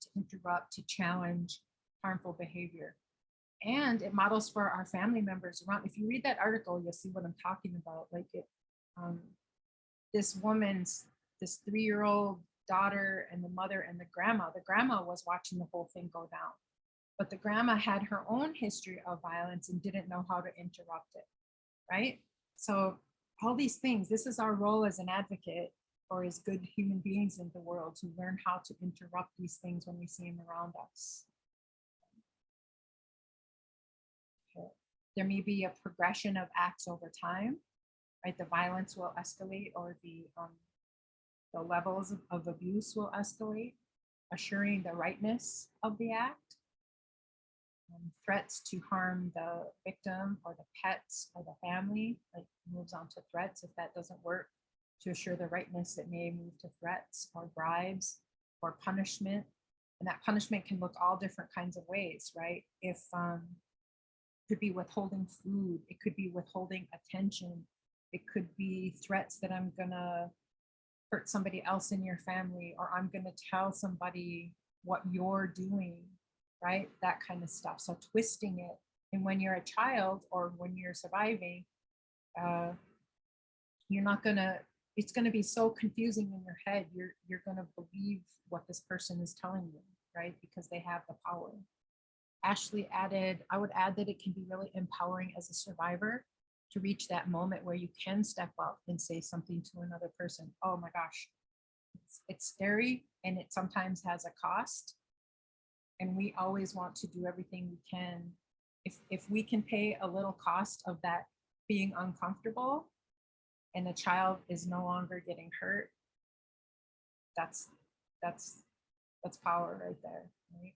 S1: to interrupt, to challenge harmful behavior. And it models for our family members around. If you read that article, you'll see what I'm talking about. Like this 3-year-old daughter and the mother and the grandma was watching the whole thing go down. But the grandma had her own history of violence and didn't know how to interrupt it, right? So all these things, this is our role as an advocate or as good human beings in the world, to learn how to interrupt these things when we see them around us. Okay. There may be a progression of acts over time, right? The violence will escalate, or the levels of abuse will escalate, assuring the rightness of the act. Threats to harm the victim or the pets or the family, like moves on to threats. If that doesn't work, to assure the rightness, it may move to threats or bribes or punishment. And that punishment can look all different kinds of ways, right? If could be withholding food, it could be withholding attention, it could be threats that I'm gonna hurt somebody else in your family, or I'm gonna tell somebody what you're doing, right? That kind of stuff. So twisting it. And when you're a child or when you're surviving, you're not gonna, it's gonna be so confusing in your head. You're gonna believe what this person is telling you, right? Because they have the power. Ashley added, I would add that it can be really empowering as a survivor to reach that moment where you can step up and say something to another person. Oh my gosh, it's scary, and it sometimes has a cost. And we always want to do everything we can. If we can pay a little cost of that being uncomfortable, and the child is no longer getting hurt, that's power right there, right?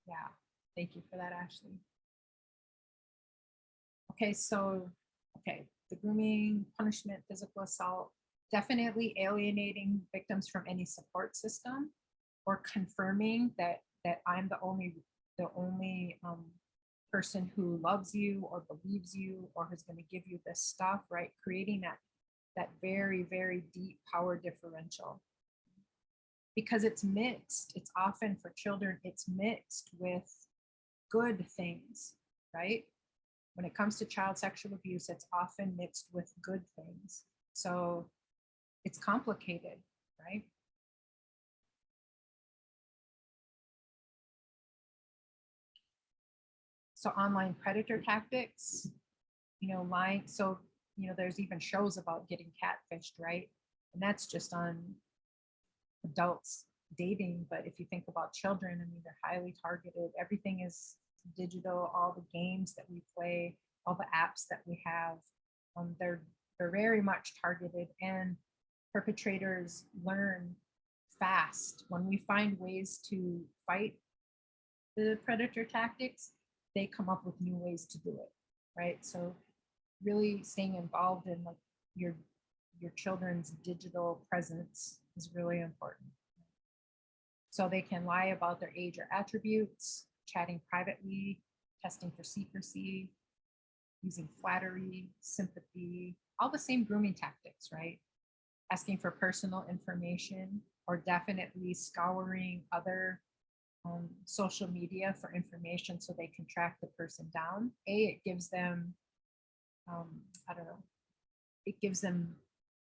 S1: Yeah, thank you for that, Ashley. Okay, so, the grooming, punishment, physical assault, definitely alienating victims from any support system, or confirming that I'm the only person who loves you or believes you or who's going to give you this stuff, right? Creating that very, very deep power differential. Because it's mixed. It's often, for children, it's mixed with good things, right? When it comes to child sexual abuse, it's often mixed with good things. So it's complicated, right? So online predator tactics, lying. So, there's even shows about getting catfished, right? And that's just on adults dating. But if you think about children, I mean, they're highly targeted. Everything is digital. All the games that we play, all the apps that we have, they're very much targeted, and perpetrators learn fast. When we find ways to fight the predator tactics, they come up with new ways to do it, right? So really staying involved in like your children's digital presence is really important. So they can lie about their age or attributes, chatting privately, testing for secrecy, using flattery, sympathy, all the same grooming tactics, right? Asking for personal information, or definitely scouring other social media for information so they can track the person down. It gives them, I don't know, it gives them,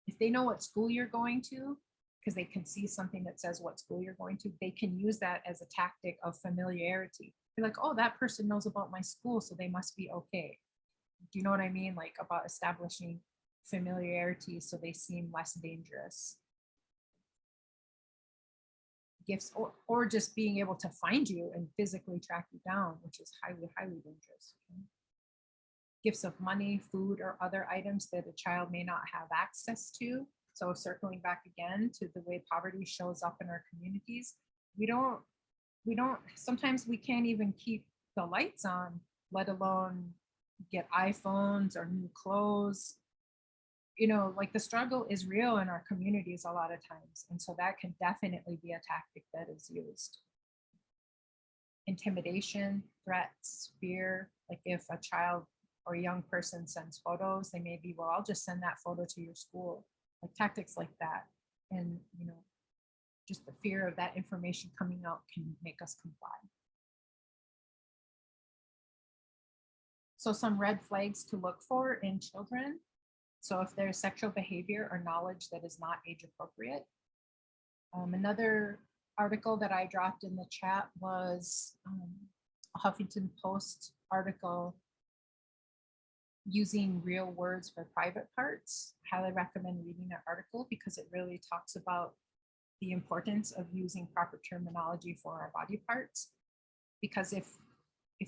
S1: if they know what school you're going to, because they can see something that says what school you're going to, they can use that as a tactic of familiarity. They're like, oh, that person knows about my school, so they must be okay. Do you know what I mean? Like, about establishing familiarity so they seem less dangerous. Gifts, or just being able to find you and physically track you down, which is highly, highly dangerous. Okay? Gifts of money, food, or other items that a child may not have access to. So circling back again to the way poverty shows up in our communities, we don't, sometimes we can't even keep the lights on, let alone get iPhones or new clothes. Like the struggle is real in our communities a lot of times. And so that can definitely be a tactic that is used. Intimidation, threats, fear. Like if a child or a young person sends photos, they may be, well, I'll just send that photo to your school. Like tactics like that. And, just the fear of that information coming out can make us comply. So some red flags to look for in children. So if there's sexual behavior or knowledge that is not age appropriate, Another article that I dropped in the chat was a Huffington Post article using real words for private parts. Highly recommend reading that article because it really talks about the importance of using proper terminology for our body parts. Because if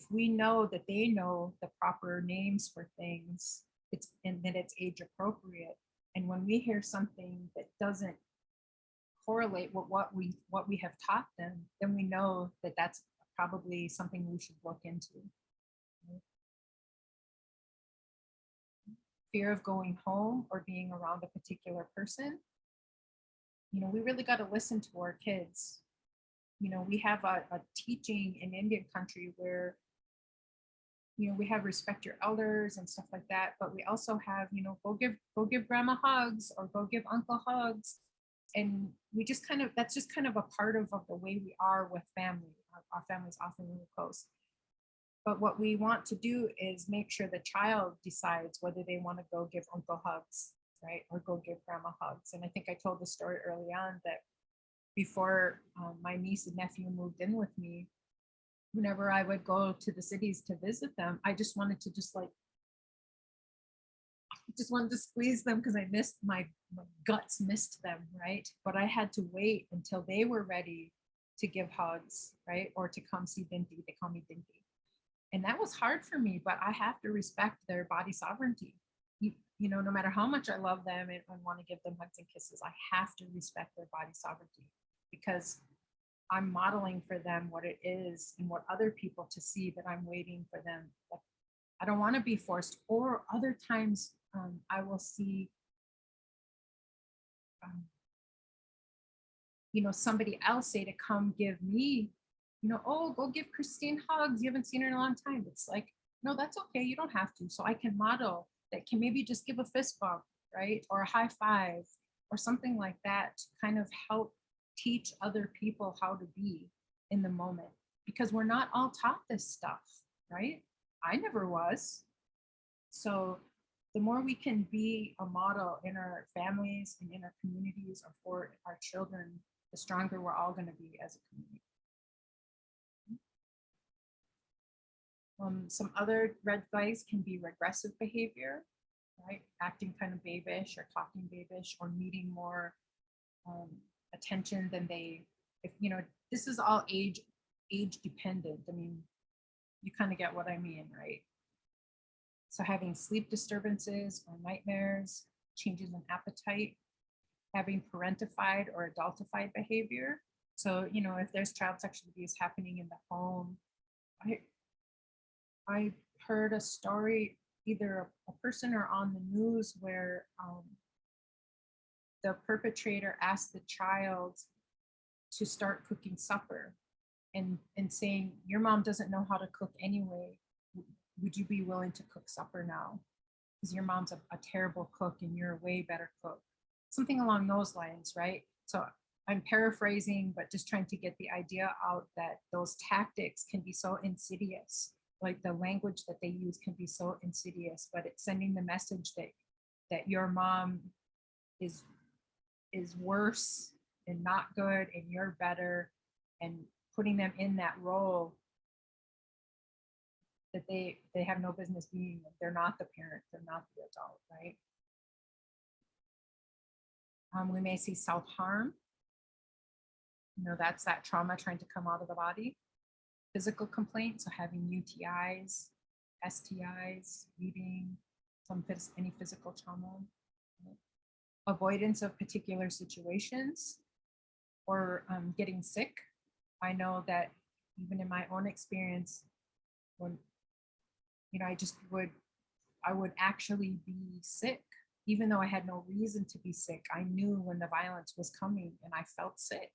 S1: we know that they know the proper names for things, and that it's age appropriate, and when we hear something that doesn't correlate with what we have taught them, then we know that that's probably something we should look into. Fear of going home or being around a particular person. You know, we really got to listen to our kids. You know, we have a teaching in Indian country where, you know, we have respect your elders and stuff like that, but we also have, you know, go give grandma hugs or go give uncle hugs. And we just kind of, that's just kind of a part of the way we are with family. Our family's often really close. But what we want to do is make sure the child decides whether they want to go give uncle hugs, right? Or go give grandma hugs. And I think I told the story early on that before my niece and nephew moved in with me, whenever I would go to the cities to visit them, I just wanted to just wanted to squeeze them because I missed my guts missed them, right? But I had to wait until they were ready to give hugs, right? Or to come see Dinty. They call me Dinty. And that was hard for me, but I have to respect their body sovereignty. You know, no matter how much I love them and want to give them hugs and kisses, I have to respect their body sovereignty because I'm modeling for them what it is and what other people to see that I'm waiting for them. Like, I don't want to be forced. Or other times I will see, you know, somebody else say to come give me, you know, oh, go give Christine hugs. You haven't seen her in a long time. It's like, no, that's okay. You don't have to. So I can model that, can maybe just give a fist bump, right? Or a high five or something like that to kind of help teach other people how to be in the moment, because we're not all taught this stuff, right? I never was. So the more we can be a model in our families and in our communities or for our children, the stronger we're all going to be as a community. Some other red flags can be regressive behavior, right? Acting kind of babish or talking babish or needing more attention than they, if you know, this is all age dependent. I mean, you kind of get what I mean, right? So having sleep disturbances or nightmares, changes in appetite, having parentified or adultified behavior. So, you know, if there's child sexual abuse happening in the home, I heard a story, either a person or on the news, where the perpetrator asked the child to start cooking supper and saying, your mom doesn't know how to cook anyway. Would you be willing to cook supper now? Because your mom's a terrible cook and you're a way better cook. Something along those lines, right? So I'm paraphrasing, but just trying to get the idea out that those tactics can be so insidious. Like the language that they use can be so insidious, but it's sending the message that your mom is worse and not good and you're better, and putting them in that role that they have no business being. They're not the parent, they're not the adult, right? We may see self-harm. You know, that's that trauma trying to come out of the body. Physical complaints, so having UTIs, STIs, bleeding, any physical trauma. Avoidance of particular situations or getting sick. I know that even in my own experience, when, you know, I would actually be sick, even though I had no reason to be sick. I knew when the violence was coming and I felt sick.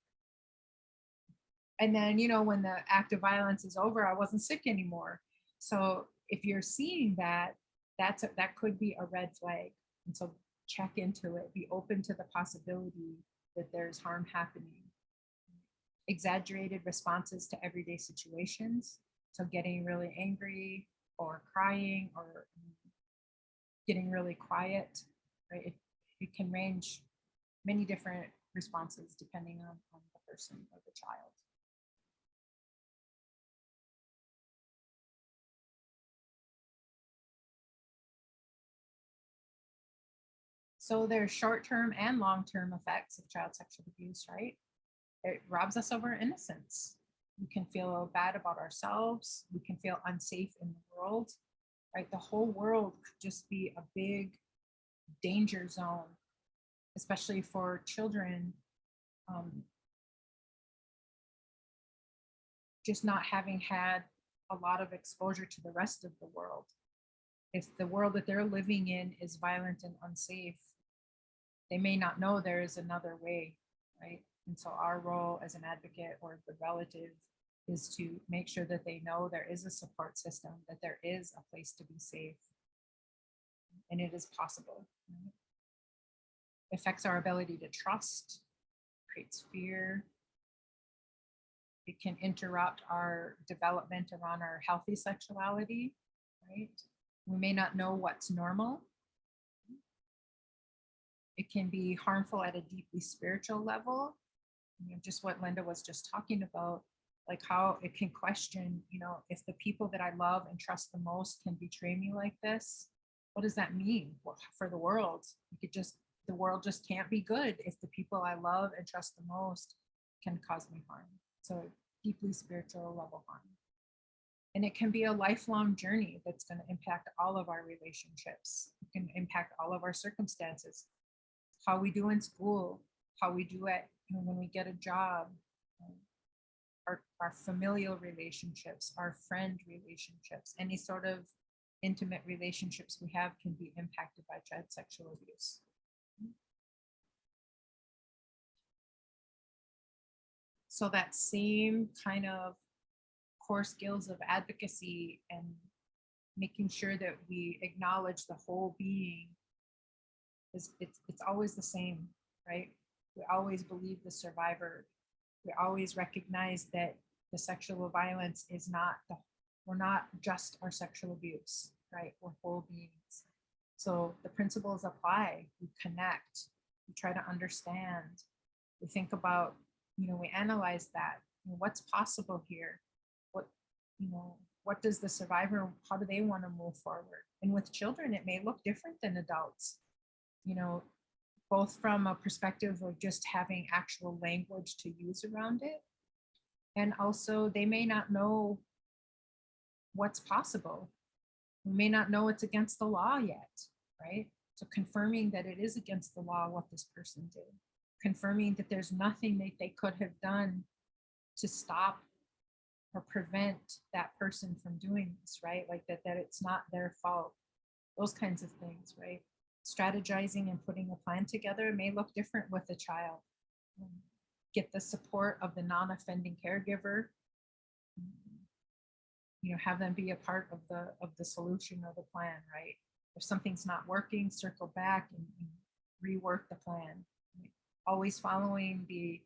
S1: And then, you know, when the act of violence is over, I wasn't sick anymore. So if you're seeing that, that could be a red flag. And so check into it, be open to the possibility that there's harm happening. Exaggerated responses to everyday situations. So getting really angry or crying or getting really quiet, right? It can range many different responses depending on the person or the child. So there's short-term and long-term effects of child sexual abuse, right? It robs us of our innocence. We can feel bad about ourselves. We can feel unsafe in the world, right? The whole world could just be a big danger zone, especially for children, just not having had a lot of exposure to the rest of the world. If the world that they're living in is violent and unsafe, they may not know there is another way, right? And so our role as an advocate or the relative is to make sure that they know there is a support system, that there is a place to be safe, and it is possible. Right? It affects our ability to trust, creates fear. It can interrupt our development around our healthy sexuality, right? We may not know what's normal. It can be harmful at a deeply spiritual level. You know, just what Linda was just talking about, like how it can question, you know, if the people that I love and trust the most can betray me like this, what does that mean for the world? The world just can't be good if the people I love and trust the most can cause me harm. So deeply spiritual level harm. And it can be a lifelong journey that's going to impact all of our relationships. It can impact all of our circumstances, how we do in school, how we do it when we get a job, our familial relationships, our friend relationships, any sort of intimate relationships we have can be impacted by child sexual abuse. So that same kind of core skills of advocacy and making sure that we acknowledge the whole being it's always the same, right? We always believe the survivor. We always recognize that the sexual violence is we're not just our sexual abuse, right? We're whole beings. So the principles apply. We connect. We try to understand. We think about, we analyze that. What's possible here? What does the survivor, how do they want to move forward? And with children, it may look different than adults, both from a perspective of just having actual language to use around it. And also they may not know what's possible. We may not know it's against the law yet, right? So confirming that it is against the law what this person did, confirming that there's nothing that they could have done to stop or prevent that person from doing this, right? Like that it's not their fault, those kinds of things, right? Strategizing and putting a plan together may look different with a child. Get the support of the non-offending caregiver, have them be a part of the solution or the plan, right? If something's not working, circle back and rework the plan. Right? Always following the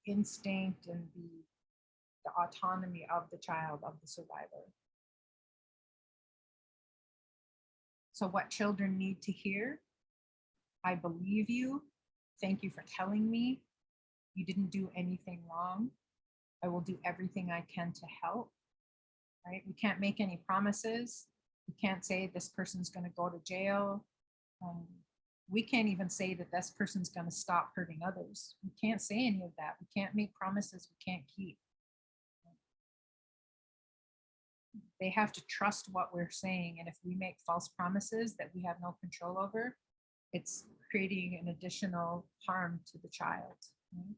S1: instinct and the autonomy of the child, of the survivor. So what children need to hear: I believe you. Thank you for telling me. You didn't do anything wrong. I will do everything I can to help. Right? We can't make any promises. We can't say this person's going to go to jail. We can't even say that this person's going to stop hurting others. We can't say any of that. We can't make promises we can't keep. They have to trust what we're saying. And if we make false promises that we have no control over, it's creating an additional harm to the child. Right?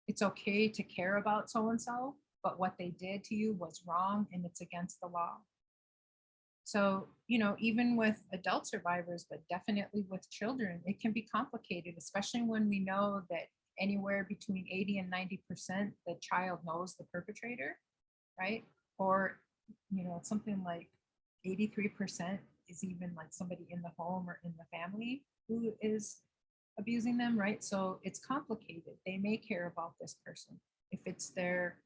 S1: It's okay to care about so-and-so, but what they did to you was wrong and it's against the law. So, even with adult survivors, but definitely with children, it can be complicated, especially when we know that anywhere between 80 and 90% the child knows the perpetrator, right? Or, something like 83% is even like somebody in the home or in the family who is abusing them, right? So it's complicated. They may care about this person. If it's their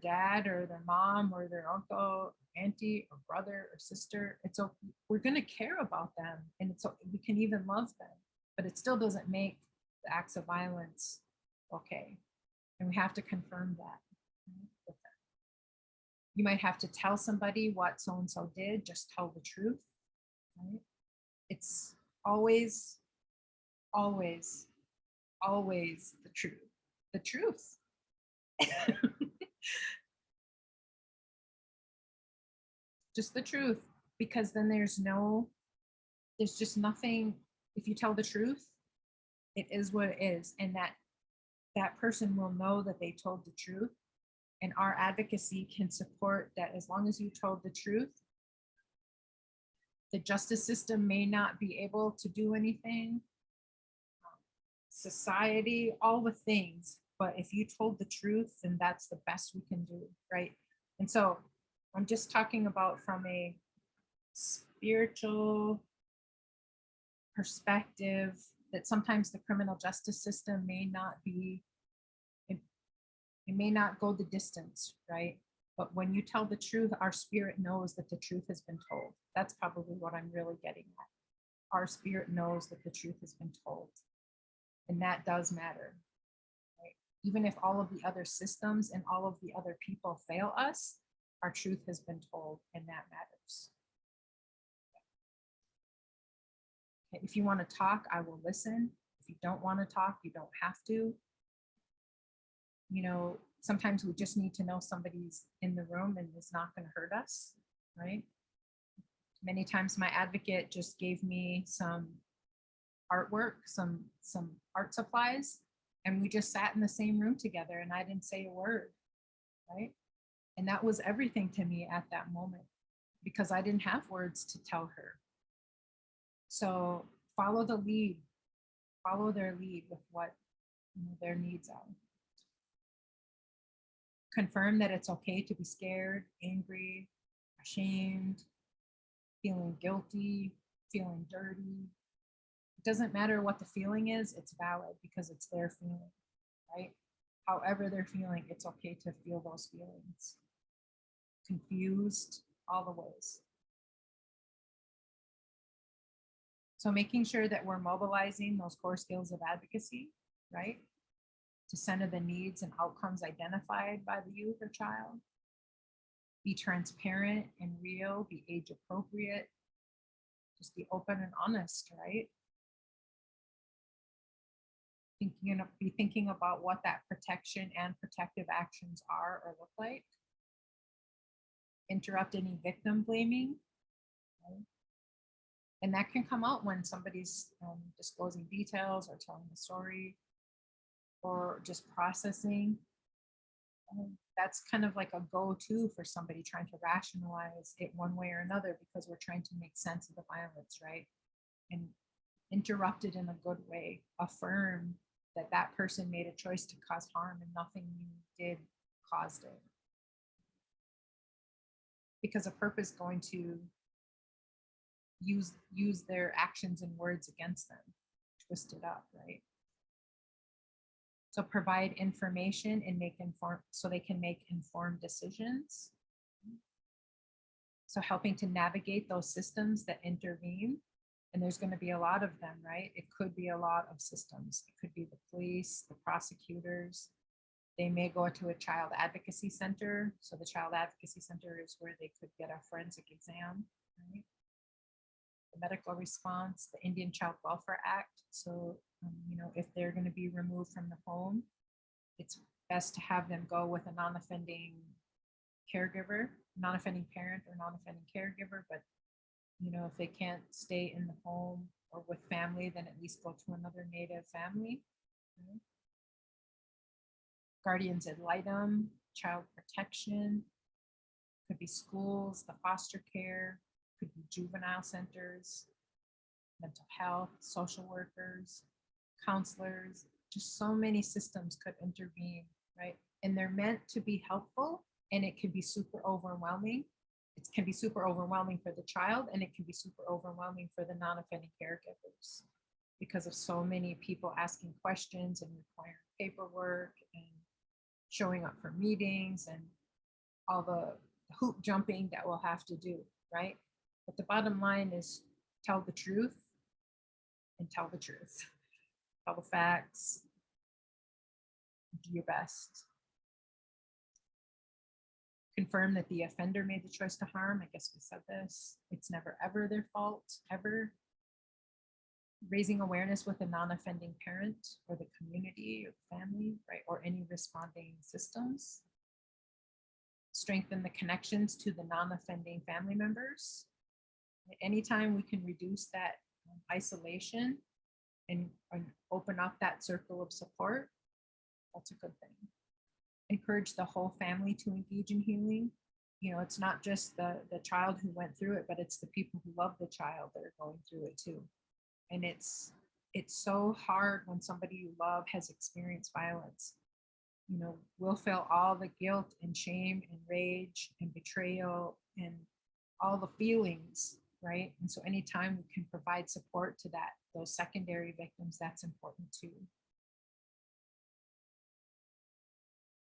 S1: dad or their mom or their uncle, auntie or brother or sister, it's okay. We're going to care about them, and we can even love them, but it still doesn't make the acts of violence, okay. And we have to confirm that. Right, with them. You might have to tell somebody what so-and-so did, just tell the truth, right? It's always, always, always the truth. The truth. Just the truth, because then there's just nothing. If you tell the truth, it is what it is, and that person will know that they told the truth, and our advocacy can support that. As long as you told the truth, the justice system may not be able to do anything, society, all the things, but if you told the truth, then that's the best we can do, right? And so I'm just talking about from a spiritual perspective, that sometimes the criminal justice system may not be, it may not go the distance, right? But when you tell the truth, our spirit knows that the truth has been told. That's probably what I'm really getting at. Our spirit knows that the truth has been told. And that does matter, right? Even if all of the other systems and all of the other people fail us, our truth has been told, and that matters. Okay, if you want to talk, I will listen. If you don't want to talk, you don't have to. You know, sometimes we just need to know somebody's in the room and is not going to hurt us, right? Many times my advocate just gave me some artwork, some art supplies, and we just sat in the same room together and I didn't say a word, right? And that was everything to me at that moment, because I didn't have words to tell her. So follow the lead, follow their lead with what their needs are. Confirm that it's okay to be scared, angry, ashamed, feeling guilty, feeling dirty. It doesn't matter what the feeling is, it's valid because it's their feeling, right? However they're feeling, it's okay to feel those feelings. Confused, all the ways. So making sure that we're mobilizing those core skills of advocacy, right? To center the needs and outcomes identified by the youth or child. Be transparent and real, be age appropriate. Just be open and honest, right? Be thinking about what that protection and protective actions are or look like. Interrupt any victim blaming. Right? And that can come out when somebody's disclosing details or telling the story or just processing. That's kind of like a go-to for somebody trying to rationalize it one way or another, because we're trying to make sense of the violence, right? And interrupt it in a good way. Affirm that that person made a choice to cause harm and nothing you did caused it. Because a perp is going to use their actions and words against them, twist it up, right? So provide information and so they can make informed decisions. So helping to navigate those systems that intervene, and there's going to be a lot of them, right? It could be a lot of systems. It could be the police, the prosecutors. They may go to a child advocacy center. So the child advocacy center is where they could get a forensic exam, right? The medical response, the Indian Child Welfare Act. So, if they're going to be removed from the home, it's best to have them go with a non-offending caregiver, non-offending parent or non-offending caregiver. But, if they can't stay in the home or with family, then at least go to another Native family. Right? Guardians ad litem, child protection, could be schools, the foster care, could be juvenile centers, mental health, social workers, counselors, just so many systems could intervene, right? And they're meant to be helpful, and it can be super overwhelming. It can be super overwhelming for the child, and it can be super overwhelming for the non-offending caregivers because of so many people asking questions and requiring paperwork and showing up for meetings and all the hoop jumping that we'll have to do, right? But the bottom line is tell the truth and tell the truth. tell the facts, do your best. Confirm that the offender made the choice to harm. I guess we said this. It's never ever their fault, ever. Raising awareness with a non-offending parent or the community or the family, right? Or any responding systems. Strengthen the connections to the non-offending family members. Anytime we can reduce that isolation and open up that circle of support, that's a good thing. Encourage the whole family to engage in healing. You know, it's not just the child who went through it, but it's the people who love the child that are going through it too. And it's so hard when somebody you love has experienced violence. You know, we'll feel all the guilt and shame and rage and betrayal and all the feelings, right? And so anytime we can provide support to that, those secondary victims, that's important too.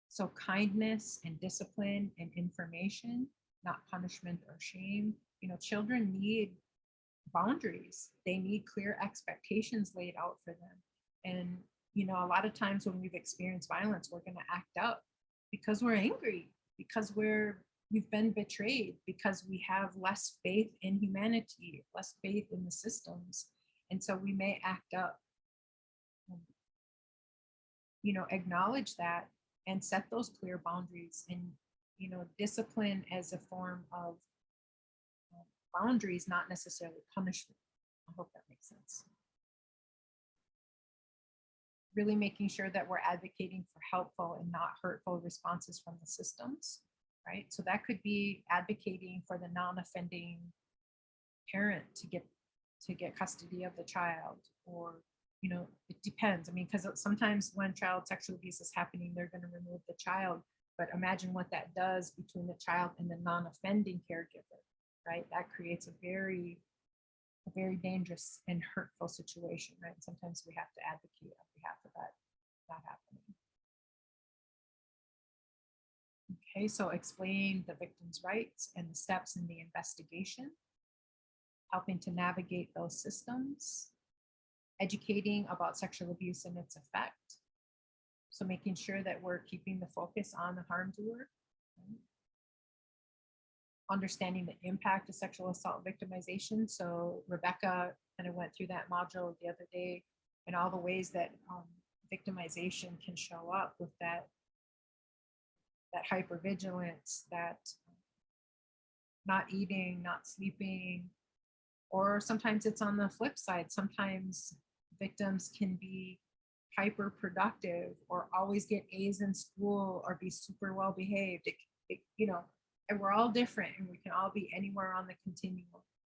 S1: So kindness and discipline and information, not punishment or shame. You know, children need boundaries. They need clear expectations laid out for them. And, you know, a lot of times when we've experienced violence, we're going to act up because we're angry, because we've been betrayed, because we have less faith in humanity, less faith in the systems. And so we may act up. You know, acknowledge that and set those clear boundaries, and, you know, discipline as a form of boundaries, not necessarily punishment. I hope that makes sense. Really making sure that we're advocating for helpful and not hurtful responses from the systems, right? So that could be advocating for the non-offending parent to get custody of the child, or, you know, it depends. I mean, because sometimes when child sexual abuse is happening, they're going to remove the child. But imagine what that does between the child and the non-offending caregiver, right? That creates a very dangerous and hurtful situation, right? And sometimes we have to advocate on behalf of that not happening. Okay, so explain the victim's rights and the steps in the investigation, helping to navigate those systems, educating about sexual abuse and its effect. So making sure that we're keeping the focus on the harm doer. Right? Understanding the impact of sexual assault victimization. So Rebecca kind of went through that module the other day, and all the ways that victimization can show up with that hypervigilance, that not eating, not sleeping, or sometimes it's on the flip side. Sometimes victims can be hyper productive or always get A's in school or be super well behaved. You know, and we're all different, and we can all be anywhere on the continuum,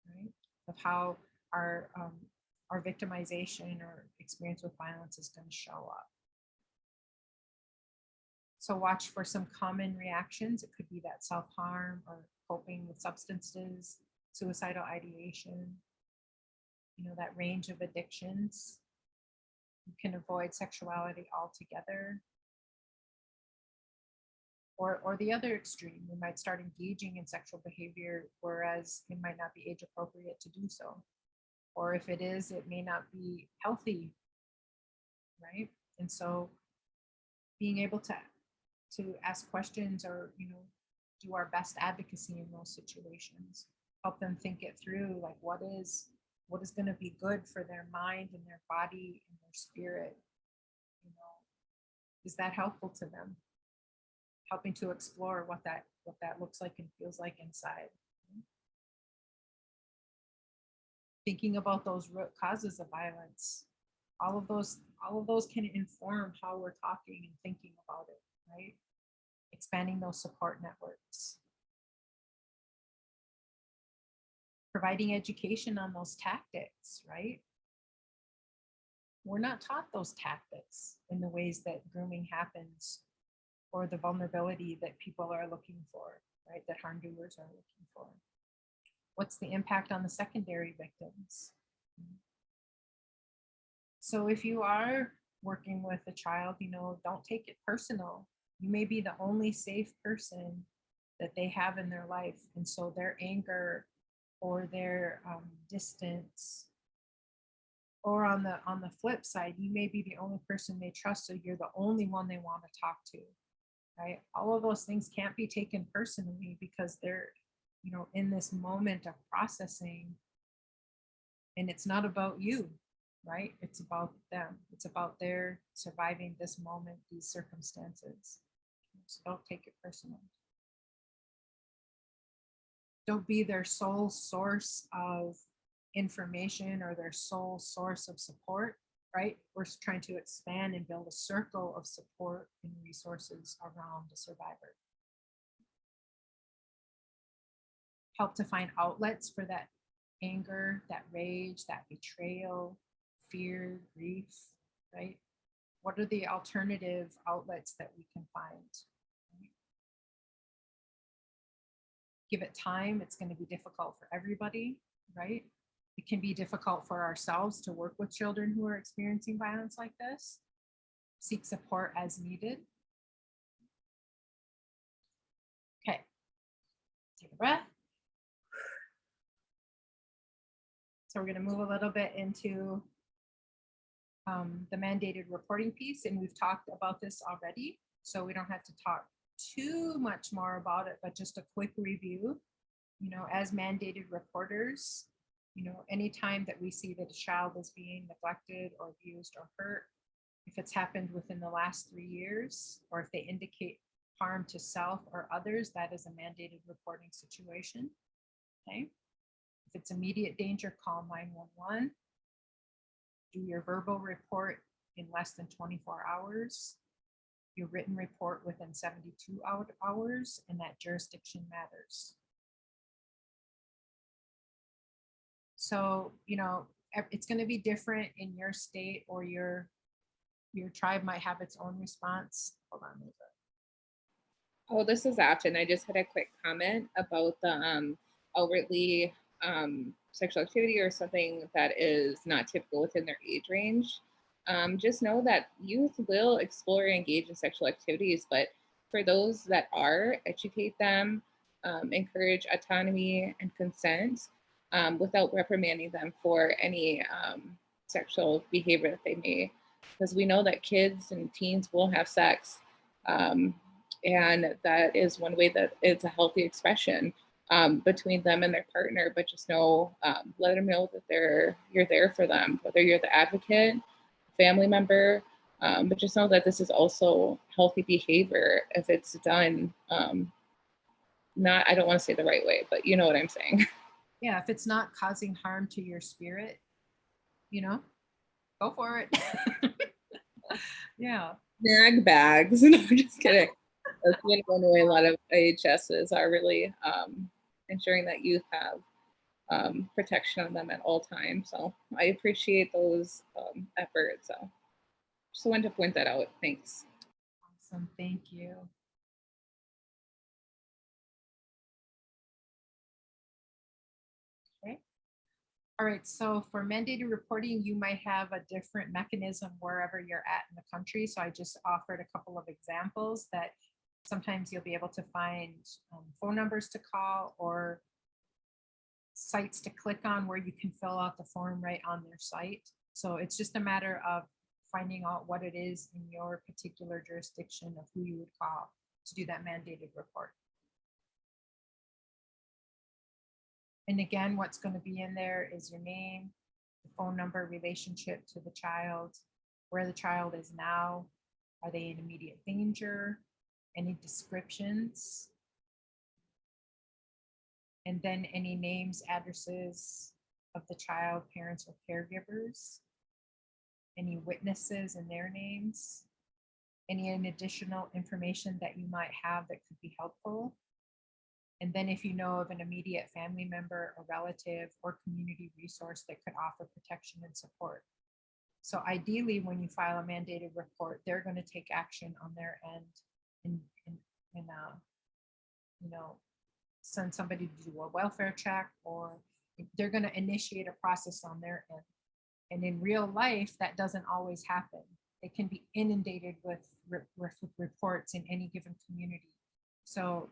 S1: right? Of how our victimization or experience with violence is going to show up. So watch for some common reactions. It could be that self-harm or coping with substances, suicidal ideation, you know, that range of addictions. You can avoid sexuality altogether. Or the other extreme, we might start engaging in sexual behavior, whereas it might not be age appropriate to do so. Or if it is, it may not be healthy, right? And so being able to ask questions, or, you know, do our best advocacy in those situations, help them think it through, like what is going to be good for their mind and their body and their spirit. You know, is that helpful to them? Helping to explore what that looks like and feels like inside. Thinking about those root causes of violence. All of those can inform how we're talking and thinking about it, right? Expanding those support networks. Providing education on those tactics, right? We're not taught those tactics in the ways that grooming happens, or the vulnerability that people are looking for, right? That harm doers are looking for. What's the impact on the secondary victims? So if you are working with a child, you know, don't take it personal. You may be the only safe person that they have in their life. And so their anger or their distance Or on the flip side, you may be the only person they trust, so you're the only one they want to talk to, right? All of those things can't be taken personally because they're, you know, in this moment of processing, and it's not about you, right? It's about them. It's about their surviving this moment, these circumstances. So don't take it personal. Don't be their sole source of information or their sole source of support, right? We're trying to expand and build a circle of support and resources around the survivor. Help to find outlets for that anger, that rage, that betrayal, fear, grief, right? What are the alternative outlets that we can find? Give it time. It's going to be difficult for everybody, right? It can be difficult for ourselves to work with children who are experiencing violence like this. Seek support as needed. Okay, take a breath. So we're going to move a little bit into the mandated reporting piece, and we've talked about this already, so we don't have to talk too much more about it, but just a quick review. You know, as mandated reporters, you know, anytime that we see that a child is being neglected or abused or hurt, if it's happened within the last 3 years, or if they indicate harm to self or others, that is a mandated reporting situation. Okay. If it's immediate danger, call 911. Do your verbal report in less than 24 hours. Your written report within 72 hours, and that jurisdiction matters. So, you know, it's going to be different in your state, or your tribe might have its own response. Hold on.
S4: Oh, this is Afton. I just had a quick comment about the outwardly sexual activity or something that is not typical within their age range. Just know that youth will explore and engage in sexual activities, but for those that are, educate them, encourage autonomy and consent without reprimanding them for any sexual behavior that they may, because we know that kids and teens will have sex. And that is one way that it's a healthy expression between them and their partner, but just know, let them know that you're there for them, whether you're the advocate, family member, but just know that this is also healthy behavior if it's done, not, I don't want to say the right way, but you know what I'm saying.
S1: Yeah, if it's not causing harm to your spirit, you know, go for it. Yeah.
S4: Snag bags. No, I'm just kidding. That's one way a lot of IHSs are really ensuring that youth have protection on them at all times. So I appreciate those efforts. So just wanted to point that out. Thanks.
S1: Awesome. Thank you. Okay. All right. So for mandated reporting, you might have a different mechanism wherever you're at in the country. So I just offered a couple of examples that sometimes you'll be able to find phone numbers to call or sites to click on where you can fill out the form right on their site. So it's just a matter of finding out what it is in your particular jurisdiction of who you would call to do that mandated report. And again, what's going to be in there is your name, the phone number, relationship to the child, where the child is now, are they in immediate danger, any descriptions, and then any names, addresses of the child, parents, or caregivers, any witnesses and their names, any additional information that you might have that could be helpful. And then if you know of an immediate family member, a relative, or community resource that could offer protection and support. So ideally, when you file a mandated report, they're going to take action on their end and you know, send somebody to do a welfare check, or they're going to initiate a process on their end. And in real life, that doesn't always happen. It can be inundated with reports in any given community. So,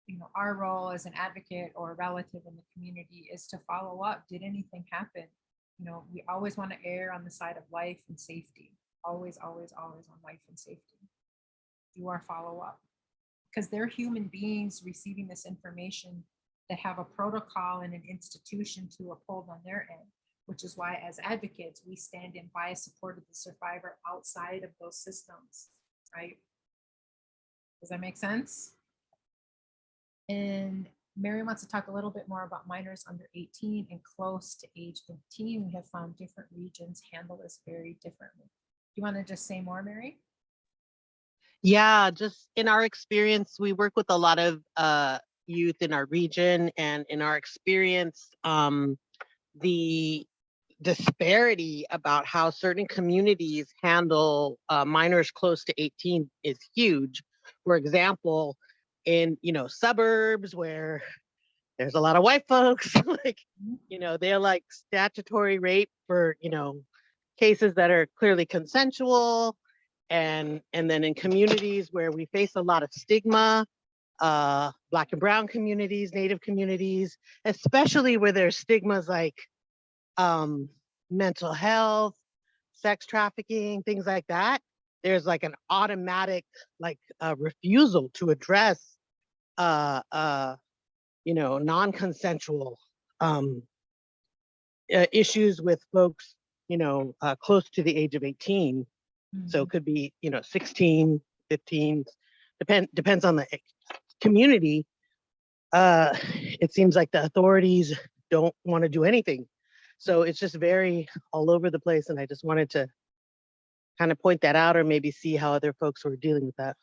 S1: you know, our role as an advocate or a relative in the community is to follow up. Did anything happen? You know, we always want to err on the side of life and safety. Always, always, always on life and safety. Do our follow-up. Because they're human beings receiving this information that have a protocol and an institution to uphold on their end, which is why as advocates, we stand in bias support of the survivor outside of those systems, right? Does that make sense? And Mary wants to talk a little bit more about minors under 18 and close to age 15. We have found different regions handle this very differently. Do you want to just say more, Mary?
S7: Yeah, just in our experience, we work with a lot of youth in our region, and in our experience, the disparity about how certain communities handle minors close to 18 is huge. For example, in suburbs where there's a lot of white folks, like they're like statutory rape for cases that are clearly consensual, and then in communities where we face a lot of stigma, Black and brown communities, Native communities, especially where there's stigmas like mental health, sex trafficking, things like that, there's like an automatic refusal to address non-consensual issues with folks close to the age of 18. So it could be 16, 15, depends on the community. It seems like the authorities don't want to do anything. So it's just very all over the place. And I just wanted to kind of point that out, or maybe see how other folks were dealing with that.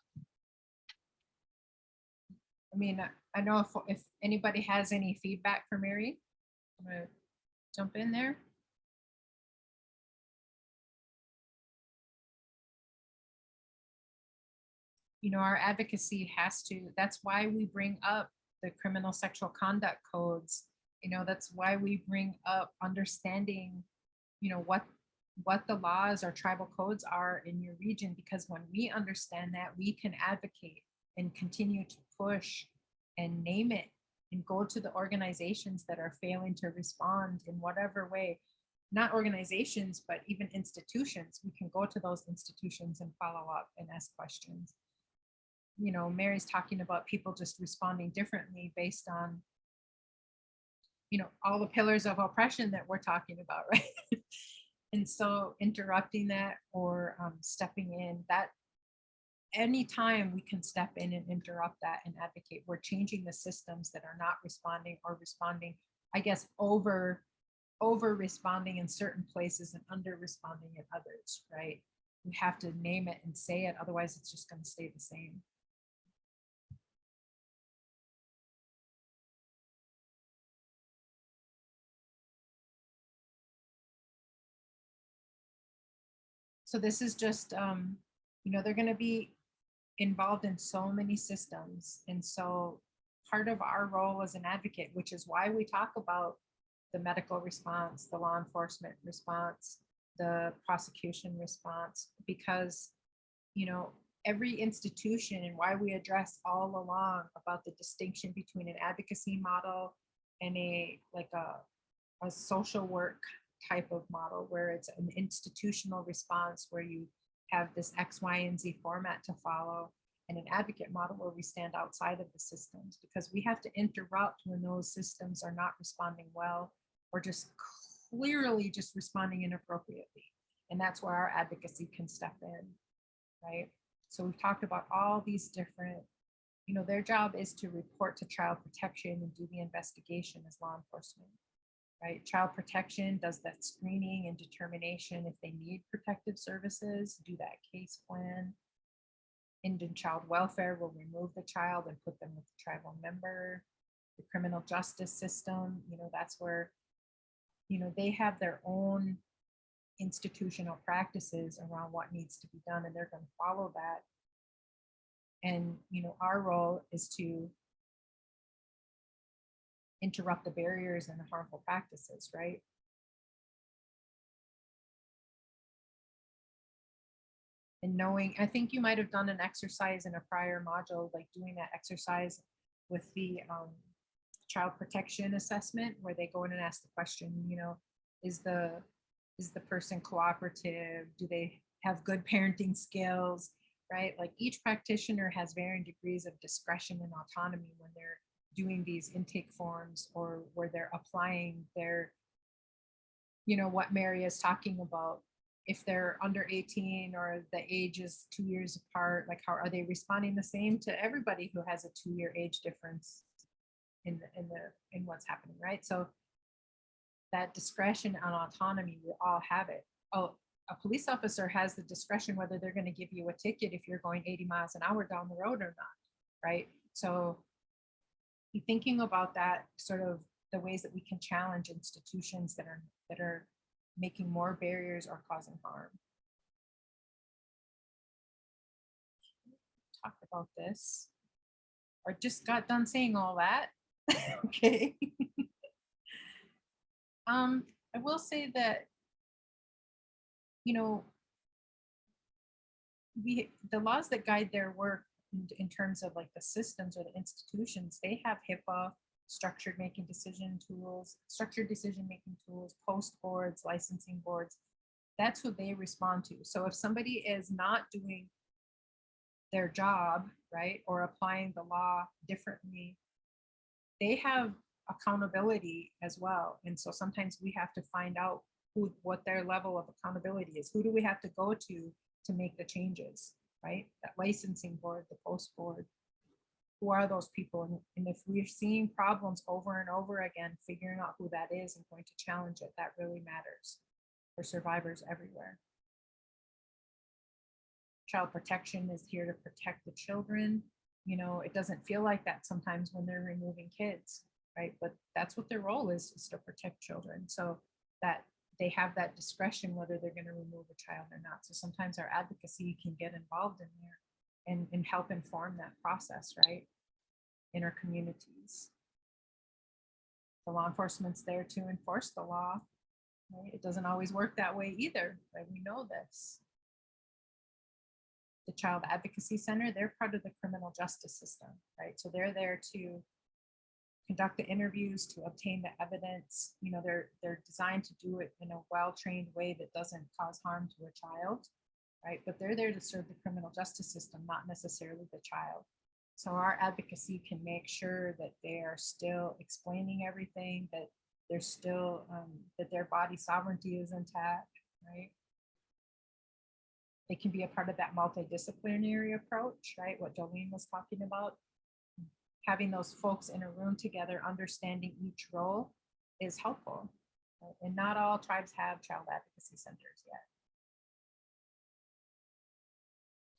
S1: I mean, I know if anybody has any feedback for Mary, I'm gonna jump in there. Our advocacy has to, that's why we bring up the criminal sexual conduct codes. That's why we bring up understanding, what the laws or tribal codes are in your region, because when we understand that, we can advocate and continue to push and name it and go to the organizations that are failing to respond in whatever way. Not organizations, but even institutions. We can go to those institutions and follow up and ask questions. Mary's talking about people just responding differently based on, all the pillars of oppression that we're talking about, right? And so interrupting that or stepping in, that anytime we can step in and interrupt that and advocate, we're changing the systems that are not responding or responding, I guess, over responding in certain places and under responding in others, right? We have to name it and say it, otherwise it's just going to stay the same. So this is just, they're going to be involved in so many systems. And so part of our role as an advocate, which is why we talk about the medical response, the law enforcement response, the prosecution response, because, every institution, and why we address all along about the distinction between an advocacy model and a social work type of model, where it's an institutional response where you have this X, Y, and Z format to follow, and an advocate model where we stand outside of the systems, because we have to interrupt when those systems are not responding well or just clearly just responding inappropriately. And that's where our advocacy can step in, right? So we've talked about all these different, their job is to report to child protection and do the investigation as law enforcement. Right, child protection does that screening and determination if they need protective services, do that case plan. Indian child welfare will remove the child and put them with the tribal member. The criminal justice system, that's where, they have their own institutional practices around what needs to be done, and they're going to follow that. And, our role is to interrupt the barriers and the harmful practices, right? And knowing, I think you might have done an exercise in a prior module, like doing that exercise with the child protection assessment, where they go in and ask the question, Is the person cooperative? Do they have good parenting skills? Right? Like each practitioner has varying degrees of discretion and autonomy when they're doing these intake forms or where they're applying their, what Mary is talking about. If they're under 18 or the age is 2 years apart, like how are they responding the same to everybody who has a 2-year age difference in what's happening, right? So that discretion and autonomy, we all have it. Oh, a police officer has the discretion whether they're going to give you a ticket if you're going 80 miles an hour down the road or not, right? So be thinking about that, sort of the ways that we can challenge institutions that are making more barriers or causing harm. Talked about this, or just got done saying all that. Okay. I will say that, the laws that guide their work in terms of like the systems or the institutions, they have HIPAA, structured decision making tools, post boards, licensing boards. That's who they respond to. So if somebody is not doing their job, right, or applying the law differently, they have accountability as well. And so sometimes we have to find out what their level of accountability is. Who do we have to go to make the changes, right? That licensing board, the post board. Who are those people? And if we're seeing problems over and over again, figuring out who that is and going to challenge it, that really matters for survivors everywhere. Child protection is here to protect the children. It doesn't feel like that sometimes when they're removing kids, right? But that's what their role is to protect children. So that they have that discretion whether they're going to remove a child or not. So sometimes our advocacy can get involved in there and help inform that process, right? In our communities. The law enforcement's there to enforce the law, right? It doesn't always work that way either, right? We know this. The Child Advocacy Center, they're part of the criminal justice system, right? So they're there to conduct the interviews, to obtain the evidence. They're designed to do it in a well-trained way that doesn't cause harm to a child, right? But they're there to serve the criminal justice system, not necessarily the child. So our advocacy can make sure that they are still explaining everything, that they're still, that their body sovereignty is intact, right? They can be a part of that multidisciplinary approach, right? What Jolene was talking about. Having those folks in a room together, understanding each role is helpful. Right? And not all tribes have child advocacy centers yet.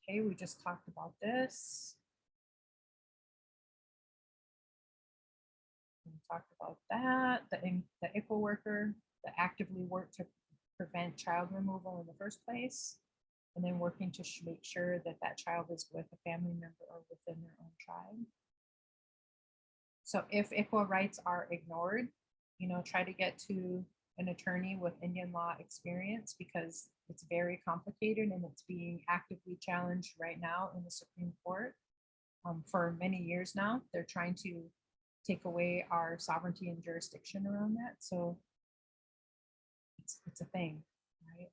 S1: Okay, we just talked about this. We talked about that, the ICWA worker that actively work to prevent child removal in the first place, and then working to make sure that that child is with a family member or within their own tribe. So if ICWA rights are ignored, try to get to an attorney with Indian law experience, because it's very complicated and it's being actively challenged right now in the Supreme Court. For many years now, they're trying to take away our sovereignty and jurisdiction around that. So it's a thing, right?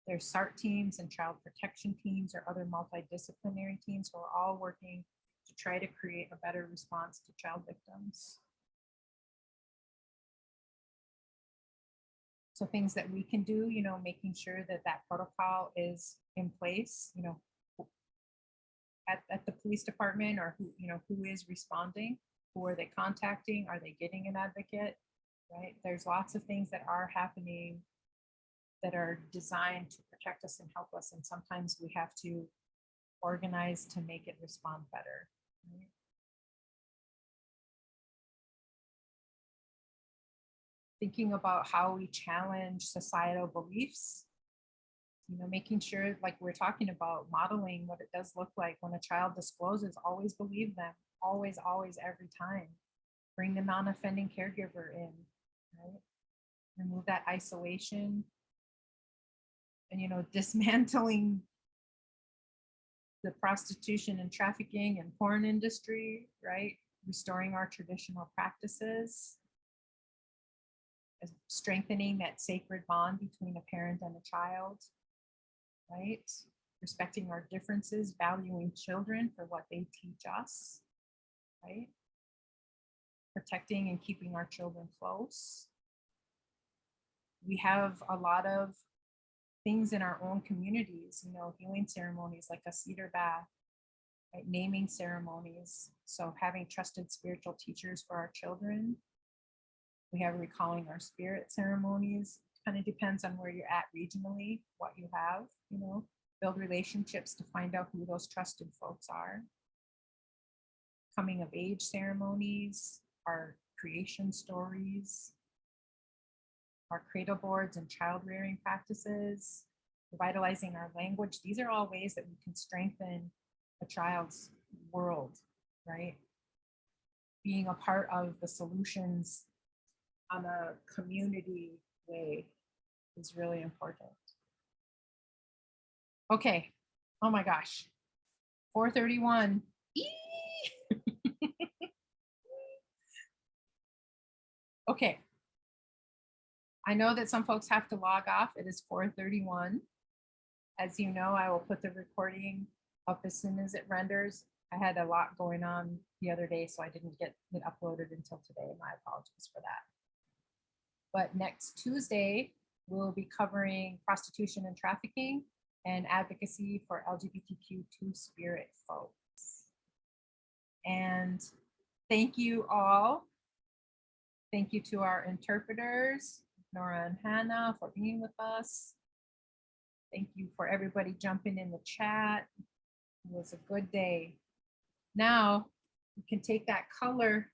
S1: There's SART teams and child protection teams or other multidisciplinary teams who are all working to try to create a better response to child victims. So things that we can do, making sure that that protocol is in place, at the police department, or who is responding, who are they contacting, are they getting an advocate, right? There's lots of things that are happening that are designed to protect us and help us. And sometimes we have to organize to make it respond better. Right? Thinking about how we challenge societal beliefs, making sure, like we're talking about, modeling what it does look like when a child discloses, always believe them, always, every time. Bring the non-offending caregiver in, right? Remove that isolation. And dismantling the prostitution and trafficking and porn industry, right? restoring our traditional practices, strengthening that sacred bond between a parent and a child, right? Respecting our differences, valuing children for what they teach us, right? Protecting and keeping our children close. We have a lot of things in our own communities, you know, healing ceremonies like a cedar bath, right? Naming ceremonies. So having trusted spiritual teachers for our children. We have recalling our spirit ceremonies. Kind of depends on where you're at regionally, what you have, you know, build relationships to find out who those trusted folks are. Coming of age ceremonies, our creation stories, our cradle boards and child rearing practices, revitalizing our language. These are all ways that we can strengthen a child's world, right? Being a part of the solutions on a community way is really important. Okay. Oh my gosh. 4:31. Okay. I know that some folks have to log off. It is 4:31. As you know, I will put the recording up as soon as it renders. I had a lot going on the other day, so I didn't get it uploaded until today. My apologies for that. But next Tuesday, we'll be covering prostitution and trafficking and advocacy for LGBTQ two-spirit folks. And thank you all. Thank you to our interpreters, Nora and Hannah, for being with us. Thank you for everybody jumping in the chat. It was a good day. Now we can take that color,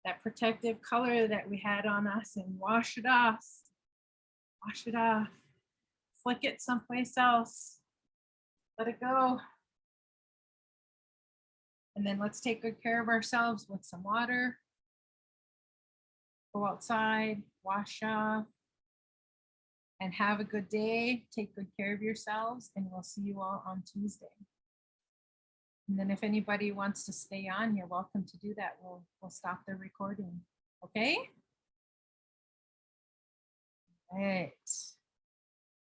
S1: that protective color that we had on us, and wash it off. Wash it off. Flick it someplace else. Let it go. And then let's take good care of ourselves with some water. Go outside, wash off, and have a good day. Take good care of yourselves, and we'll see you all on Tuesday. And then if anybody wants to stay on, you're welcome to do that. We'll stop the recording. Okay? All right.